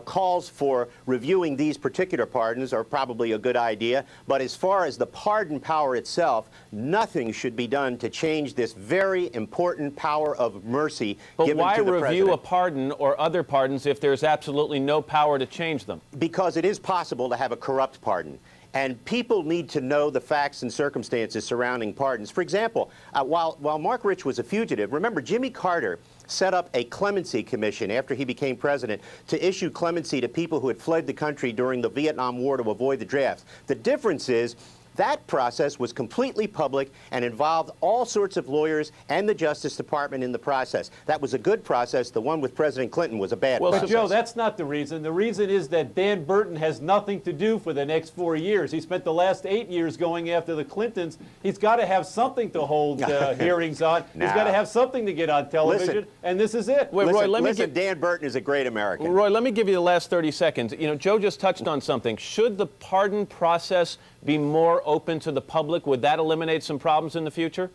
Calls for reviewing these particular pardons are probably a good idea, but as far as the pardon power itself, nothing should be done to change this very important power of mercy given to the president. But why review a pardon or other pardons if there's absolutely no power to change them? Because it is possible to have a corrupt pardon. And people need to know the facts and circumstances surrounding pardons. For example, while Mark Rich was a fugitive, remember Jimmy Carter set up a clemency commission after he became president to issue clemency to people who had fled the country during the Vietnam War to avoid the draft. The difference is that process was completely public and involved all sorts of lawyers and the Justice Department in the process. That was a good process. The one with President Clinton was a bad process. But Joe, that's not the reason. The reason is that Dan Burton has nothing to do for the next 4 years. He spent the last 8 years going after the Clintons. He's got to have something to hold hearings on. He's got to have something to get on television, and this is it. Wait, Roy, Dan Burton is a great American. Roy, let me give you the last 30 seconds. You know, Joe just touched on something. Should the pardon process be more open to the public? Would that eliminate some problems in the future?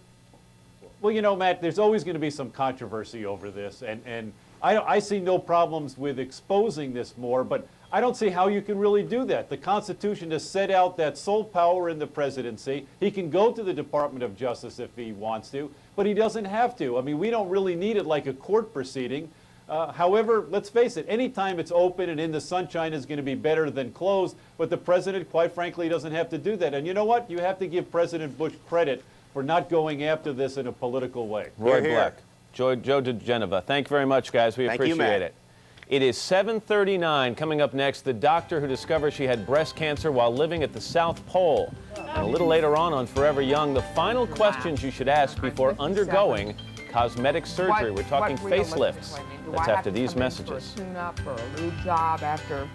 Well, you know, Matt, there's always going to be some controversy over this, and I see no problems with exposing this more, but I don't see how you can really do that. The Constitution has set out that sole power in the presidency. He can go to the Department of Justice if he wants to, but he doesn't have to. I mean, we don't really need it like a court proceeding. However, let's face it, anytime it's open and in the sunshine is going to be better than closed, but the president, quite frankly, doesn't have to do that. And you know what? You have to give President Bush credit for not going after this in a political way. Roy Black, Joe DeGeneva, thank you very much, guys. We appreciate it. It is 7:39. Coming up next, the doctor who discovered she had breast cancer while living at the South Pole. And a little later on Forever Young, the final questions you should ask before undergoing cosmetic surgery. We're talking facelifts. That's after these messages. Do I have to come in for a tune-up or a new job after...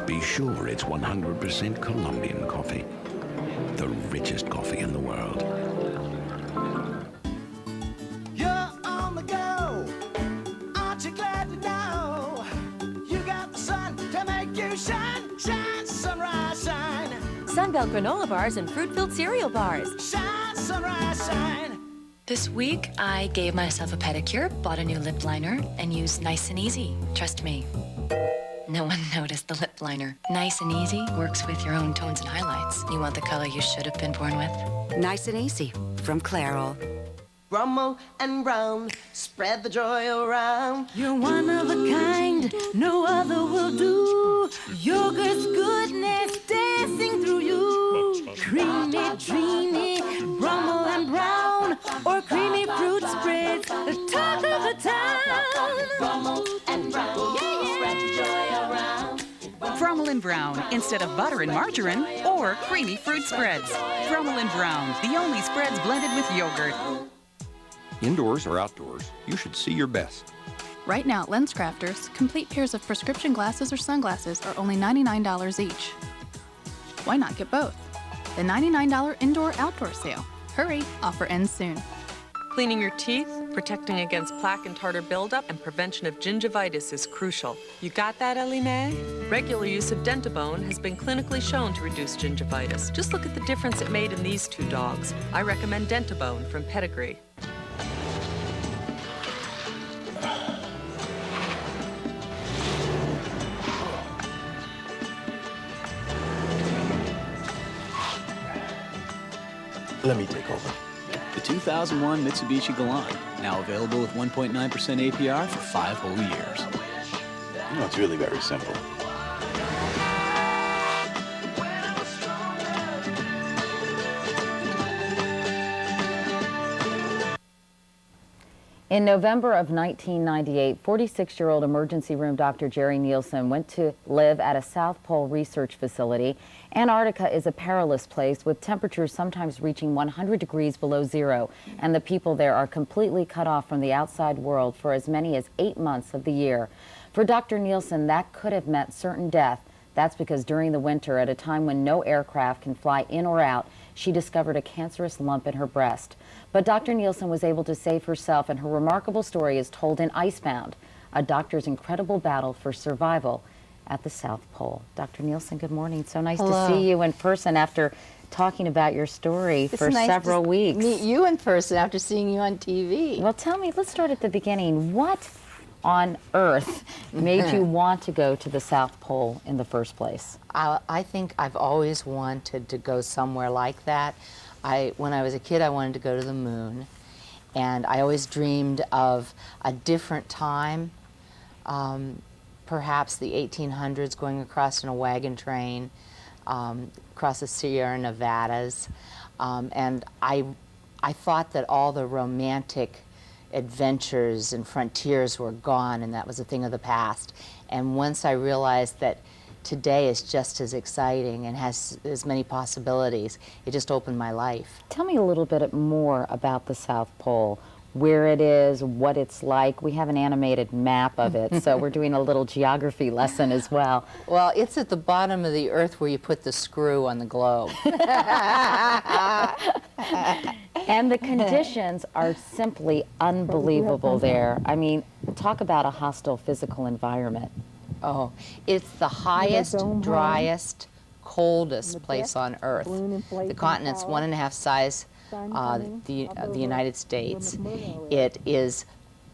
Be sure it's 100% Colombian coffee. The richest coffee in the world. You're Cornbell granola bars and fruit-filled cereal bars. Shine, sunrise, shine. This week, I gave myself a pedicure, bought a new lip liner, and used Nice and Easy. Trust me. No one noticed the lip liner. Nice and Easy works with your own tones and highlights. You want the color you should have been born with? Nice and Easy from Clairol. Brummel and Brown, spread the joy around. You're one of a kind, no other will do. Yogurt's goodness dancing through you. Creamy, dreamy, Brummel and Brown, or creamy fruit spreads, the talk of the town. Brummel and Brown, spread the joy around. Brummel and Brown, instead of butter and margarine or creamy fruit spreads. Brummel and Brown, the only spreads blended with yogurt. Indoors or outdoors, you should see your best. Right now at LensCrafters, complete pairs of prescription glasses or sunglasses are only $99 each. Why not get both? The $99 indoor-outdoor sale. Hurry, offer ends soon. Cleaning your teeth, protecting against plaque and tartar buildup, and prevention of gingivitis is crucial. You got that, Ellie Mae? Regular use of Dentabone has been clinically shown to reduce gingivitis. Just look at the difference it made in these two dogs. I recommend Dentabone from Pedigree. Let me take over. The 2001 Mitsubishi Galant, now available with 1.9% APR for 5 whole years. You know, it's really very simple. In November of 1998, 46-year-old emergency room Dr. Jerry Nielsen went to live at a South Pole research facility. Antarctica is a perilous place with temperatures sometimes reaching 100 degrees below zero, and the people there are completely cut off from the outside world for as many as 8 months of the year. For Dr. Nielsen, that could have meant certain death. That's because during the winter, at a time when no aircraft can fly in or out, she discovered a cancerous lump in her breast. But Dr. Nielsen was able to save herself, and her remarkable story is told in Icebound, a doctor's incredible battle for survival at the South Pole. Dr. Nielsen, good morning. So nice Hello. to see you in person after talking about your story for several weeks. Meet you in person after seeing you on TV. Well, tell me, let's start at the beginning. What on earth made you want to go to the South Pole in the first place? I think I've always wanted to go somewhere like that. When I was a kid, I wanted to go to the moon, and I always dreamed of a different time, perhaps the 1800s, going across in a wagon train, across the Sierra Nevadas, and I thought that all the romantic adventures and frontiers were gone, and that was a thing of the past. And once I realized that today is just as exciting and has as many possibilities, it just opened my life. Tell me a little bit more about the South Pole, where it is, what it's like. We have an animated map of it, so we're doing a little geography lesson as well. Well, it's at the bottom of the Earth where you put the screw on the globe. And the conditions are simply unbelievable there. I mean, talk about a hostile physical environment. Oh, it's the highest, driest, coldest place on Earth. The continent's 1.5 size the United States. It is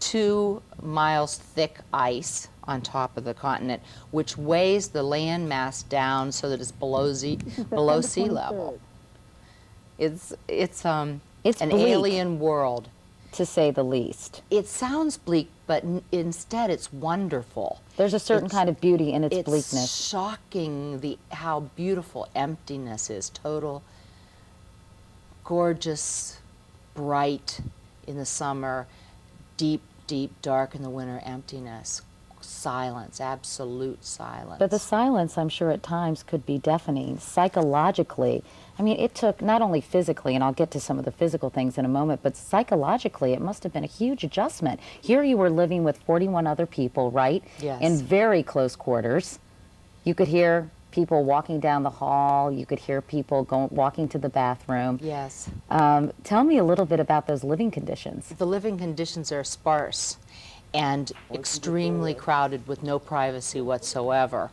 2 miles thick ice on top of the continent, which weighs the land mass down so that it's below sea level. It's an bleak, alien world, to say the least. It sounds bleak, but instead it's wonderful. There's a certain kind of beauty in its bleakness. It's shocking how beautiful emptiness is. Total, gorgeous, bright in the summer, deep, deep, dark in the winter emptiness. Silence, absolute silence. But the silence, I'm sure at times, could be deafening. Psychologically, I mean, it took not only physically, and I'll get to some of the physical things in a moment, but psychologically, it must have been a huge adjustment. Here you were living with 41 other people, right? Yes. In very close quarters. You could hear people walking down the hall. You could hear people walking to the bathroom. Yes. Tell me a little bit about those living conditions. The living conditions are sparse and extremely crowded with no privacy whatsoever.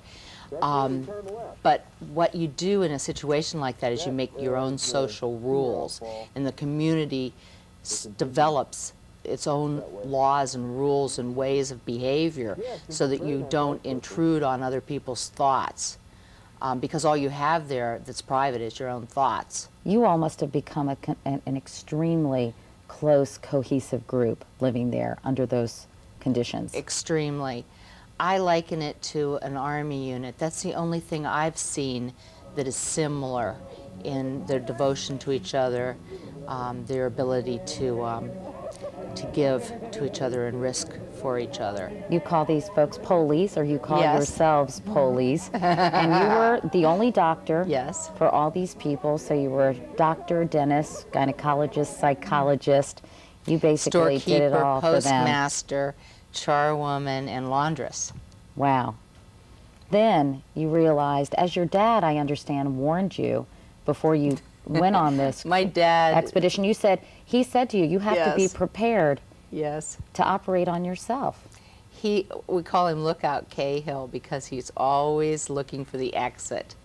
But what you do in a situation like that is you make your own social rules, and the community develops its own laws and rules and ways of behavior so that you don't intrude on other people's thoughts. Because all you have there that's private is your own thoughts. You all must have become an extremely close, cohesive group living there under those conditions. Extremely. I liken it to an army unit. That's the only thing I've seen that is similar in their devotion to each other, their ability to give to each other and risk for each other. You call these folks police, or you call Yes. yourselves police, and you were the only doctor yes. for all these people, so you were a doctor, dentist, gynecologist, psychologist. You basically did it all for them. Postmaster, charwoman, and laundress. Wow. Then you realized, as your dad, I understand, warned you before you went on this My dad expedition. He said to you, you have to be Yes. prepared Yes. to operate on yourself. We call him Lookout Cahill because he's always looking for the exit.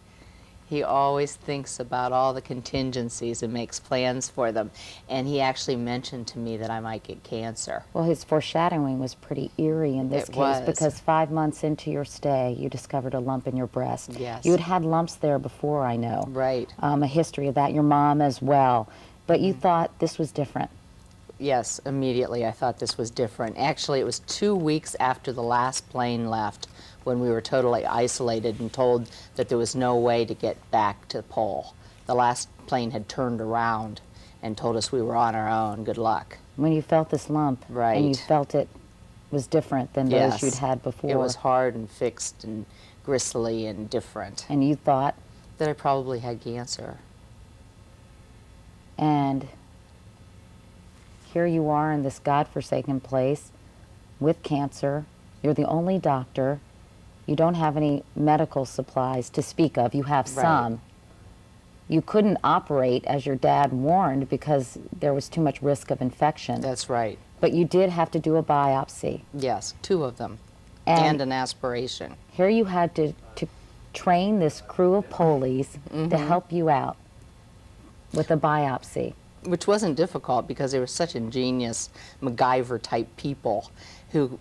He always thinks about all the contingencies and makes plans for them. And he actually mentioned to me that I might get cancer. Well, his foreshadowing was pretty eerie in this It case was. because 5 months into your stay, you discovered a lump in your breast. Yes. You had had lumps there before, I know. Right. A history of that, your mom as well. But you thought this was different. Yes, immediately I thought this was different. Actually, it was 2 weeks after the last plane left when we were totally isolated and told that there was no way to get back to the pole. The last plane had turned around and told us we were on our own. Good luck. When you felt this lump, Right. and you felt it was different than Yes. those you'd had before. It was hard and fixed and gristly and different. And you thought? That I probably had cancer. And here you are in this godforsaken place with cancer. You're the only doctor. You don't have any medical supplies to speak of. You have Right. some. You couldn't operate, as your dad warned, because there was too much risk of infection. That's right. But you did have to do a biopsy. Yes, 2 of them. And an aspiration. Here you had to train this crew of police to help you out with a biopsy. Which wasn't difficult because they were such ingenious MacGyver-type people who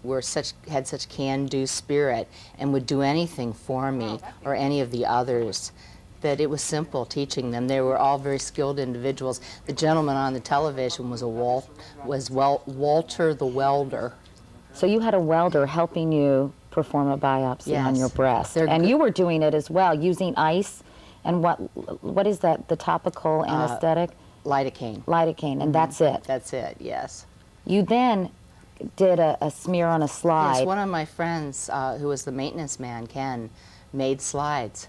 had such can-do spirit and would do anything for me or any of the others, that it was simple teaching them. They were all very skilled individuals. The gentleman on the television was Walter the welder. So you had a welder helping you perform a biopsy on Yes. your breast. They're And good. you were doing it as well, using ice and what is that, the topical anesthetic? Lidocaine. Lidocaine, and that's it. That's it, yes. You then did a smear on a slide. Yes, one of my friends, who was the maintenance man, Ken, made slides.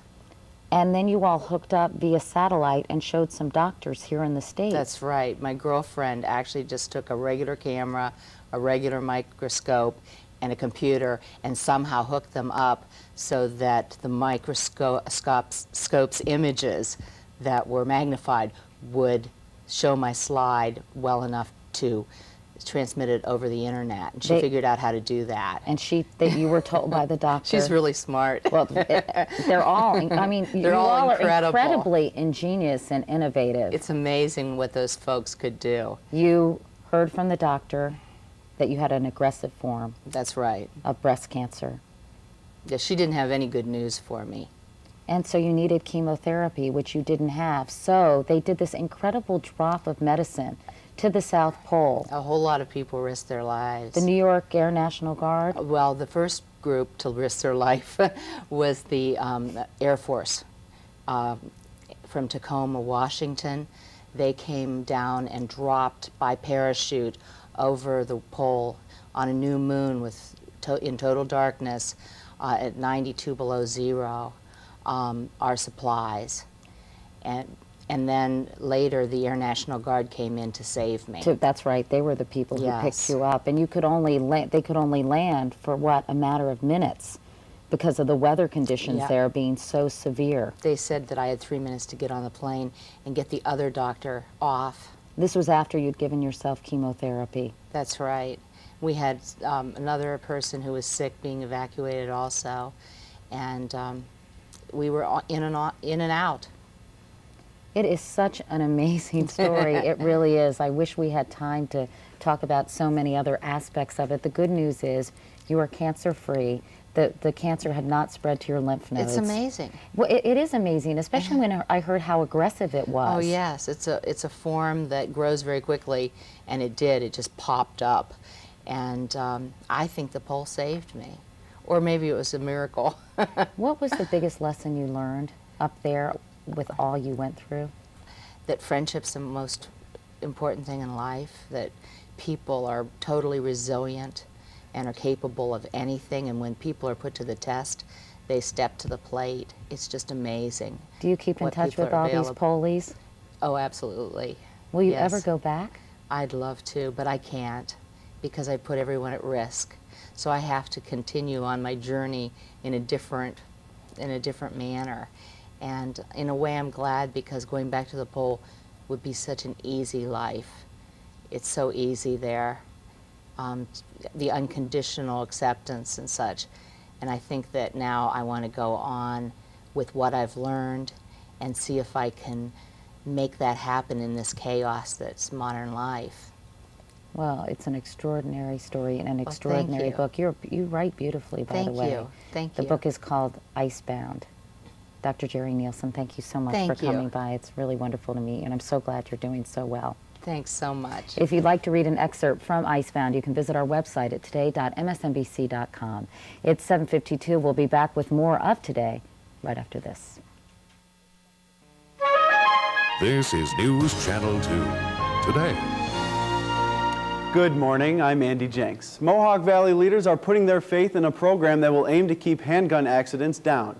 And then you all hooked up via satellite and showed some doctors here in the States. That's right. My girlfriend actually just took a regular camera, a regular microscope, and a computer, and somehow hooked them up so that the microscope's images that were magnified would show my slide well enough to transmit it over the internet. And she figured out how to do that. And you were told by the doctor. She's really smart. Well, they're all, I mean, They're you all incredible. are incredibly ingenious and innovative. It's amazing what those folks could do. You heard from the doctor that you had an aggressive form. That's right. Of breast cancer. Yeah, she didn't have any good news for me. And so you needed chemotherapy, which you didn't have. So they did this incredible drop of medicine to the South Pole. A whole lot of people risked their lives. The New York Air National Guard? Well, the first group to risk their life was the Air Force from Tacoma, Washington. They came down and dropped by parachute over the pole on a new moon in total darkness at 92 below zero, our supplies. And then later, the Air National Guard came in to save me. That's right. They were the people who picked you up, and they could only land for what, a matter of minutes, because of the weather conditions there being so severe. They said that I had 3 minutes to get on the plane and get the other doctor off. This was after you'd given yourself chemotherapy. That's right. We had another person who was sick being evacuated also, and we were in and out. It is such an amazing story. It really is. I wish we had time to talk about so many other aspects of it. The good news is you are cancer-free. The cancer had not spread to your lymph nodes. It's amazing. Well, it is amazing, especially when I heard how aggressive it was. Oh yes, it's a form that grows very quickly, and it did. It just popped up, and I think the pole saved me, or maybe it was a miracle. What was the biggest lesson you learned up there with all you went through? That friendship's the most important thing in life. That people are totally resilient and are capable of anything, and when people are put to the test, they step to the plate. It's just amazing. Do you keep in touch with all these poleys? Oh, absolutely. Will you Yes. ever go back? I'd love to, but I can't because I put everyone at risk. So I have to continue on my journey in a different manner. And in a way, I'm glad, because going back to the pole would be such an easy life. It's so easy there. The unconditional acceptance and such. And I think that now I want to go on with what I've learned and see if I can make that happen in this chaos that's modern life. Well, it's an extraordinary story and an extraordinary book. You write beautifully, by the way. Thank The you. book is called Icebound. Dr. Jerry Nielsen, thank you so much for coming by. It's really wonderful to meet you, and I'm so glad you're doing so well. Thanks so much. If you'd like to read an excerpt from Icebound, you can visit our website at today.msnbc.com. It's 7:52. We'll be back with more of Today right after this. This is News Channel 2 Today. Good morning, I'm Andy Jenks. Mohawk Valley leaders are putting their faith in a program that will aim to keep handgun accidents down.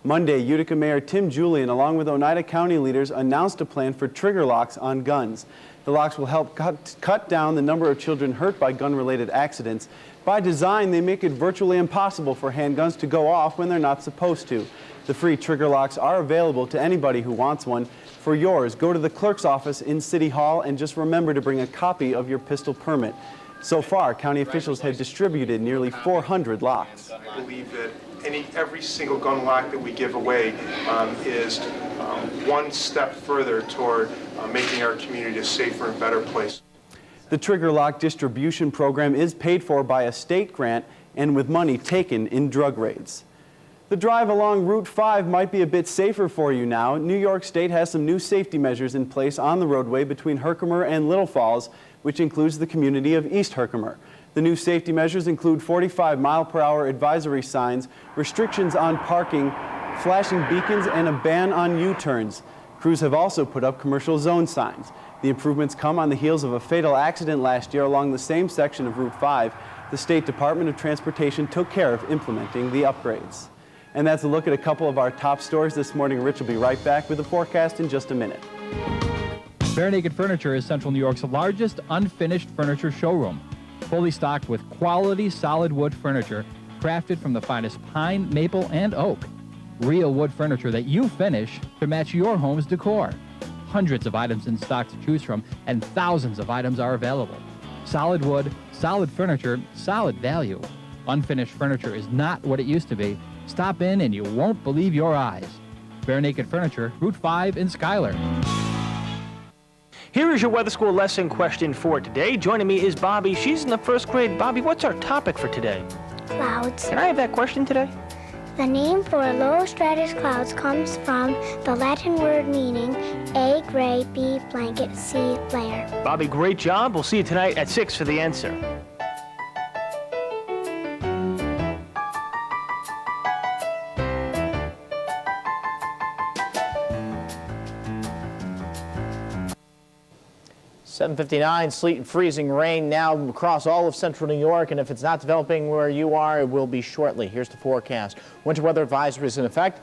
Monday, Utica Mayor Tim Julian, along with Oneida County leaders, announced a plan for trigger locks on guns. The locks will help cut down the number of children hurt by gun-related accidents. By design, they make it virtually impossible for handguns to go off when they're not supposed to. The free trigger locks are available to anybody who wants one. For yours, go to the clerk's office in City Hall and just remember to bring a copy of your pistol permit. So far, county officials have distributed nearly 400 locks. I believe that every single gun lock that we give away is one step further toward making our community a safer and better place. The trigger lock distribution program is paid for by a state grant and with money taken in drug raids. The drive along Route 5 might be a bit safer for you now. New York State has some new safety measures in place on the roadway between Herkimer and Little Falls, which includes the community of East Herkimer. The new safety measures include 45-mile-per-hour advisory signs, restrictions on parking, flashing beacons, and a ban on U-turns. Crews have also put up commercial zone signs. The improvements come on the heels of a fatal accident last year along the same section of Route 5. The State Department of Transportation took care of implementing the upgrades. And that's a look at a couple of our top stories this morning. Rich will be right back with the forecast in just a minute. Bare Naked Furniture is Central New York's largest unfinished furniture showroom. Fully stocked with quality solid wood furniture crafted from the finest pine, maple, and oak. Real wood furniture that you finish to match your home's decor. Hundreds of items in stock to choose from, and thousands of items are available. Solid wood, solid furniture, solid value. Unfinished furniture is not what it used to be. Stop in and you won't believe your eyes. Bare Naked Furniture, Route 5 in Schuyler. Here is your weather school lesson question for today. Joining me is Bobby. She's in the first grade. Bobby, what's our topic for today? Clouds. Can I have that question today? The name for low stratus clouds comes from the Latin word meaning A, gray, B, blanket, C, layer. Bobby, great job. We'll see you tonight at 6 for the answer. .59, sleet and freezing rain now across all of central New York, and if it's not developing where you are, it will be shortly. Here's the forecast. Winter weather advisory is in effect.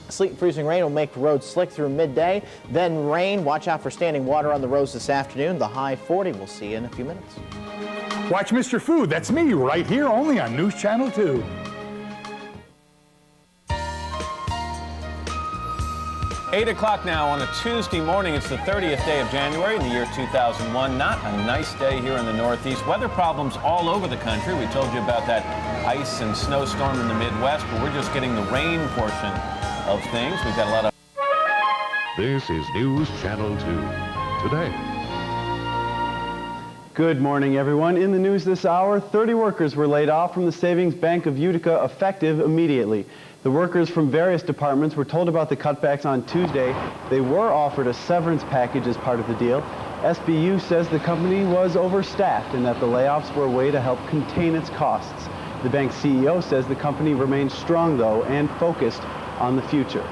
Sleet and freezing rain will make the roads slick through midday. Then rain. Watch out for standing water on the roads this afternoon. The high 40. We'll see you in a few minutes. Watch Mr. Food. That's me right here only on News Channel 2. Eight o'clock now on a Tuesday morning. It's the 30th day of January in the year 2001. Not a nice day here in the Northeast. Weather problems all over the country. We told you about that ice and snowstorm in the Midwest, but we're just getting the rain portion of things. We've got a lot of... This is News Channel 2 Today. Good morning, everyone. In the news this hour, 30 workers were laid off from the Savings Bank of Utica effective immediately. The workers from various departments were told about the cutbacks on Tuesday. They were offered a severance package as part of the deal. SBU says the company was overstaffed and that the layoffs were a way to help contain its costs. The bank's CEO says the company remains strong, though, and focused on the future.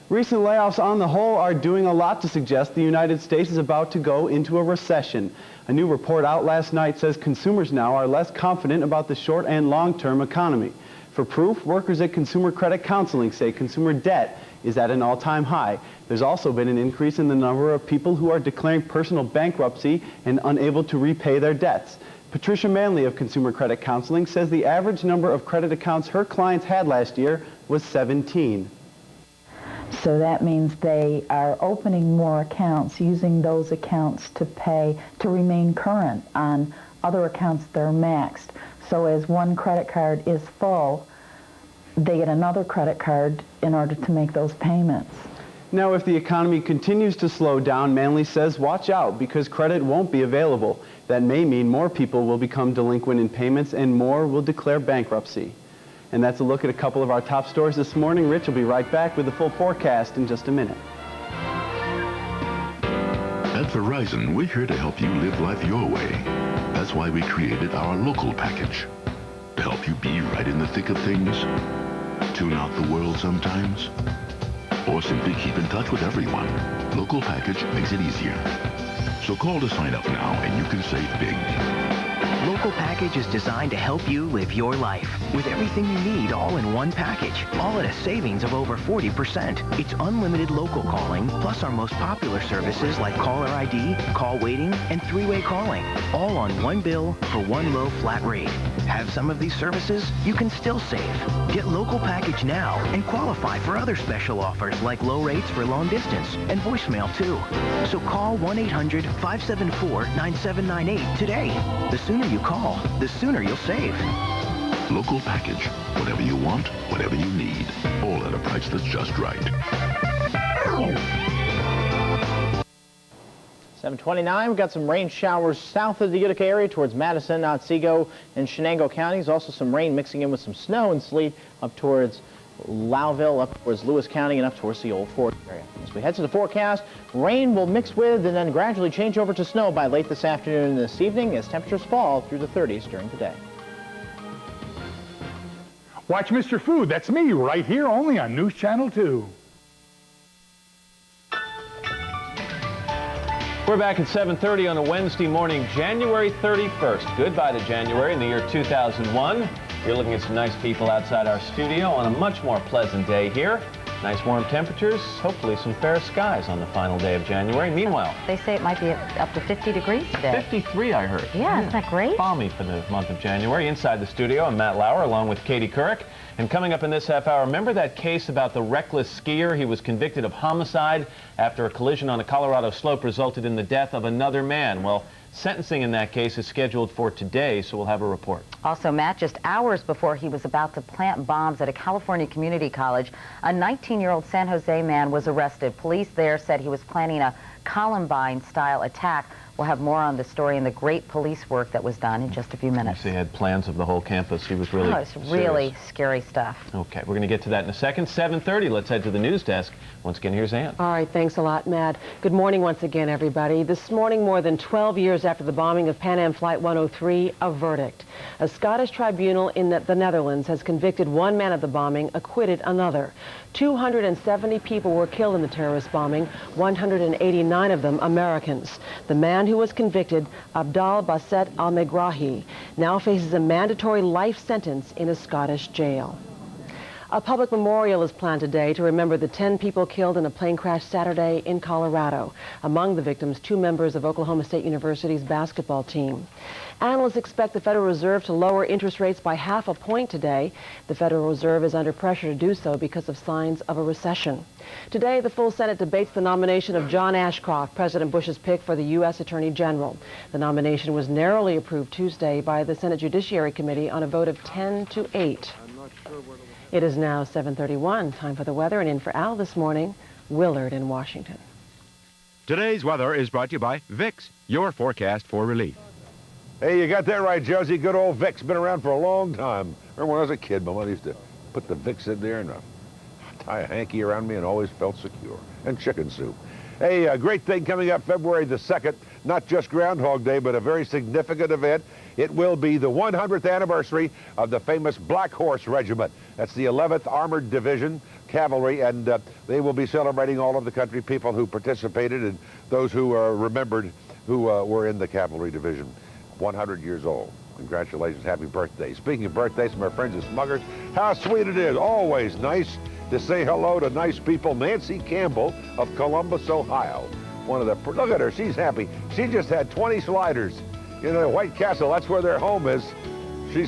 Recent layoffs on the whole are doing a lot to suggest the United States is about to go into a recession. A new report out last night says consumers now are less confident about the short and long-term economy. For proof, workers at Consumer Credit Counseling say consumer debt is at an all-time high. There's also been an increase in the number of people who are declaring personal bankruptcy and unable to repay their debts. Patricia Manley of Consumer Credit Counseling says the average number of credit accounts her clients had last year was 17. So that means they are opening more accounts, using those accounts to pay, to remain current on other accounts that are maxed. So as one credit card is full, they get another credit card in order to make those payments. Now, if the economy continues to slow down, Manley says watch out because credit won't be available. That may mean more people will become delinquent in payments and more will declare bankruptcy. And that's a look at a couple of our top stories this morning. Rich will be right back with the full forecast in just a minute. At Verizon, we're here to help you live life your way. That's why we created our local package. To help you be right in the thick of things, tune out the world sometimes, or simply keep in touch with everyone. Local package makes it easier. So call to sign up now and you can save big. Local package is designed to help you live your life with everything you need all in one package, all at a savings of over 40%. It's unlimited local calling, plus our most popular services like caller ID, call waiting, and three-way calling, all on one bill for one low flat rate. Have some of these services? You can still save. Get local package now and qualify for other special offers like low rates for long distance and voicemail too. So call 1-800-574-9798 today. The sooner you call, the sooner you'll save. Local package. Whatever you want, whatever you need. All at a price that's just right. 729, we've got some rain showers south of the Utica area towards Madison, Otsego, and Shenango counties. Also some rain mixing in with some snow and sleet up towards Lowville, up towards Lewis County, and up towards the Old Fort area. As we head to the forecast, rain will mix with and then gradually change over to snow by late this afternoon and this evening as temperatures fall through the 30s during the day. Watch Mr. Food. That's me right here only on News Channel 2. We're back at 7:30 on a Wednesday morning, January 31st. Goodbye to January in the year 2001. You're looking at some nice people outside our studio on a much more pleasant day here. Nice warm temperatures, hopefully some fair skies on the final day of January. Meanwhile, they say it might be up to 50 degrees today. 53, I heard. Yeah, isn't that great? Balmy for the month of January. Inside the studio, I'm Matt Lauer along with Katie Couric. And coming up in this half hour, remember that case about the reckless skier? He was convicted of homicide after a collision on a Colorado slope resulted in the death of another man. Well, sentencing in that case is scheduled for today, so we'll have a report. Also, Matt, just hours before he was about to plant bombs at a California community college, a 19-year-old San Jose man was arrested. Police there said he was planning a Columbine-style attack. We'll have more on the story and the great police work that was done in just a few minutes. He had plans of the whole campus. He was really it's really scary stuff. Okay, we're going to get to that in a second. 7:30, let's head to the news desk. Once again, here's Ann. All right, thanks a lot, Matt. Good morning once again, everybody. This morning, more than 12 years after the bombing of Pan Am Flight 103, a verdict. A Scottish tribunal in the Netherlands has convicted one man of the bombing, acquitted another. 270 people were killed in the terrorist bombing, 189 of them Americans. The man who was convicted, Abdal Basset Al-Megrahi, now faces a mandatory life sentence in a Scottish jail. A public memorial is planned today to remember the 10 people killed in a plane crash Saturday in Colorado. Among the victims, 2 members of Oklahoma State University's basketball team. Analysts expect the Federal Reserve to lower interest rates by half a point today. The Federal Reserve is under pressure to do so because of signs of a recession. Today, the full Senate debates the nomination of John Ashcroft, President Bush's pick for the U.S. Attorney General. The nomination was narrowly approved Tuesday by the Senate Judiciary Committee on a vote of 10-8. It is now 7:31. Time for the weather, and in for Al this morning, Willard in Washington. Today's weather is brought to you by Vicks, your forecast for relief. Hey, you got that right, Josie. Good old Vicks. Been around for a long time. Remember when I was a kid, my mother used to put the Vicks in there and tie a hanky around me and always felt secure. And chicken soup. Hey, a great thing coming up February the 2nd. Not just Groundhog Day, but a very significant event. It will be the 100th anniversary of the famous Black Horse Regiment. That's the 11th Armored Division Cavalry, and they will be celebrating all of the country people who participated and those who are remembered who were in the Cavalry Division. 100 years old. Congratulations, happy birthday. Speaking of birthdays from our friends at Smuggler's, how sweet it is. Always nice to say hello to nice people. Nancy Campbell of Columbus, Ohio. One of the, look at her, she's happy. She just had 20 sliders. You know, White Castle, that's where their home is.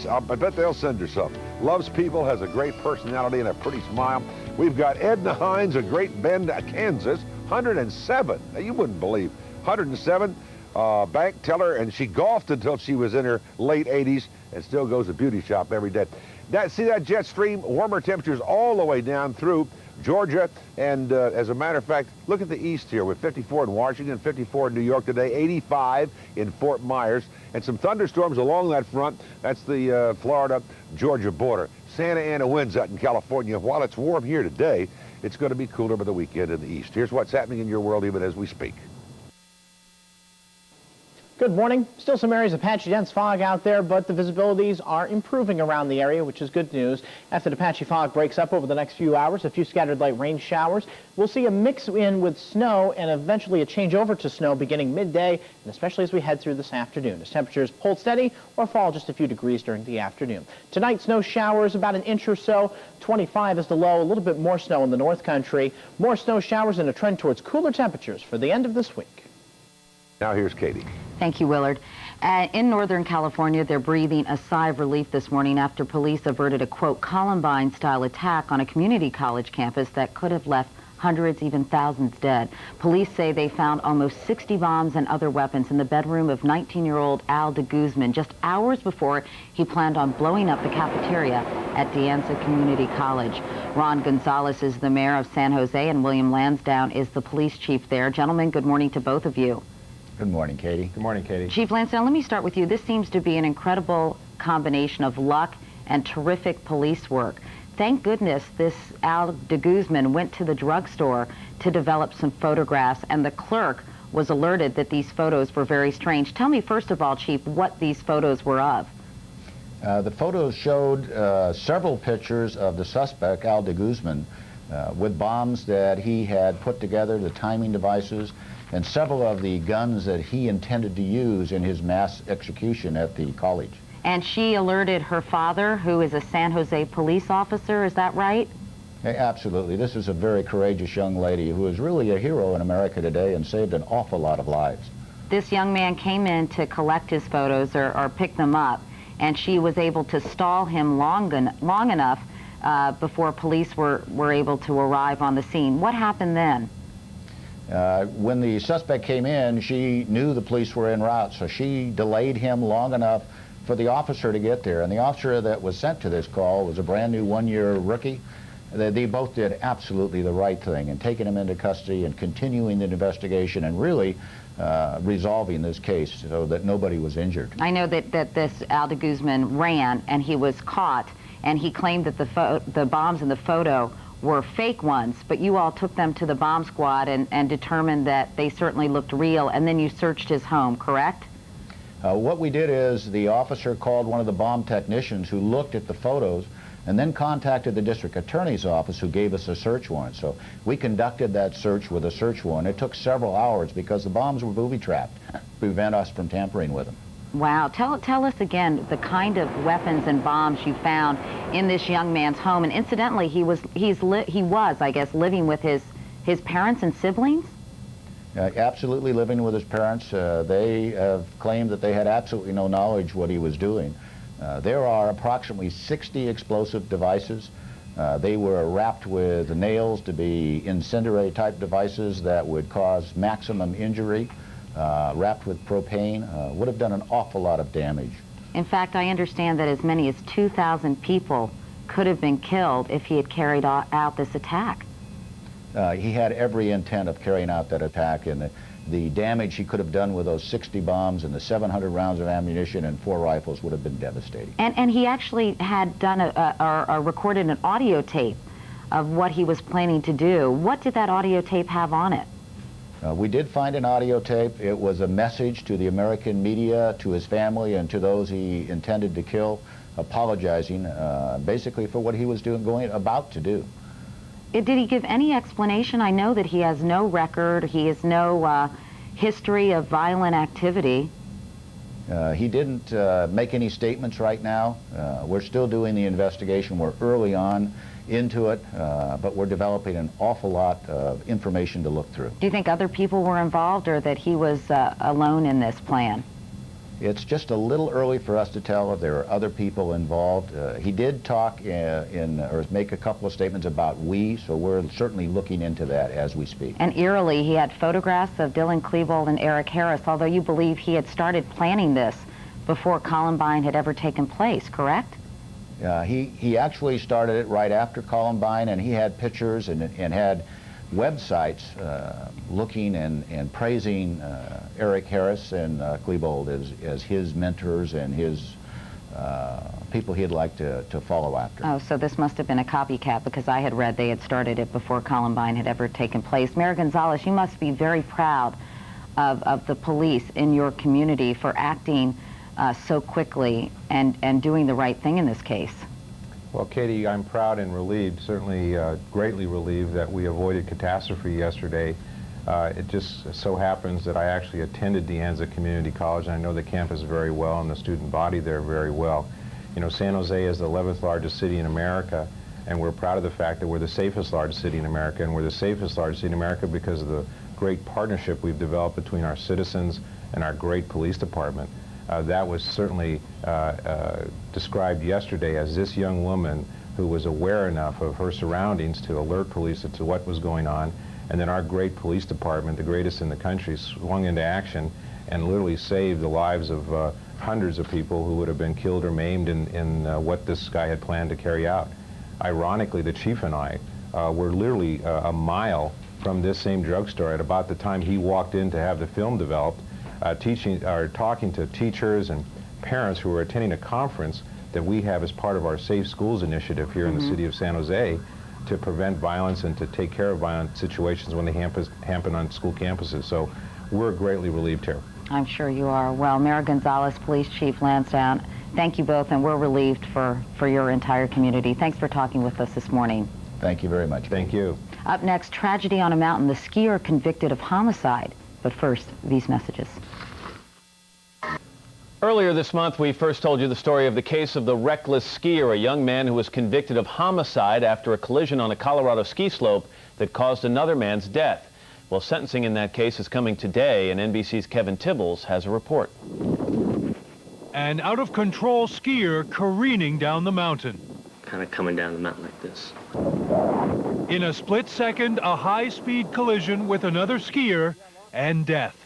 I bet they'll send her some. Loves people, has a great personality and a pretty smile. We've got Edna Hines of Great Bend, Kansas, 107. Now, you wouldn't believe, 107. Bank teller, and she golfed until she was in her late 80s and still goes to beauty shop every day. See that jet stream? Warmer temperatures all the way down through Georgia, and as a matter of fact, look at the east here with 54 in Washington, 54 in New York today, 85 in Fort Myers, and some thunderstorms along that front. That's the Florida-Georgia border. Santa Ana winds out in California. While it's warm here today, it's going to be cooler by the weekend in the east. Here's what's happening in your world even as we speak. Good morning. Still some areas of patchy dense fog out there, but the visibilities are improving around the area, which is good news. After the patchy fog breaks up over the next few hours, a few scattered light rain showers. We'll see a mix in with snow and eventually a change over to snow beginning midday, and especially as we head through this afternoon, as temperatures hold steady or fall just a few degrees during the afternoon. Tonight, snow showers about an inch or so. 25 is the low, a little bit more snow in the North Country. More snow showers and a trend towards cooler temperatures for the end of this week. Now here's Katie. Thank you, Willard. In Northern California, they're breathing a sigh of relief this morning after police averted a, quote, Columbine-style attack on a community college campus that could have left hundreds, even thousands dead. Police say they found almost 60 bombs and other weapons in the bedroom of 19-year-old Al de Guzman just hours before he planned on blowing up the cafeteria at De Anza Community College. Ron Gonzalez is the mayor of San Jose, and William Lansdowne is the police chief there. Gentlemen, good morning to both of you. Good morning, Katie. Good morning, Katie. Chief Lansdowne, let me start with you. This seems to be an incredible combination of luck and terrific police work. Thank goodness this Al de Guzman went to the drugstore to develop some photographs, and the clerk was alerted that these photos were very strange. Tell me, first of all, Chief, what these photos were of. The photos showed several pictures of the suspect, Al de Guzman, with bombs that he had put together, the timing devices, and several of the guns that he intended to use in his mass execution at the college. And she alerted her father, who is a San Jose police officer, is that right? Absolutely. This is a very courageous young lady who is really a hero in America today and saved an awful lot of lives. This young man came in to collect his photos or pick them up, and she was able to stall him long enough before police were able to arrive on the scene. What happened then? When the suspect came in, she knew the police were en route, so she delayed him long enough for the officer to get there. And the officer that was sent to this call was a brand new one-year rookie. They both did absolutely the right thing in taking him into custody and continuing the investigation and really resolving this case so that nobody was injured. I know that this Al de Guzman ran and he was caught, and he claimed that the bombs in the photo were fake ones, but you all took them to the bomb squad and determined that they certainly looked real, and then you searched his home, correct? What we did is the officer called one of the bomb technicians who looked at the photos and then contacted the district attorney's office, who gave us a search warrant. So we conducted that search with a search warrant. It took several hours because the bombs were booby-trapped to prevent us from tampering with them. Wow. Tell us again the kind of weapons and bombs you found in this young man's home. And incidentally, he was, I guess, living with his parents and siblings? Absolutely living with his parents. They have claimed that they had absolutely no knowledge what he was doing. There are approximately 60 explosive devices. They were wrapped with nails to be incendiary-type devices that would cause maximum injury. Wrapped with propane, would have done an awful lot of damage. In fact, I understand that as many as 2,000 people could have been killed if he had carried out this attack. He had every intent of carrying out that attack, and the damage he could have done with those 60 bombs and the 700 rounds of ammunition and 4 rifles would have been devastating. And he actually had done or recorded an audio tape of what he was planning to do. What did that audio tape have on it? We did find an audio tape. It was a message to the American media, to his family, and to those he intended to kill, apologizing basically for what he was about to do. Did he give any explanation? I know that he has no record, he has no history of violent activity. He didn't make any statements right now. We're still doing the investigation. We're early on into it, but we're developing an awful lot of information to look through. Do you think other people were involved, or that he was alone in this plan? It's just a little early for us to tell if there are other people involved. He did talk or make a couple of statements about we, so we're certainly looking into that as we speak. And eerily, he had photographs of Dylan Klebold and Eric Harris, although you believe he had started planning this before Columbine had ever taken place, correct? He actually started it right after Columbine, and he had pictures and had websites looking and praising Eric Harris and Klebold as his mentors and his people he'd like to follow after. Oh, so this must have been a copycat, because I had read they had started it before Columbine had ever taken place. Mayor Gonzalez, you must be very proud of the police in your community for acting so quickly and doing the right thing in this case. Well, Katie, I'm proud and relieved, certainly greatly relieved that we avoided catastrophe yesterday. It just so happens that I actually attended De Anza Community College, and I know the campus very well and the student body there very well. You know, San Jose is the 11th largest city in America, and we're proud of the fact that we're the safest largest city in America, and we're the safest largest city in America because of the great partnership we've developed between our citizens and our great police department. That was certainly described yesterday as this young woman who was aware enough of her surroundings to alert police as to what was going on, and then our great police department, the greatest in the country, swung into action and literally saved the lives of hundreds of people who would have been killed or maimed in what this guy had planned to carry out. Ironically, the chief and I were literally a mile from this same drugstore at about the time he walked in to have the film developed, talking to teachers and parents who were attending a conference that we have as part of our Safe Schools initiative here in the city of San Jose to prevent violence and to take care of violent situations when they happen on school campuses. So we're greatly relieved here. I'm sure you are. Well, Mayor Gonzalez, Police Chief Lansdowne, thank you both, and we're relieved for your entire community. Thanks for talking with us this morning. Thank you very much. Thank you. Up next, tragedy on a mountain. The skier convicted of homicide. But first, these messages. Earlier this month, we first told you the story of the case of the reckless skier, a young man who was convicted of homicide after a collision on a Colorado ski slope that caused another man's death. Well, sentencing in that case is coming today, and NBC's Kevin Tibbles has a report. An out-of-control skier careening down the mountain. Kind of coming down the mountain like this. In a split second, a high-speed collision with another skier and death.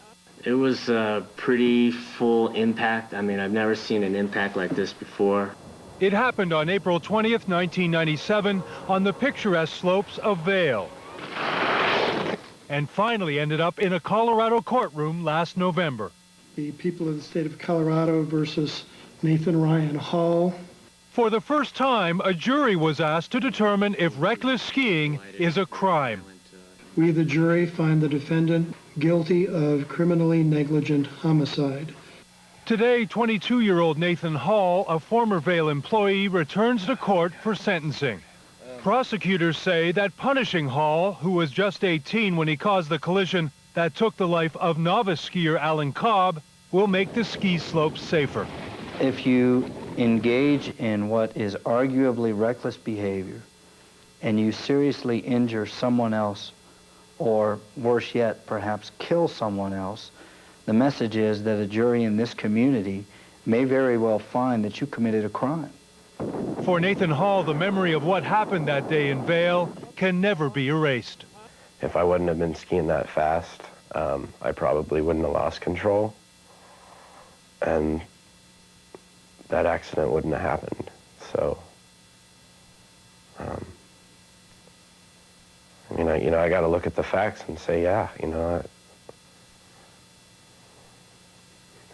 It was a pretty full impact. I mean, I've never seen an impact like this before. It happened on April 20th, 1997, on the picturesque slopes of Vail, and finally ended up in a Colorado courtroom last November. The people of the state of Colorado versus Nathan Ryan Hall. For the first time, a jury was asked to determine if reckless skiing is a crime. We, the jury, find the defendant guilty of criminally negligent homicide. Today, 22-year-old Nathan Hall, a former Vail employee, returns to court for sentencing. Prosecutors say that punishing Hall, who was just 18 when he caused the collision that took the life of novice skier Alan Cobb, will make the ski slopes safer. If you engage in what is arguably reckless behavior and you seriously injure someone else, or worse yet, perhaps kill someone else, the message is that a jury in this community may very well find that you committed a crime. For Nathan Hall, the memory of what happened that day in Vail can never be erased. If I wouldn't have been skiing that fast, I probably wouldn't have lost control, and that accident wouldn't have happened. So And I got to look at the facts and say, yeah, it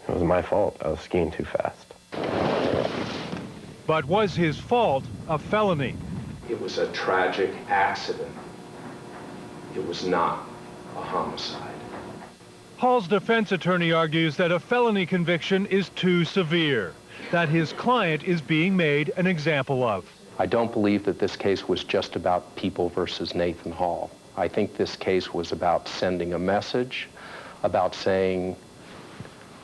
was my fault. I was skiing too fast. But was his fault a felony? It was a tragic accident. It was not a homicide. Hall's defense attorney argues that a felony conviction is too severe, that his client is being made an example of. I don't believe that this case was just about people versus Nathan Hall. I think this case was about sending a message, about saying,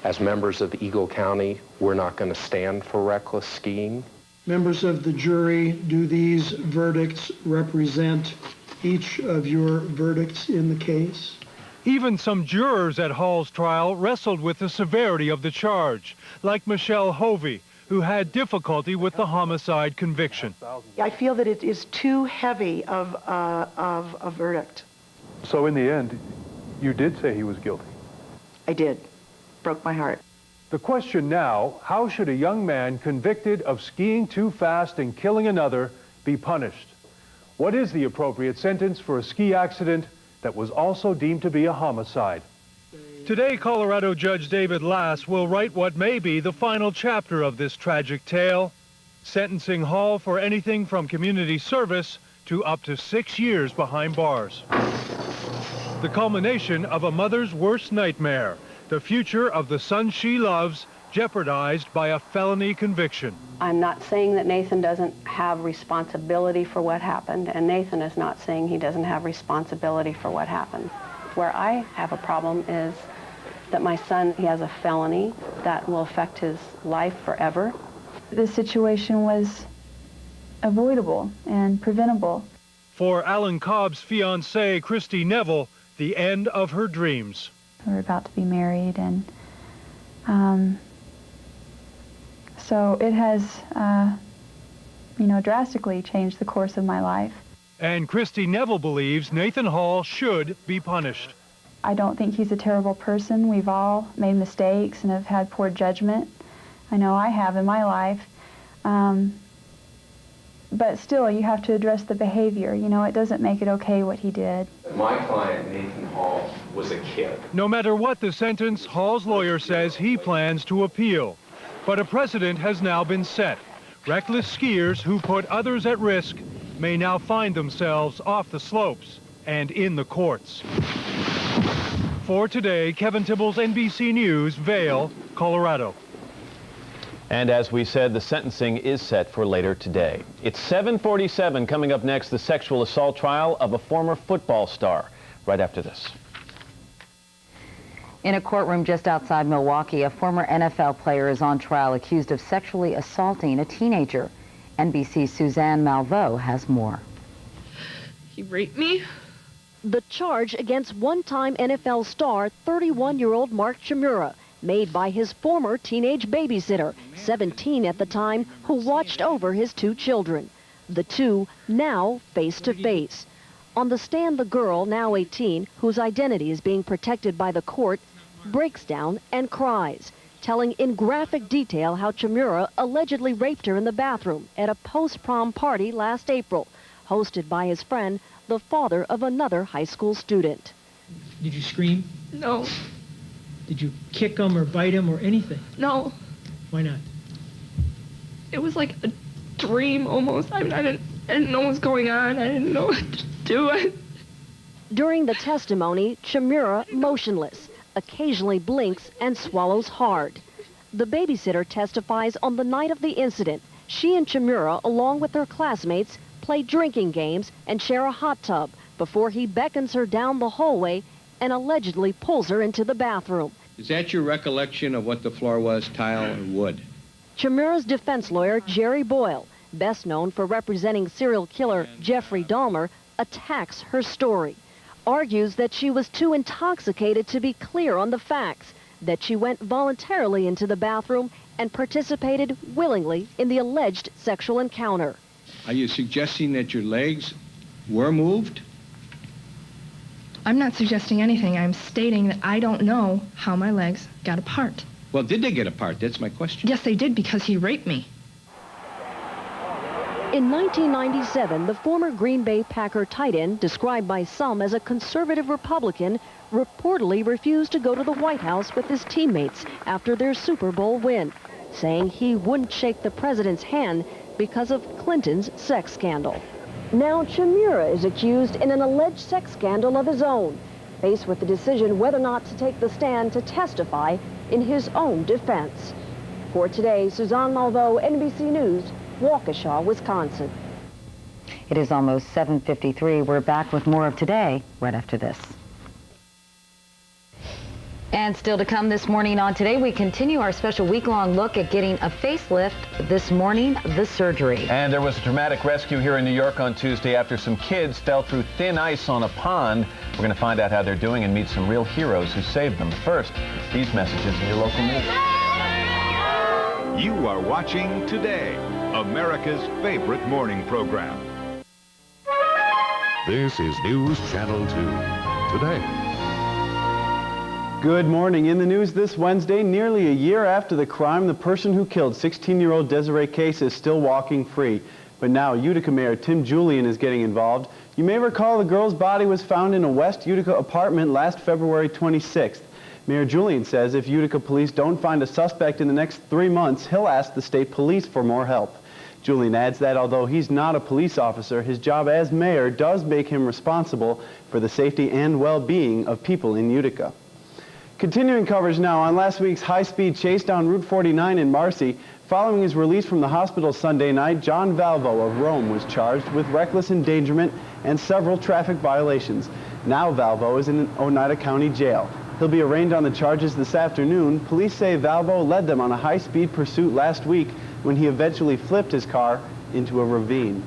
as members of Eagle County, we're not going to stand for reckless skiing. Members of the jury, do these verdicts represent each of your verdicts in the case? Even some jurors at Hall's trial wrestled with the severity of the charge, like Michelle Hovey, who had difficulty with the homicide conviction. I feel that it is too heavy of a verdict. So in the end, you did say he was guilty? I did. Broke my heart. The question now, how should a young man convicted of skiing too fast and killing another be punished? What is the appropriate sentence for a ski accident that was also deemed to be a homicide? Today, Colorado Judge David Lass will write what may be the final chapter of this tragic tale, sentencing Hall for anything from community service to up to 6 years behind bars. The culmination of a mother's worst nightmare, the future of the son she loves jeopardized by a felony conviction. I'm not saying that Nathan doesn't have responsibility for what happened, and Nathan is not saying he doesn't have responsibility for what happened. Where I have a problem is that my son, he has a felony that will affect his life forever. The situation was avoidable and preventable. For Alan Cobb's fiancée, Christy Neville, the end of her dreams. We're about to be married, and so it has, drastically changed the course of my life. And Christy Neville believes Nathan Hall should be punished. I don't think he's a terrible person. We've all made mistakes and have had poor judgment. I know I have in my life. But still, you have to address the behavior. It doesn't make it okay what he did. My client, Nathan Hall, was a kid. No matter what the sentence, Hall's lawyer says he plans to appeal. But a precedent has now been set. Reckless skiers who put others at risk may now find themselves off the slopes and in the courts. For today, Kevin Tibbles, NBC News, Vail, Colorado. And as we said, the sentencing is set for later today. It's 7:47. Coming up next, the sexual assault trial of a former football star. Right after this. In a courtroom just outside Milwaukee, a former NFL player is on trial accused of sexually assaulting a teenager. NBC's Suzanne Malveaux has more. He raped me. The charge against one-time NFL star, 31-year-old Mark Chmura, made by his former teenage babysitter, 17 at the time, who watched over his 2 children. The two now face to face. On the stand, the girl, now 18, whose identity is being protected by the court, breaks down and cries, telling in graphic detail how Chmura allegedly raped her in the bathroom at a post-prom party last April, hosted by his friend, the father of another high school student. Did you scream? No. Did you kick him or bite him or anything? No. Why not? It was like a dream almost. I didn't know what was going on. I didn't know what to do. During the testimony, Chmura motionless, occasionally blinks and swallows hard. The babysitter testifies on the night of the incident. She and Chmura, along with her classmates, play drinking games and share a hot tub before he beckons her down the hallway and allegedly pulls her into the bathroom. Is that your recollection of what the floor was, tile or wood? Chmura's defense lawyer, Jerry Boyle, best known for representing serial killer Jeffrey Dahmer, attacks her story, argues that she was too intoxicated to be clear on the facts, that she went voluntarily into the bathroom and participated willingly in the alleged sexual encounter. Are you suggesting that your legs were moved? I'm not suggesting anything. I'm stating that I don't know how my legs got apart. Well, did they get apart? That's my question. Yes, they did, because he raped me. In 1997, the former Green Bay Packer tight end, described by some as a conservative Republican, reportedly refused to go to the White House with his teammates after their Super Bowl win, saying he wouldn't shake the president's hand because of Clinton's sex scandal. Now Chimura is accused in an alleged sex scandal of his own, faced with the decision whether or not to take the stand to testify in his own defense. For today, Suzanne Malveaux, NBC News, Waukesha, Wisconsin. It is almost 7:53. We're back with more of Today right after this. And still to come this morning on Today, we continue our special week-long look at getting a facelift. This morning, the surgery. And there was a dramatic rescue here in New York on Tuesday after some kids fell through thin ice on a pond. We're going to find out how they're doing and meet some real heroes who saved them. First, these messages in your local news. You are watching Today, America's favorite morning program. This is News Channel 2. Today. Good morning. In the news this Wednesday, nearly a year after the crime, the person who killed 16-year-old Desiree Case is still walking free. But now Utica Mayor Tim Julian is getting involved. You may recall the girl's body was found in a West Utica apartment last February 26th. Mayor Julian says if Utica police don't find a suspect in the next 3 months, he'll ask the state police for more help. Julian adds that although he's not a police officer, his job as mayor does make him responsible for the safety and well-being of people in Utica. Continuing coverage now on last week's high-speed chase down Route 49 in Marcy. Following his release from the hospital Sunday night, John Valvo of Rome was charged with reckless endangerment and several traffic violations. Now Valvo is in Oneida County Jail. He'll be arraigned on the charges this afternoon. Police say Valvo led them on a high-speed pursuit last week when he eventually flipped his car into a ravine.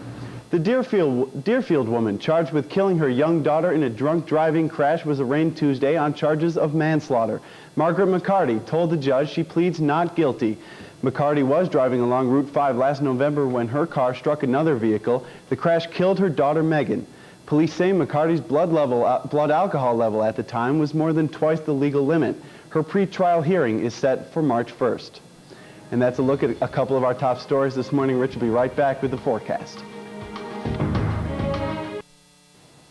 The Deerfield woman charged with killing her young daughter in a drunk driving crash was arraigned Tuesday on charges of manslaughter. Margaret McCarty told the judge she pleads not guilty. McCarty was driving along Route 5 last November when her car struck another vehicle. The crash killed her daughter Megan. Police say McCarty's blood alcohol level at the time was more than twice the legal limit. Her pretrial hearing is set for March 1st. And that's a look at a couple of our top stories this morning. Rich will be right back with the forecast.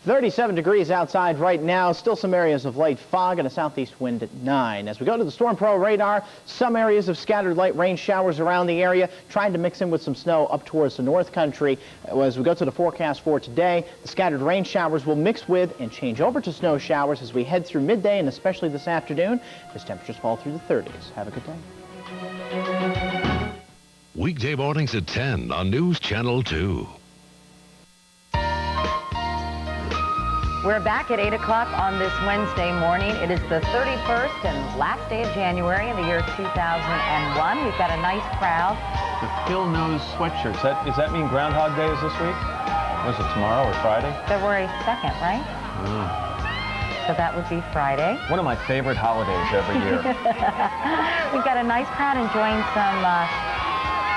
37 degrees outside right now. Still some areas of light fog and a southeast wind at 9. As we go to the Storm Pro radar, some areas of scattered light rain showers around the area, trying to mix in with some snow up towards the North Country. As we go to the forecast for today, the scattered rain showers will mix with and change over to snow showers as we head through midday and especially this afternoon as temperatures fall through the 30s. Have a good day. Weekday mornings at 10 on News Channel 2. We're back at 8 o'clock on this Wednesday morning. It is the 31st and last day of January in the year 2001. We've got a nice crowd. The Phil Knows sweatshirts. Does that mean Groundhog Day is this week? Was it tomorrow or Friday? February 2nd, right? So that would be Friday. One of my favorite holidays every year. We've got a nice crowd enjoying some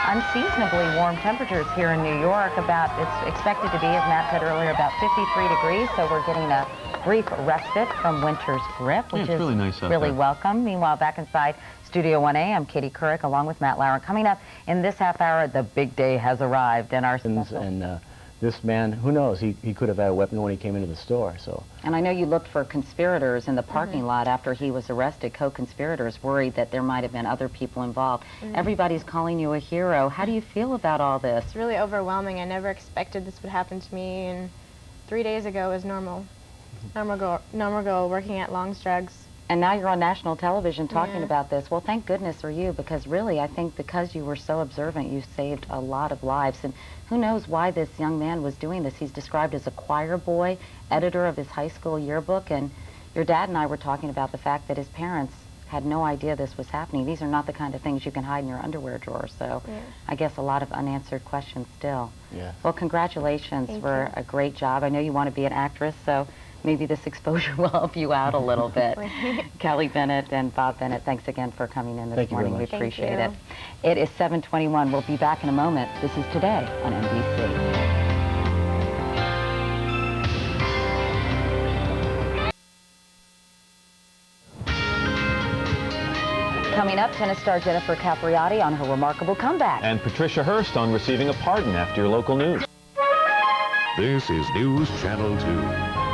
unseasonably warm temperatures here in New York. It's expected to be, as Matt said earlier, about 53 degrees. So we're getting a brief respite from winter's grip, which is really nice out really there. welcome. Meanwhile, back inside Studio 1A, I'm Katie Couric along with Matt Lauer. Coming up in this half hour, the big day has arrived, and our and this man, who knows, he could have had a weapon when he came into the store. So. And I know you looked for conspirators in the parking lot after he was arrested, co-conspirators, worried that there might have been other people involved. Everybody's calling you a hero. How do you feel about all this? It's really overwhelming. I never expected this would happen to me, and 3 days ago was normal. Normal girl working at Longstrug's. And now you're on national television talking about this. Well, thank goodness for you, because really, I think because you were so observant, you saved a lot of lives. And who knows why this young man was doing this. He's described as a choir boy, editor of his high school yearbook, and your dad and I were talking about the fact that his parents had no idea this was happening. These are not the kind of things you can hide in your underwear drawer, so I guess a lot of unanswered questions still. Yeah. Well, congratulations for a great job. I know you want to be an actress, so maybe this exposure will help you out a little bit. Kelly Bennett and Bob Bennett, thanks again for coming in this morning. We appreciate it. It is 7:21. We'll be back in a moment. This is Today on NBC. Coming up, tennis star Jennifer Capriati on her remarkable comeback. And Patricia Hearst on receiving a pardon after your local news. This is News Channel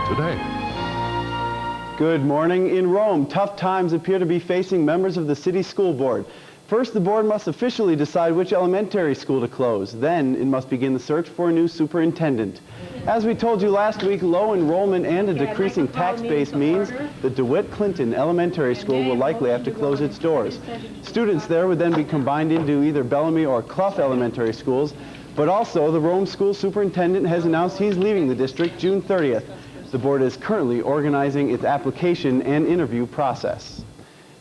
2 today. Good morning. In Rome, tough times appear to be facing members of the city school board. First, the board must officially decide which elementary school to close. Then, it must begin the search for a new superintendent. As we told you last week, low enrollment and a decreasing tax base means the DeWitt Clinton Elementary School will likely have to close its doors. Students there would then be combined into either Bellamy or Clough Elementary schools, but also the Rome school superintendent has announced he's leaving the district June 30th. The board is currently organizing its application and interview process.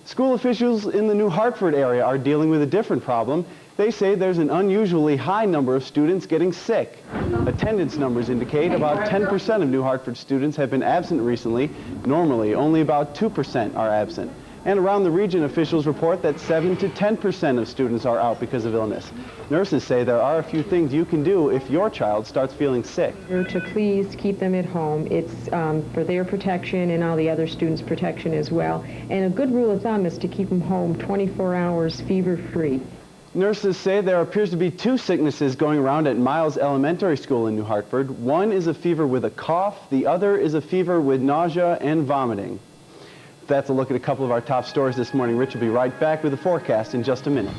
School officials in the New Hartford area are dealing with a different problem. They say there's an unusually high number of students getting sick. Attendance numbers indicate about 10% of New Hartford students have been absent recently. Normally, only about 2% are absent. And around the region, officials report that 7 to 10% of students are out because of illness. Nurses say there are a few things you can do if your child starts feeling sick. To please keep them at home. It's for their protection and all the other students' protection as well. And a good rule of thumb is to keep them home 24 hours fever-free. Nurses say there appears to be two sicknesses going around at Miles Elementary School in New Hartford. One is a fever with a cough. The other is a fever with nausea and vomiting. That's a look at a couple of our top stories this morning. Rich will be right back with the forecast in just a minute.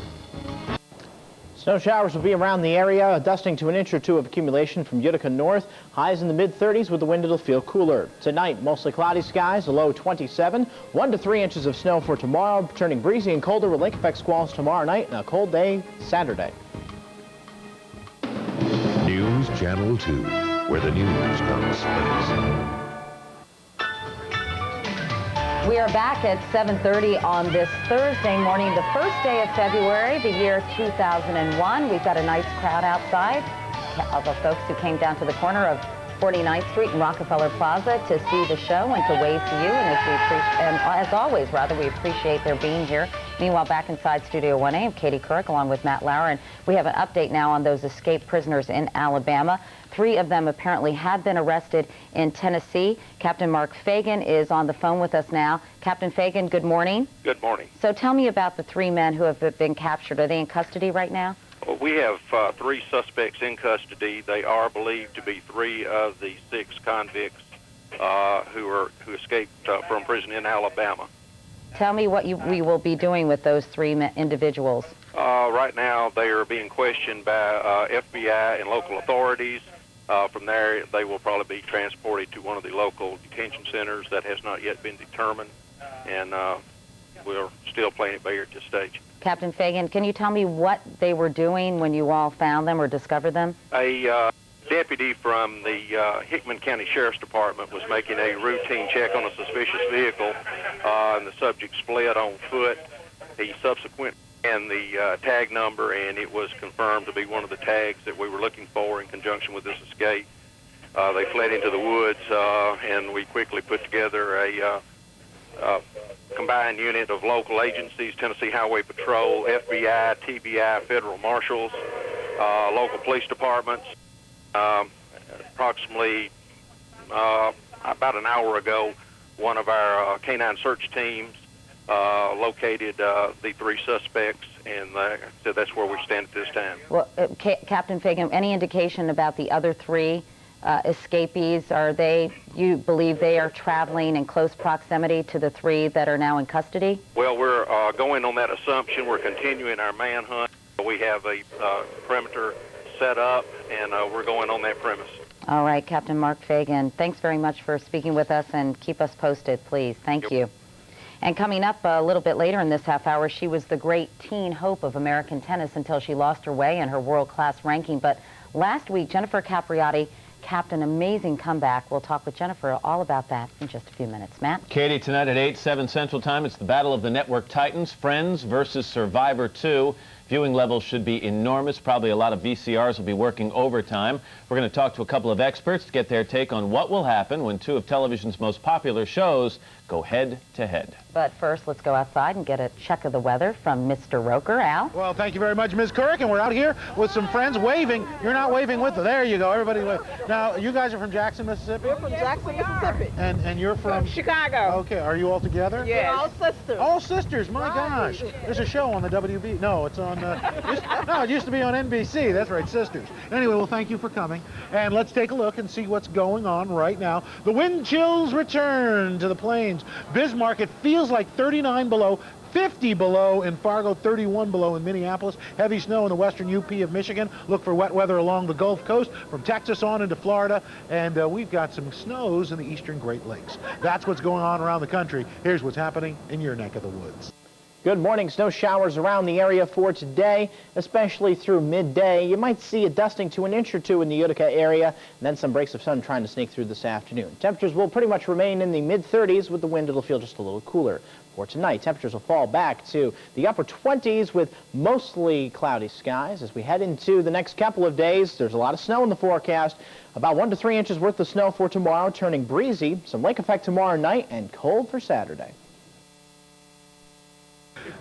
Snow showers will be around the area, dusting to an inch or two of accumulation from Utica north. Highs in the mid-30s. With the wind, it'll feel cooler. Tonight, mostly cloudy skies, a low 27. 1 to 3 inches of snow for tomorrow, turning breezy and colder with lake effect squalls tomorrow night and a cold day Saturday. News Channel 2, where the news comes first. We are back at 7:30 on this Thursday morning, the first day of February, the year 2001. We've got a nice crowd outside of the folks who came down to the corner of 49th Street and Rockefeller Plaza to see the show and to wave to you. And as always, we appreciate their being here. Meanwhile, back inside Studio 1A, I'm Katie Couric along with Matt Lauer, and we have an update now on those escaped prisoners in Alabama. 3 of them apparently have been arrested in Tennessee. Captain Mark Fagan is on the phone with us now. Captain Fagan, good morning. Good morning. So tell me about the 3 men who have been captured. Are they in custody right now? Well, we have 3 suspects in custody. They are believed to be 3 of the 6 convicts who escaped from prison in Alabama. Tell me what we will be doing with those 3 individuals. Right now, they are being questioned by FBI and local authorities. From there, they will probably be transported to one of the local detention centers. That has not yet been determined, and we're still playing it by ear at this stage. Captain Fagan, can you tell me what they were doing when you all found them or discovered them? A deputy from the Hickman County Sheriff's Department was making a routine check on a suspicious vehicle, and the subject fled on foot. He subsequently and the tag number, and it was confirmed to be one of the tags that we were looking for in conjunction with this escape. They fled into the woods, and we quickly put together a combined unit of local agencies, Tennessee Highway Patrol, FBI, TBI, federal marshals, local police departments. Approximately about an hour ago, one of our canine search teams located the 3 suspects, and so that's where we stand at this time. Well, Captain Fagan, any indication about the other 3 escapees? You believe they are traveling in close proximity to the 3 that are now in custody? Well, we're going on that assumption. We're continuing our manhunt. We have a perimeter set up, and we're going on that premise. All right, Captain Mark Fagan, thanks very much for speaking with us, and keep us posted, please. Thank you. And coming up a little bit later in this half hour, she was the great teen hope of American tennis until she lost her way in her world-class ranking. But last week, Jennifer Capriati capped an amazing comeback. We'll talk with Jennifer all about that in just a few minutes. Matt? Katie, tonight at 8, 7 Central Time, it's the battle of the network titans, Friends versus Survivor 2. Viewing levels should be enormous. Probably a lot of VCRs will be working overtime. We're going to talk to a couple of experts to get their take on what will happen when two of television's most popular shows go head-to-head. But first, let's go outside and get a check of the weather from Mr. Roker. Al? Well, thank you very much, Ms. Couric, and we're out here with some friends waving. You're not waving with them. There you go. Everybody wave. Now, you guys are from Jackson, Mississippi? We're from Jackson, Mississippi. And you're from? Chicago. Okay. Are you all together? Yes. We're all sisters. All sisters. My gosh. There's a show on the WB. No, it's on, no, it used to be on NBC. That's right, Sisters. Anyway, well, thank you for coming. And let's take a look and see what's going on right now. The wind chills return to the plains. Bismarck, it feels like 39 below. 50 below in Fargo, 31 below in Minneapolis. Heavy snow in the western UP of Michigan. Look for wet weather along the Gulf Coast from Texas on into Florida. And we've got some snows in the eastern Great Lakes. That's what's going on around the country. Here's what's happening in your neck of the woods. Good morning. Snow showers around the area for today, especially through midday. You might see a dusting to an inch or two in the Utica area, and then some breaks of sun trying to sneak through this afternoon. Temperatures will pretty much remain in the mid-30s. With the wind, it'll feel just a little cooler. For tonight, temperatures will fall back to the upper 20s with mostly cloudy skies. As we head into the next couple of days, there's a lot of snow in the forecast. About 1 to 3 inches worth of snow for tomorrow, turning breezy. Some lake effect tomorrow night, and cold for Saturday.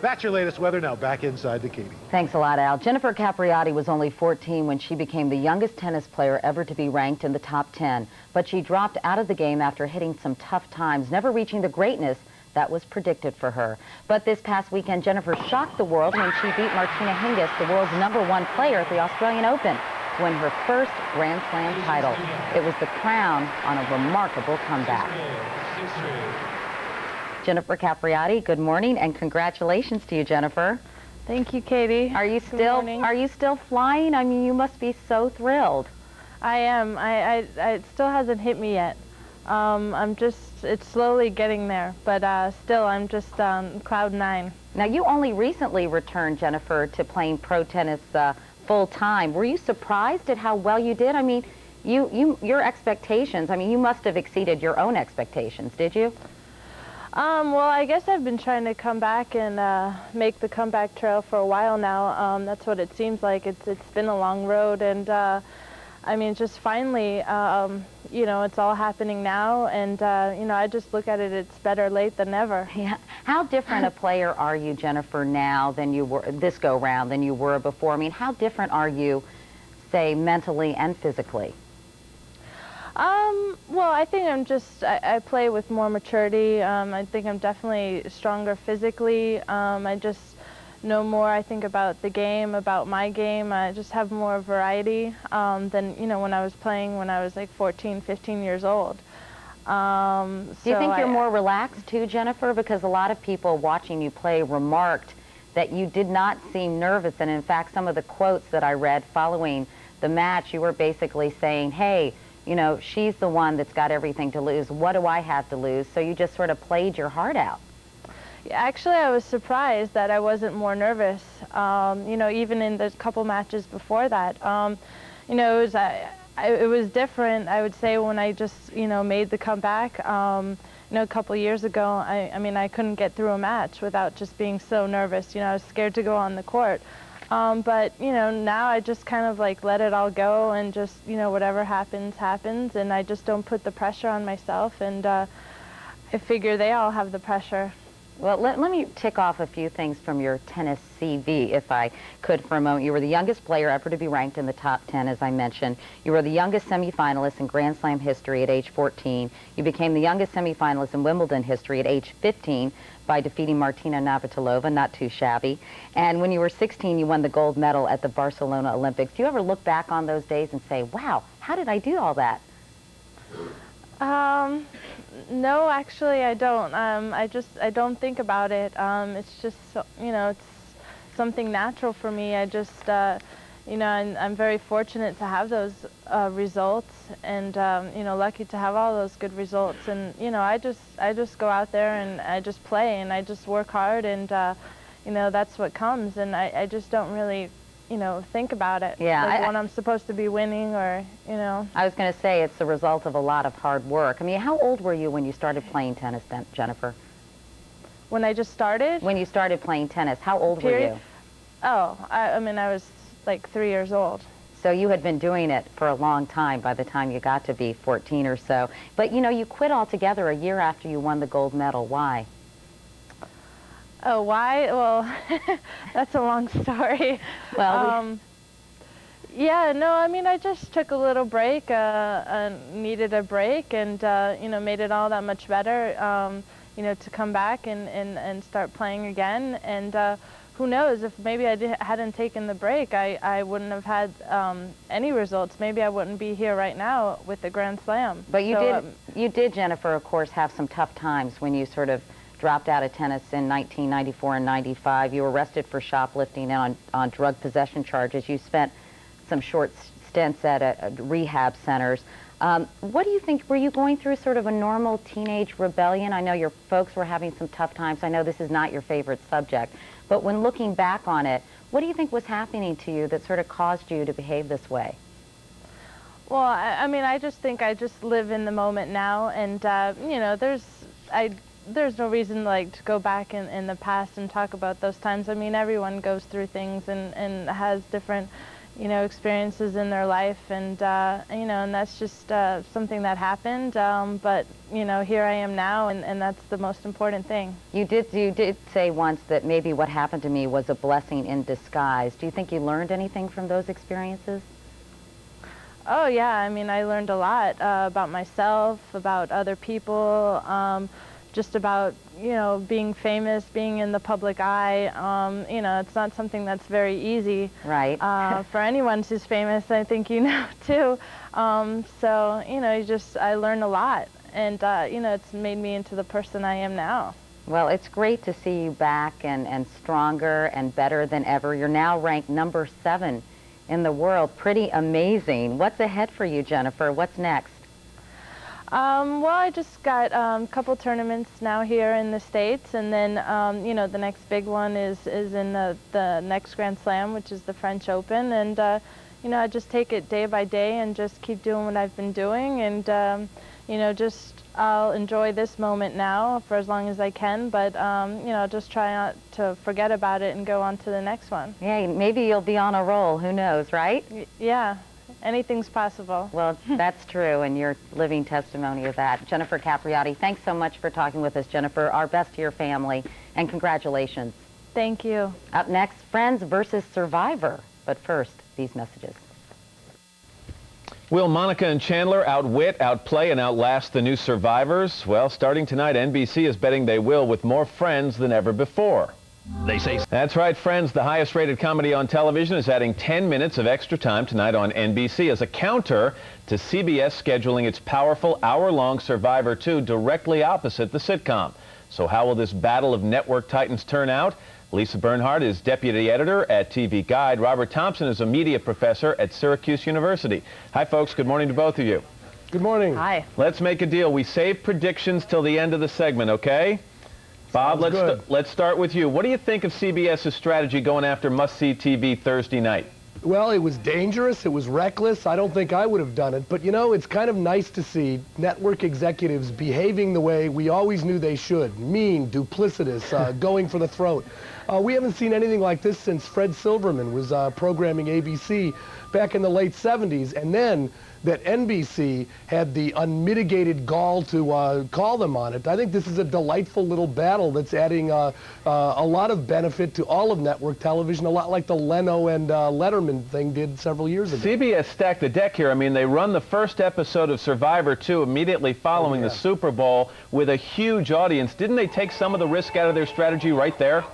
That's your latest weather. Now back inside to Katie. Thanks a lot, Al. Jennifer Capriati was only 14 when she became the youngest tennis player ever to be ranked in the top 10. But she dropped out of the game after hitting some tough times, never reaching the greatness that was predicted for her. But this past weekend, Jennifer shocked the world when she beat Martina Hingis, the world's #1 player at the Australian Open, to win her first Grand Slam title. It was the crown on a remarkable comeback. Jennifer Capriati, good morning, and congratulations to you, Jennifer. Thank you, Katie. Are you still flying? I mean, you must be so thrilled. I am. It still hasn't hit me yet. It's slowly getting there, but still, I'm just cloud 9. Now, you only recently returned, Jennifer, to playing pro tennis full time. Were you surprised at how well you did? I mean, your expectations, I mean, you must have exceeded your own expectations, did you? Well, I guess I've been trying to come back and make the comeback trail for a while now. That's what it seems like. It's been a long road, and I mean, just finally, you know, it's all happening now, and you know, I just look at it, it's better late than never. Yeah. How different a player are you, Jennifer, now than you were this go round than you were before? I mean, how different are you, say, mentally and physically? Well, I think I play with more maturity. I think I'm definitely stronger physically. I just know more, I think, about the game, about my game. I just have more variety than, you know, when I was playing when I was like 14, 15 years old. Do you think you're more relaxed too, Jennifer? Because a lot of people watching you play remarked that you did not seem nervous, and in fact, some of the quotes that I read following the match, you were basically saying, hey, you know, she's the one that's got everything to lose. What do I have to lose? So you just sort of played your heart out. Yeah, actually, I was surprised that I wasn't more nervous. You know, even in the couple matches before that. You know, it was different, I would say, when I just, you know, made the comeback. You know, a couple years ago, I mean, I couldn't get through a match without just being so nervous. You know, I was scared to go on the court. But, you know, now I just kind of like let it all go and just, you know, whatever happens, happens. And I just don't put the pressure on myself. And I figure they all have the pressure. Well, let me tick off a few things from your tennis CV, if I could, for a moment. You were the youngest player ever to be ranked in the top 10, as I mentioned. You were the youngest semifinalist in Grand Slam history at age 14. You became the youngest semifinalist in Wimbledon history at age 15 by defeating Martina Navratilova, not too shabby. And when you were 16, you won the gold medal at the Barcelona Olympics. Do you ever look back on those days and say, wow, how did I do all that? No, actually, I don't. I don't think about it. It's just, you know, it's something natural for me. I just, you know, I'm very fortunate to have those results, and you know, lucky to have all those good results. And you know, I just go out there and I just play and I just work hard, and you know, that's what comes. And I just don't really, you know, think about it. Yeah, like when I'm supposed to be winning, or, you know. I was going to say it's the result of a lot of hard work. I mean, how old were you when you started playing tennis, Jennifer? When I just started? When you started playing tennis, how old were you? Oh, I mean, I was like 3 years old. So you had been doing it for a long time by the time you got to be 14 or so. But, you know, you quit altogether a year after you won the gold medal. Why? Oh, why? Well, that's a long story. Well, yeah, no, I mean, I just took a little break, needed a break, and, you know, made it all that much better, you know, to come back and start playing again. And who knows, if maybe I hadn't taken the break, I wouldn't have had any results. Maybe I wouldn't be here right now with the Grand Slam. But you did, Jennifer, of course, have some tough times when you sort of dropped out of tennis in 1994 and 95. You were arrested for shoplifting and on drug possession charges. You spent some short stints at rehab centers. What do you think, were you going through sort of a normal teenage rebellion? I know your folks were having some tough times. I know this is not your favorite subject, but when looking back on it, what do you think was happening to you that sort of caused you to behave this way? Well, I mean, I just think I just live in the moment now, and you know, there's no reason like to go back in the past and talk about those times. I mean, everyone goes through things and has different, you know, experiences in their life, and you know, and that's just something that happened. But you know, here I am now, and that's the most important thing. You did say once that maybe what happened to me was a blessing in disguise. Do you think you learned anything from those experiences? Oh yeah, I mean, I learned a lot about myself, about other people, just about, you know, being famous, being in the public eye. You know, it's not something that's very easy. Right. For anyone who's famous, I think you know too. So, you know, I learned a lot, and you know, it's made me into the person I am now. Well, it's great to see you back and stronger and better than ever. You're now ranked number 7 in the world. Pretty amazing. What's ahead for you, Jennifer? What's next? Well, I just got a couple tournaments now here in the States, and then, you know, the next big one is in the next Grand Slam, which is the French Open, and, you know, I just take it day by day and just keep doing what I've been doing, and, you know, I'll enjoy this moment now for as long as I can, but, you know, just try not to forget about it and go on to the next one. Yeah, maybe you'll be on a roll, who knows, right? Yeah. Anything's possible. Well, that's true, and you're living testimony of that. Jennifer Capriati, thanks so much for talking with us, Jennifer. Our best to your family, and congratulations. Thank you. Up next, Friends versus Survivor. But first, these messages. Will Monica and Chandler outwit, outplay, and outlast the new survivors? Well, starting tonight, NBC is betting they will with more friends than ever before. They say that's right, Friends, the highest rated comedy on television, is adding 10 minutes of extra time tonight on NBC as a counter to CBS scheduling its powerful hour-long Survivor 2 directly opposite the sitcom. So how will this battle of network titans turn out? Lisa Bernhardt is deputy editor at TV Guide. Robert Thompson is a media professor at Syracuse University. Hi, folks. Good morning to both of you. Good morning. Hi. Let's make a deal. We save predictions till the end of the segment, okay? Bob, let's start with you. What do you think of CBS's strategy going after must-see TV Thursday night? Well, it was dangerous. It was reckless. I don't think I would have done it. But, you know, it's kind of nice to see network executives behaving the way we always knew they should. Mean, duplicitous, going for the throat. We haven't seen anything like this since Fred Silverman was programming ABC back in the late 70s. And then that NBC had the unmitigated gall to call them on it. I think this is a delightful little battle that's adding a lot of benefit to all of network television, a lot like the Leno and Letterman thing did several years ago. CBS stacked the deck here. I mean, they run the first episode of Survivor 2 immediately following the Super Bowl with a huge audience. Didn't they take some of the risk out of their strategy right there?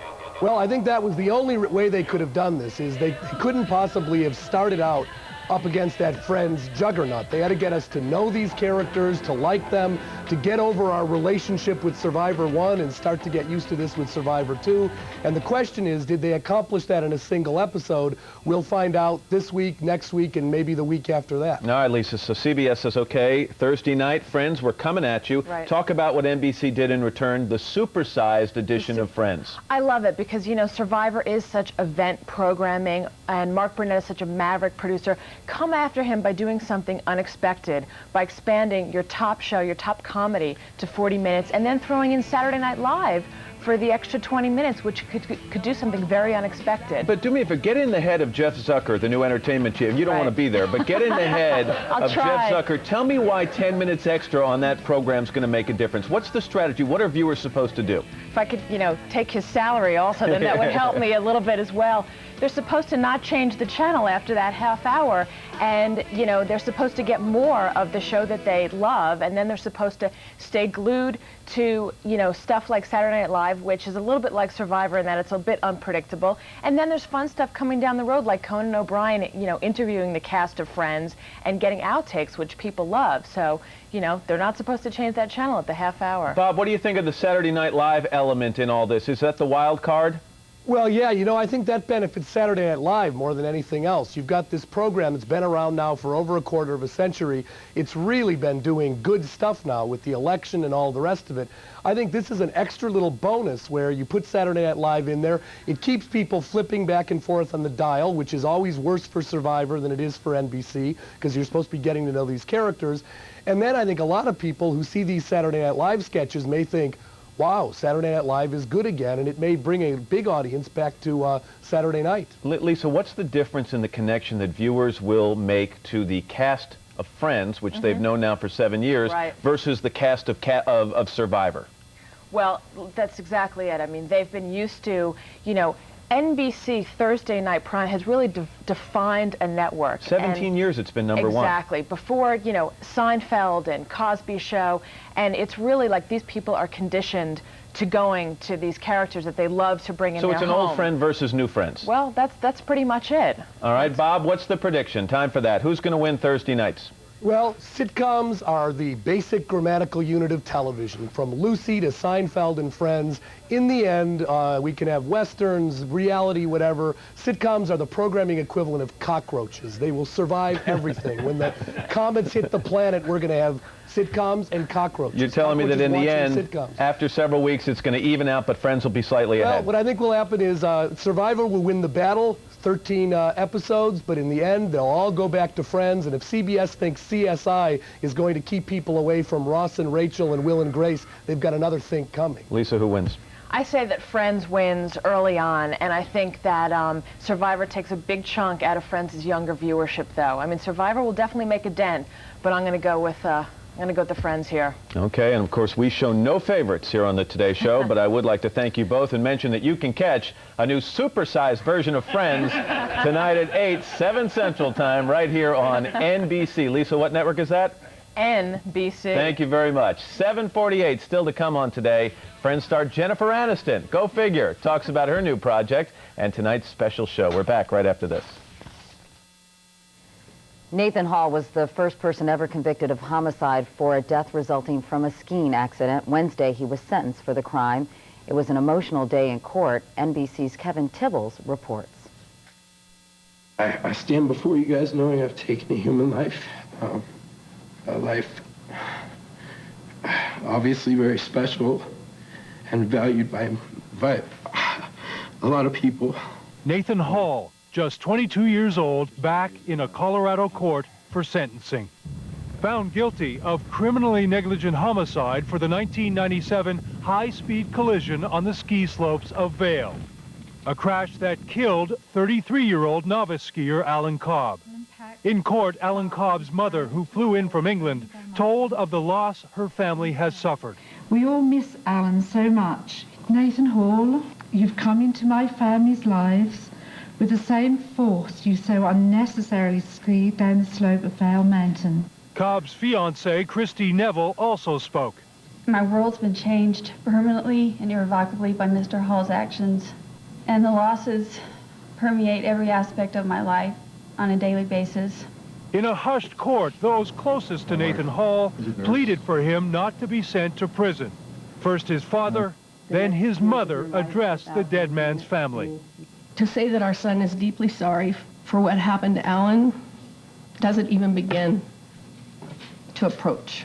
Well, I think that was the only way they could have done this, is they couldn't possibly have started out up against that Friends juggernaut. They had to get us to know these characters, to like them, to get over our relationship with Survivor 1 and start to get used to this with Survivor 2. And the question is, did they accomplish that in a single episode? We'll find out this week, next week, and maybe the week after that. All right, Lisa, so CBS says, okay, Thursday night, Friends, we're coming at you. Right. Talk about what NBC did in return, the supersized edition of Friends. I love it because, you know, Survivor is such event programming, and Mark Burnett is such a maverick producer. Come after him by doing something unexpected, by expanding your top show, your top comedy to 40 minutes, and then throwing in Saturday Night Live for the extra 20 minutes, which could do something very unexpected. But do me a favor, get in the head of Jeff Zucker, the new entertainment chief. You don't want to be there, but get in the head of Jeff Zucker. Tell me why 10 minutes extra on that program is going to make a difference. What's the strategy? What are viewers supposed to do? If I could, take his salary also, then that would help me a little bit as well. They're supposed to not change the channel after that half hour, and they're supposed to get more of the show that they love, and then they're supposed to stay glued to stuff like Saturday Night Live, which is a little bit like Survivor in that it's a bit unpredictable. And then there's fun stuff coming down the road, like Conan O'Brien interviewing the cast of Friends and getting outtakes, which people love. So they're not supposed to change that channel at the half hour. Bob, what do you think of the Saturday Night Live element in all this? Is that the wild card? Well, yeah, I think that benefits Saturday Night Live more than anything else. You've got this program that's been around now for over a quarter of a century. It's really been doing good stuff now with the election and all the rest of it. I think this is an extra little bonus where you put Saturday Night Live in there. It keeps people flipping back and forth on the dial, which is always worse for Survivor than it is for NBC, because you're supposed to be getting to know these characters. And then I think a lot of people who see these Saturday Night Live sketches may think, wow, Saturday Night Live is good again, and it may bring a big audience back to Saturday night. Lisa, what's the difference in the connection that viewers will make to the cast of Friends, which they've known now for 7 years, versus the cast of Survivor? Well, that's exactly it. I mean, they've been used to, NBC Thursday Night Prime has really defined a network. 17 years it's been number one. Exactly. Before, Seinfeld and Cosby Show, and it's really like these people are conditioned to going to these characters that they love to bring in their home. So it's an old friend versus new friends. Well, that's pretty much it. All right, Bob, what's the prediction? Time for that. Who's going to win Thursday nights? Well, sitcoms are the basic grammatical unit of television, from Lucy to Seinfeld and Friends. In the end, we can have westerns, reality, whatever. Sitcoms are the programming equivalent of cockroaches. They will survive everything. When the comets hit the planet, we're going to have sitcoms and cockroaches. You're telling me that in the end, after several weeks, it's going to even out, but Friends will be slightly ahead. Well, what I think will happen is Survivor will win the battle, 13 episodes, but in the end, they'll all go back to Friends, and if CBS thinks CSI is going to keep people away from Ross and Rachel and Will and Grace, they've got another thing coming. Lisa, who wins? I say that Friends wins early on, and I think that Survivor takes a big chunk out of Friends' younger viewership, though. I mean, Survivor will definitely make a dent, but I'm going to go with the Friends here. Okay, and of course we show no favorites here on the Today Show, but I would like to thank you both and mention that you can catch a new supersized version of Friends tonight at 8, 7 Central Time, right here on NBC. Lisa, what network is that? NBC. Thank you very much. 7:48 still to come on Today. Friends star Jennifer Aniston, go figure, talks about her new project and tonight's special show. We're back right after this. Nathan Hall was the first person ever convicted of homicide for a death resulting from a skiing accident. Wednesday, he was sentenced for the crime. It was an emotional day in court. NBC's Kevin Tibbles reports. I stand before you guys knowing I've taken a human life. A life obviously very special and valued by a lot of people. Nathan Hall, just 22 years old, back in a Colorado court for sentencing. Found guilty of criminally negligent homicide for the 1997 high-speed collision on the ski slopes of Vail. A crash that killed 33-year-old novice skier Alan Cobb. In court, Alan Cobb's mother, who flew in from England, told of the loss her family has suffered. We all miss Alan so much. Nathan Hall, you've come into my family's lives with the same force you so unnecessarily skied down the slope of Vail Mountain. Cobb's fiancée, Christy Neville, also spoke. My world's been changed permanently and irrevocably by Mr. Hall's actions, and the losses permeate every aspect of my life on a daily basis. In a hushed court, those closest to Nathan Hall pleaded for him not to be sent to prison. First his father, then his mother addressed the dead man's family. To say that our son is deeply sorry for what happened to Alan doesn't even begin to approach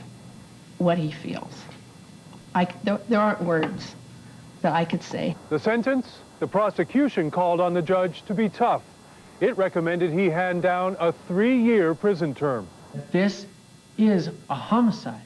what he feels. There aren't words that I could say. The sentence? The prosecution called on the judge to be tough. It recommended he hand down a 3-year prison term. This is a homicide,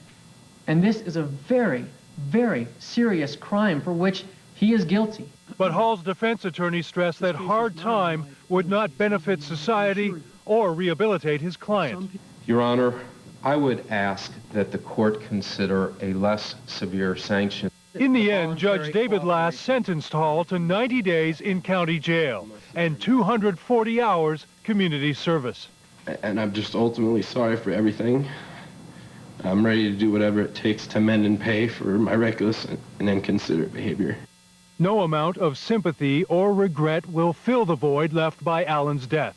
and this is a very, very serious crime for which He is guilty. But Hall's defense attorney stressed that hard time would not benefit society or rehabilitate his client. Your Honor, I would ask that the court consider a less severe sanction. In the end, Judge David Lass sentenced Hall to 90 days in county jail and 240 hours community service. And I'm just ultimately sorry for everything. I'm ready to do whatever it takes to mend and pay for my reckless and inconsiderate behavior. No amount of sympathy or regret will fill the void left by Alan's death.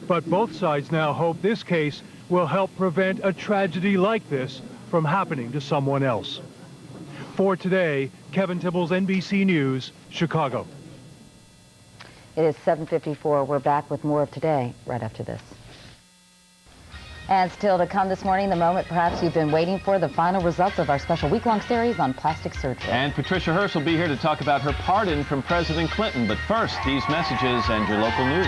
But both sides now hope this case will help prevent a tragedy like this from happening to someone else. For today, Kevin Tibbles, NBC News, Chicago. It is 7:54. We're back with more of Today right after this. And still to come this morning, the moment perhaps you've been waiting for, the final results of our special week-long series on plastic surgery. And Patricia Hearst will be here to talk about her pardon from President Clinton. But first, these messages and your local news.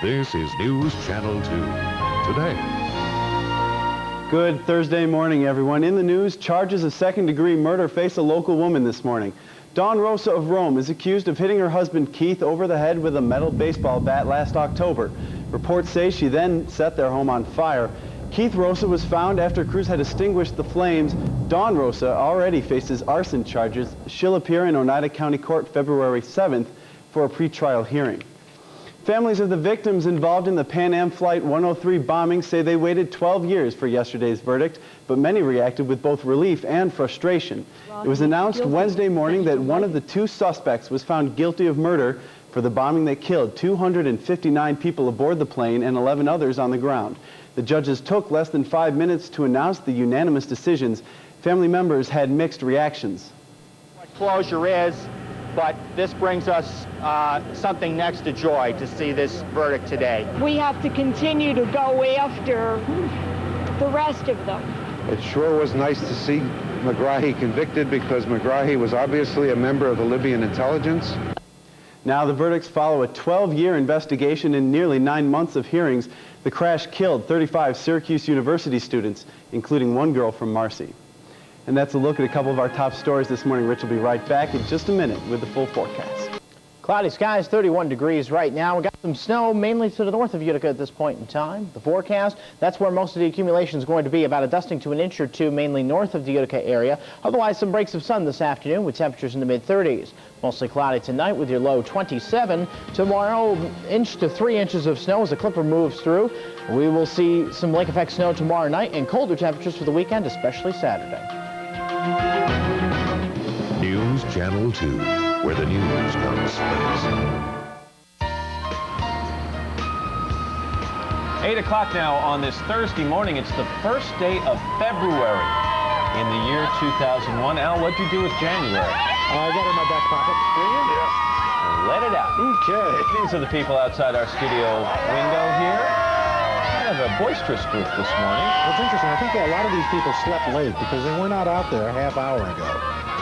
This is News Channel 2. Today. Good Thursday morning, everyone. In the news, charges of second-degree murder face a local woman this morning. Dawn Rosa of Rome is accused of hitting her husband Keith over the head with a metal baseball bat last October. Reports say she then set their home on fire. Keith Rosa was found after crews had extinguished the flames. Dawn Rosa already faces arson charges. She'll appear in Oneida County Court February 7th for a pretrial hearing. Families of the victims involved in the Pan Am Flight 103 bombing say they waited 12 years for yesterday's verdict, but many reacted with both relief and frustration. It was announced Wednesday morning that one of the two suspects was found guilty of murder for the bombing that killed 259 people aboard the plane and 11 others on the ground. The judges took less than 5 minutes to announce the unanimous decisions. Family members had mixed reactions. What closure is, but this brings us something next to joy to see this verdict today. We have to continue to go after the rest of them. It sure was nice to see Megrahi convicted because Megrahi was obviously a member of the Libyan intelligence. Now the verdicts follow a 12-year investigation and nearly 9 months of hearings. The crash killed 35 Syracuse University students, including one girl from Marcy. And that's a look at a couple of our top stories this morning. Rich will be right back in just a minute with the full forecast. Cloudy skies, 31 degrees right now. We got some snow mainly to the north of Utica at this point in time. The forecast, that's where most of the accumulation is going to be, about a dusting to an inch or two, mainly north of the Utica area. Otherwise, some breaks of sun this afternoon with temperatures in the mid-30s. Mostly cloudy tonight with your low 27. Tomorrow, inch to 3 inches of snow as the clipper moves through. We will see some lake effect snow tomorrow night and colder temperatures for the weekend, especially Saturday. News Channel 2, where the news comes first. 8 o'clock now on this Thursday morning. It's the first day of February in the year 2001. Al, what'd you do with January? I got it in my back pocket. Yeah. Let it out. Okay. These are the people outside our studio window here. Kind of a boisterous group this morning. What's interesting, I think a lot of these people slept late because they were not out there a half hour ago.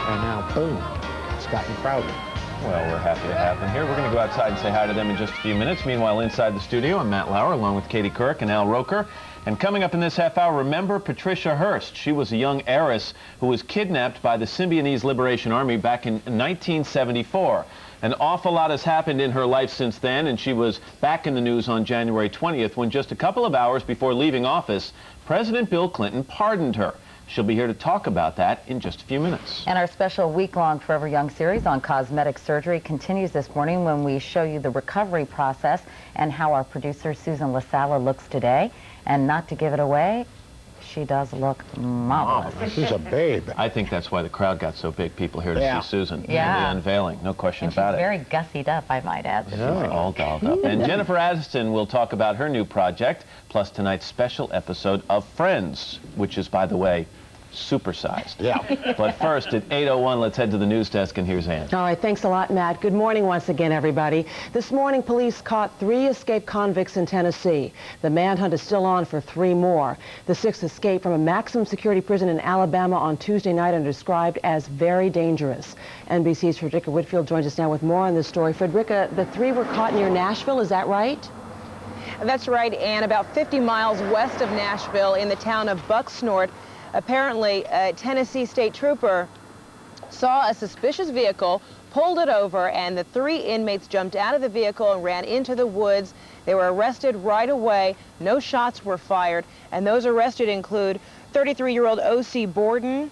And now, boom, it's gotten crowded. Well, we're happy to have them here. We're going to go outside and say hi to them in just a few minutes. Meanwhile, inside the studio, I'm Matt Lauer, along with Katie Kirk and Al Roker. And coming up in this half hour, remember Patricia Hearst. She was a young heiress who was kidnapped by the Symbionese Liberation Army back in 1974. An awful lot has happened in her life since then, and she was back in the news on January 20th when just a couple of hours before leaving office, President Bill Clinton pardoned her. She'll be here to talk about that in just a few minutes. And our special week-long Forever Young series on cosmetic surgery continues this morning when we show you the recovery process and how our producer Susan LaSala looks today. And not to give it away, she does look marvelous. She's a babe. I think that's why the crowd got so big. People here to see Susan. Yeah. The unveiling, no question And about she's it. very gussied up, I might add. All dolled up. And Jennifer Aniston will talk about her new project, plus tonight's special episode of Friends, which is, by the way, supersized. Yeah. But first, at 8:01, let's head to the news desk, and here's Ann. All right, thanks a lot, Matt. Good morning once again, everybody. This morning, police caught 3 escaped convicts in Tennessee. The manhunt is still on for 3 more. The 6th escaped from a maximum security prison in Alabama on Tuesday night and described as very dangerous. NBC's Frederica Whitfield joins us now with more on this story. Frederica, the 3 were caught near Nashville, is that right? That's right, Ann. About 50 miles west of Nashville in the town of Bucksnort. Apparently, a Tennessee state trooper saw a suspicious vehicle, pulled it over, and the 3 inmates jumped out of the vehicle and ran into the woods. They were arrested right away. No shots were fired, and those arrested include 33-year-old O.C. Borden,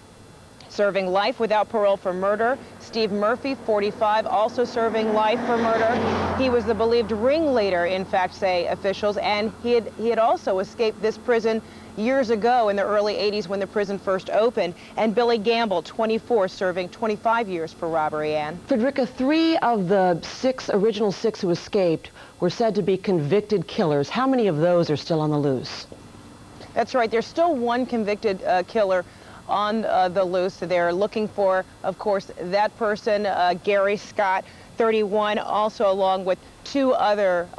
serving life without parole for murder. Steve Murphy, 45, also serving life for murder. He was the believed ringleader, in fact, say officials, and he had also escaped this prison years ago in the early 80s when the prison first opened. And Billy Gamble, 24, serving 25 years for robbery, Ann. Frederica, 3 of the original six who escaped were said to be convicted killers. How many of those are still on the loose? That's right. There's still one convicted killer on the loose. They're looking for, of course, that person, Gary Scott, 31, also along with 2 other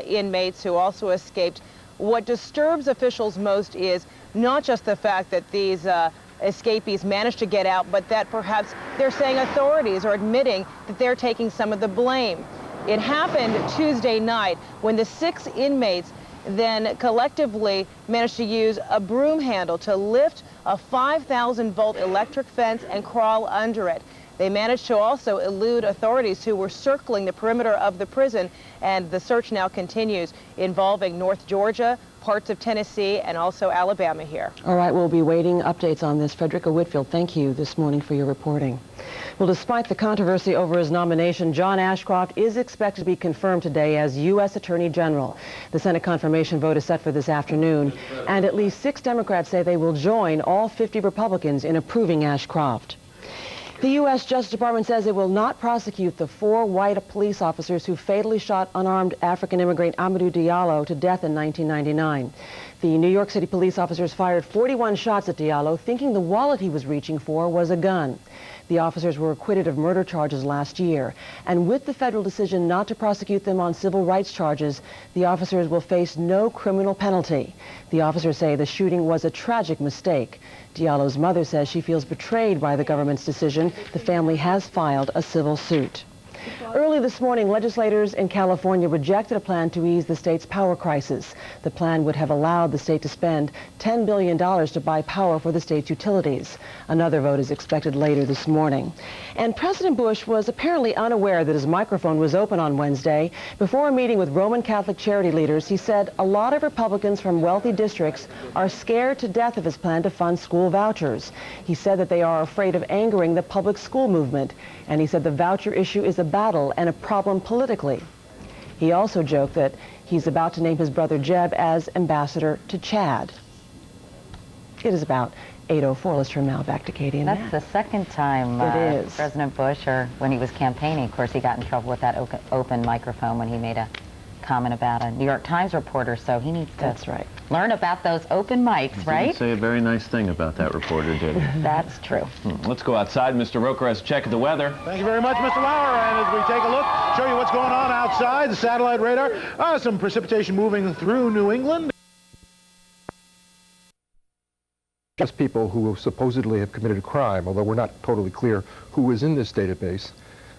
inmates who also escaped. What disturbs officials most is not just the fact that these escapees managed to get out, but that perhaps they're saying authorities are admitting that they're taking some of the blame. It happened Tuesday night when the 6 inmates then collectively managed to use a broom handle to lift a 5,000-volt electric fence and crawl under it. They managed to also elude authorities who were circling the perimeter of the prison, and the search now continues, involving North Georgia, parts of Tennessee, and also Alabama here. All right, we'll be waiting updates on this. Frederica Whitfield, thank you this morning for your reporting. Well, despite the controversy over his nomination, John Ashcroft is expected to be confirmed today as U.S. Attorney General. The Senate confirmation vote is set for this afternoon, and at least 6 Democrats say they will join all 50 Republicans in approving Ashcroft. The U.S. Justice Department says it will not prosecute the 4 white police officers who fatally shot unarmed African immigrant Amadou Diallo to death in 1999. The New York City police officers fired 41 shots at Diallo, thinking the wallet he was reaching for was a gun. The officers were acquitted of murder charges last year, and with the federal decision not to prosecute them on civil rights charges, the officers will face no criminal penalty. The officers say the shooting was a tragic mistake. Diallo's mother says she feels betrayed by the government's decision. The family has filed a civil suit. Early this morning, legislators in California rejected a plan to ease the state's power crisis. The plan would have allowed the state to spend $10 billion to buy power for the state's utilities. Another vote is expected later this morning. And President Bush was apparently unaware that his microphone was open on Wednesday. Before a meeting with Roman Catholic charity leaders, he said a lot of Republicans from wealthy districts are scared to death of his plan to fund school vouchers. He said that they are afraid of angering the public school movement. And he said the voucher issue is a battle and a problem politically. He also joked that he's about to name his brother Jeb as ambassador to Chad. It is about 8:04. Let's turn now back to Katie and That's Matt. the second time It is. President Bush, or when he was campaigning, of course, he got in trouble with that open microphone when he made a comment about a New York Times reporter, so he needs to learn about those open mics, right? He didn't say a very nice thing about that reporter, did he? That's true. Let's go outside. Mr. Roker has a check of the weather. Thank you very much, Mr. Lauer. And as we take a look, show you what's going on outside, the satellite radar. Some precipitation moving through New England. Just people who supposedly have committed a crime, although we're not totally clear who is in this database.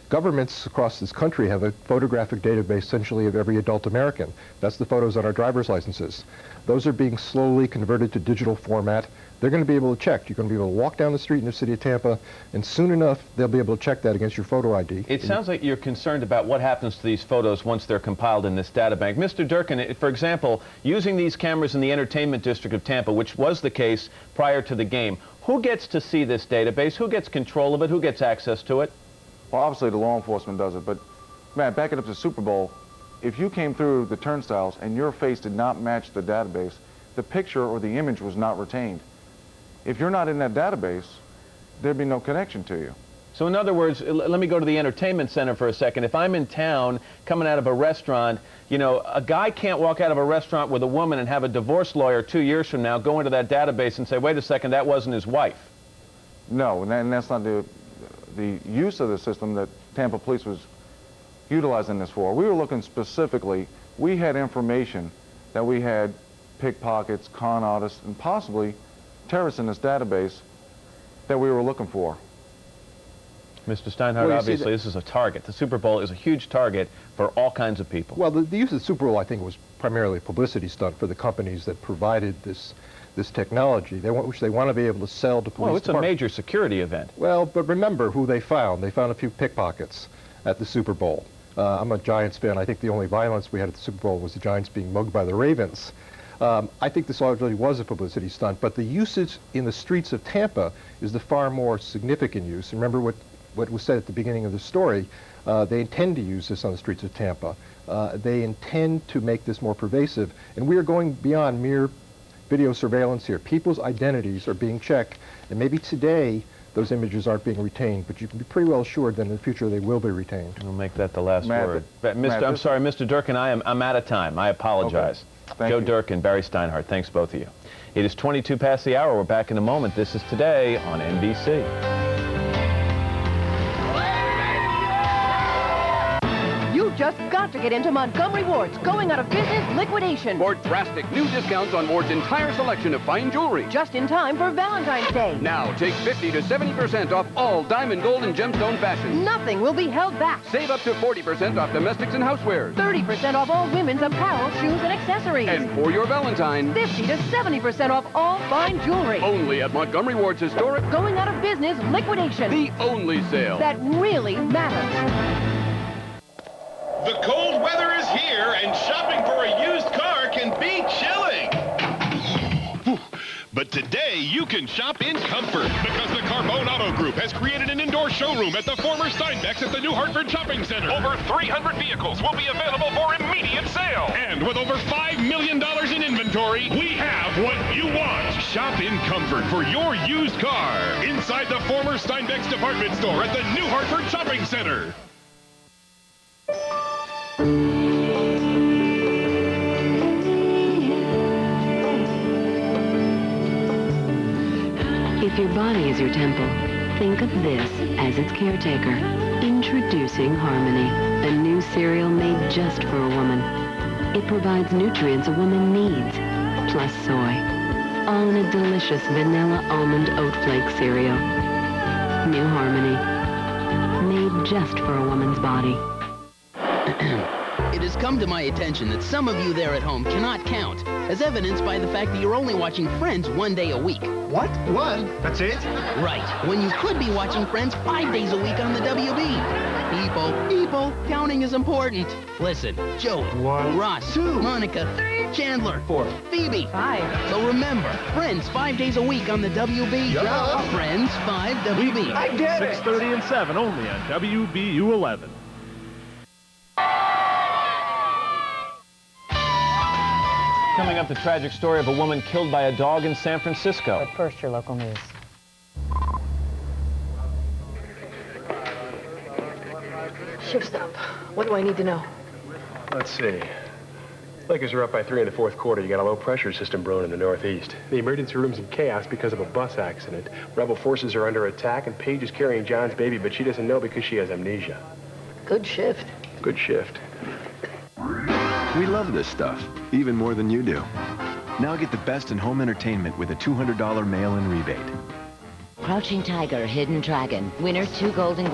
Governments across this country have a photographic database essentially of every adult American. That's the photos on our driver's licenses. Those are being slowly converted to digital format. They're going to be able to check. You're going to be able to walk down the street in the city of Tampa, and soon enough, they'll be able to check that against your photo ID. It sounds like you're concerned about what happens to these photos once they're compiled in this data bank. Mr. Durkin, for example, using these cameras in the entertainment district of Tampa, which was the case prior to the game, who gets to see this database? Who gets control of it? Who gets access to it? Well, obviously the law enforcement does it, but man, back it up to the Super Bowl, if you came through the turnstiles and your face did not match the database, the picture or the image was not retained. If you're not in that database, there'd be no connection to you. So in other words, let me go to the entertainment center for a second. If I'm in town, coming out of a restaurant, you know, a guy can't walk out of a restaurant with a woman and have a divorce lawyer 2 years from now go into that database and say, wait a second, that wasn't his wife. No, and that's not the use of the system that Tampa Police was utilizing this for. We were looking specifically, we had information that we had pickpockets, con artists, and possibly terrorists in this database that we were looking for. Mr. Steinhardt, obviously this is a target. The Super Bowl is a huge target for all kinds of people. Well, the use of the Super Bowl, I think, was primarily a publicity stunt for the companies that provided this this technology, which they want to be able to sell to police. Well, it's a major security event. Well, but remember who they found. They found a few pickpockets at the Super Bowl. I'm a Giants fan. I think the only violence we had at the Super Bowl was the Giants being mugged by the Ravens. I think this largely was a publicity stunt, but the usage in the streets of Tampa is the far more significant use. Remember what was said at the beginning of the story. They intend to use this on the streets of Tampa. They intend to make this more pervasive, and we are going beyond mere video surveillance here. People's identities are being checked, and maybe today those images aren't being retained, but you can be pretty well assured that in the future they will be retained. We'll make that the last word. I'm sorry, Mr. Durkin, I'm out of time. I apologize. Okay. Joe Durkin, Barry Steinhardt, thanks both of you. It is 22 past the hour. We're back in a moment. This is Today on NBC. You've just got to get into Montgomery Ward's going out of business liquidation. For drastic new discounts on Ward's entire selection of fine jewelry. Just in time for Valentine's Day. Now take 50 to 70% off all diamond, gold, and gemstone fashions. Nothing will be held back. Save up to 40% off domestics and housewares. 30% off all women's apparel, shoes, and accessories. And for your Valentine, 50 to 70% off all fine jewelry. Only at Montgomery Ward's historic going out of business liquidation. The only sale that really matters. The cold weather is here, and shopping for a used car can be chilling. But today, you can shop in comfort because the Carbone Auto Group has created an indoor showroom at the former Steinbeck's at the New Hartford Shopping Center. Over 300 vehicles will be available for immediate sale. And with over $5 million in inventory, we have what you want. Shop in comfort for your used car inside the former Steinbeck's department store at the New Hartford Shopping Center. If your body is your temple, think of this as its caretaker. Introducing Harmony, a new cereal made just for a woman. It provides nutrients a woman needs, plus soy. All in a delicious vanilla almond oat flake cereal. New Harmony, made just for a woman's body. It has come to my attention that some of you there at home cannot count, as evidenced by the fact that you're only watching Friends 1 day a week. What? One? That's it? Right, when you could be watching Friends 5 days a week on the WB. People, counting is important. Listen, Joey, Ross, Monica, Chandler, 4, Phoebe, 5. So remember, Friends 5 days a week on the WB. Yeah. Friends 5 WB. I get it. 6:30 and 7 only on WBU 11. Coming up, the tragic story of a woman killed by a dog in San Francisco. But first, your local news. Shift stop. What do I need to know? Let's see. Lakers are up by 3 in the fourth quarter. You got a low-pressure system brewing in the northeast. The emergency room's in chaos because of a bus accident. Rebel forces are under attack, and Paige is carrying John's baby, but she doesn't know because she has amnesia. Good shift. Good shift. We love this stuff, even more than you do. Now get the best in home entertainment with a $200 mail-in rebate. Crouching Tiger, Hidden Dragon. Winner 2 Golden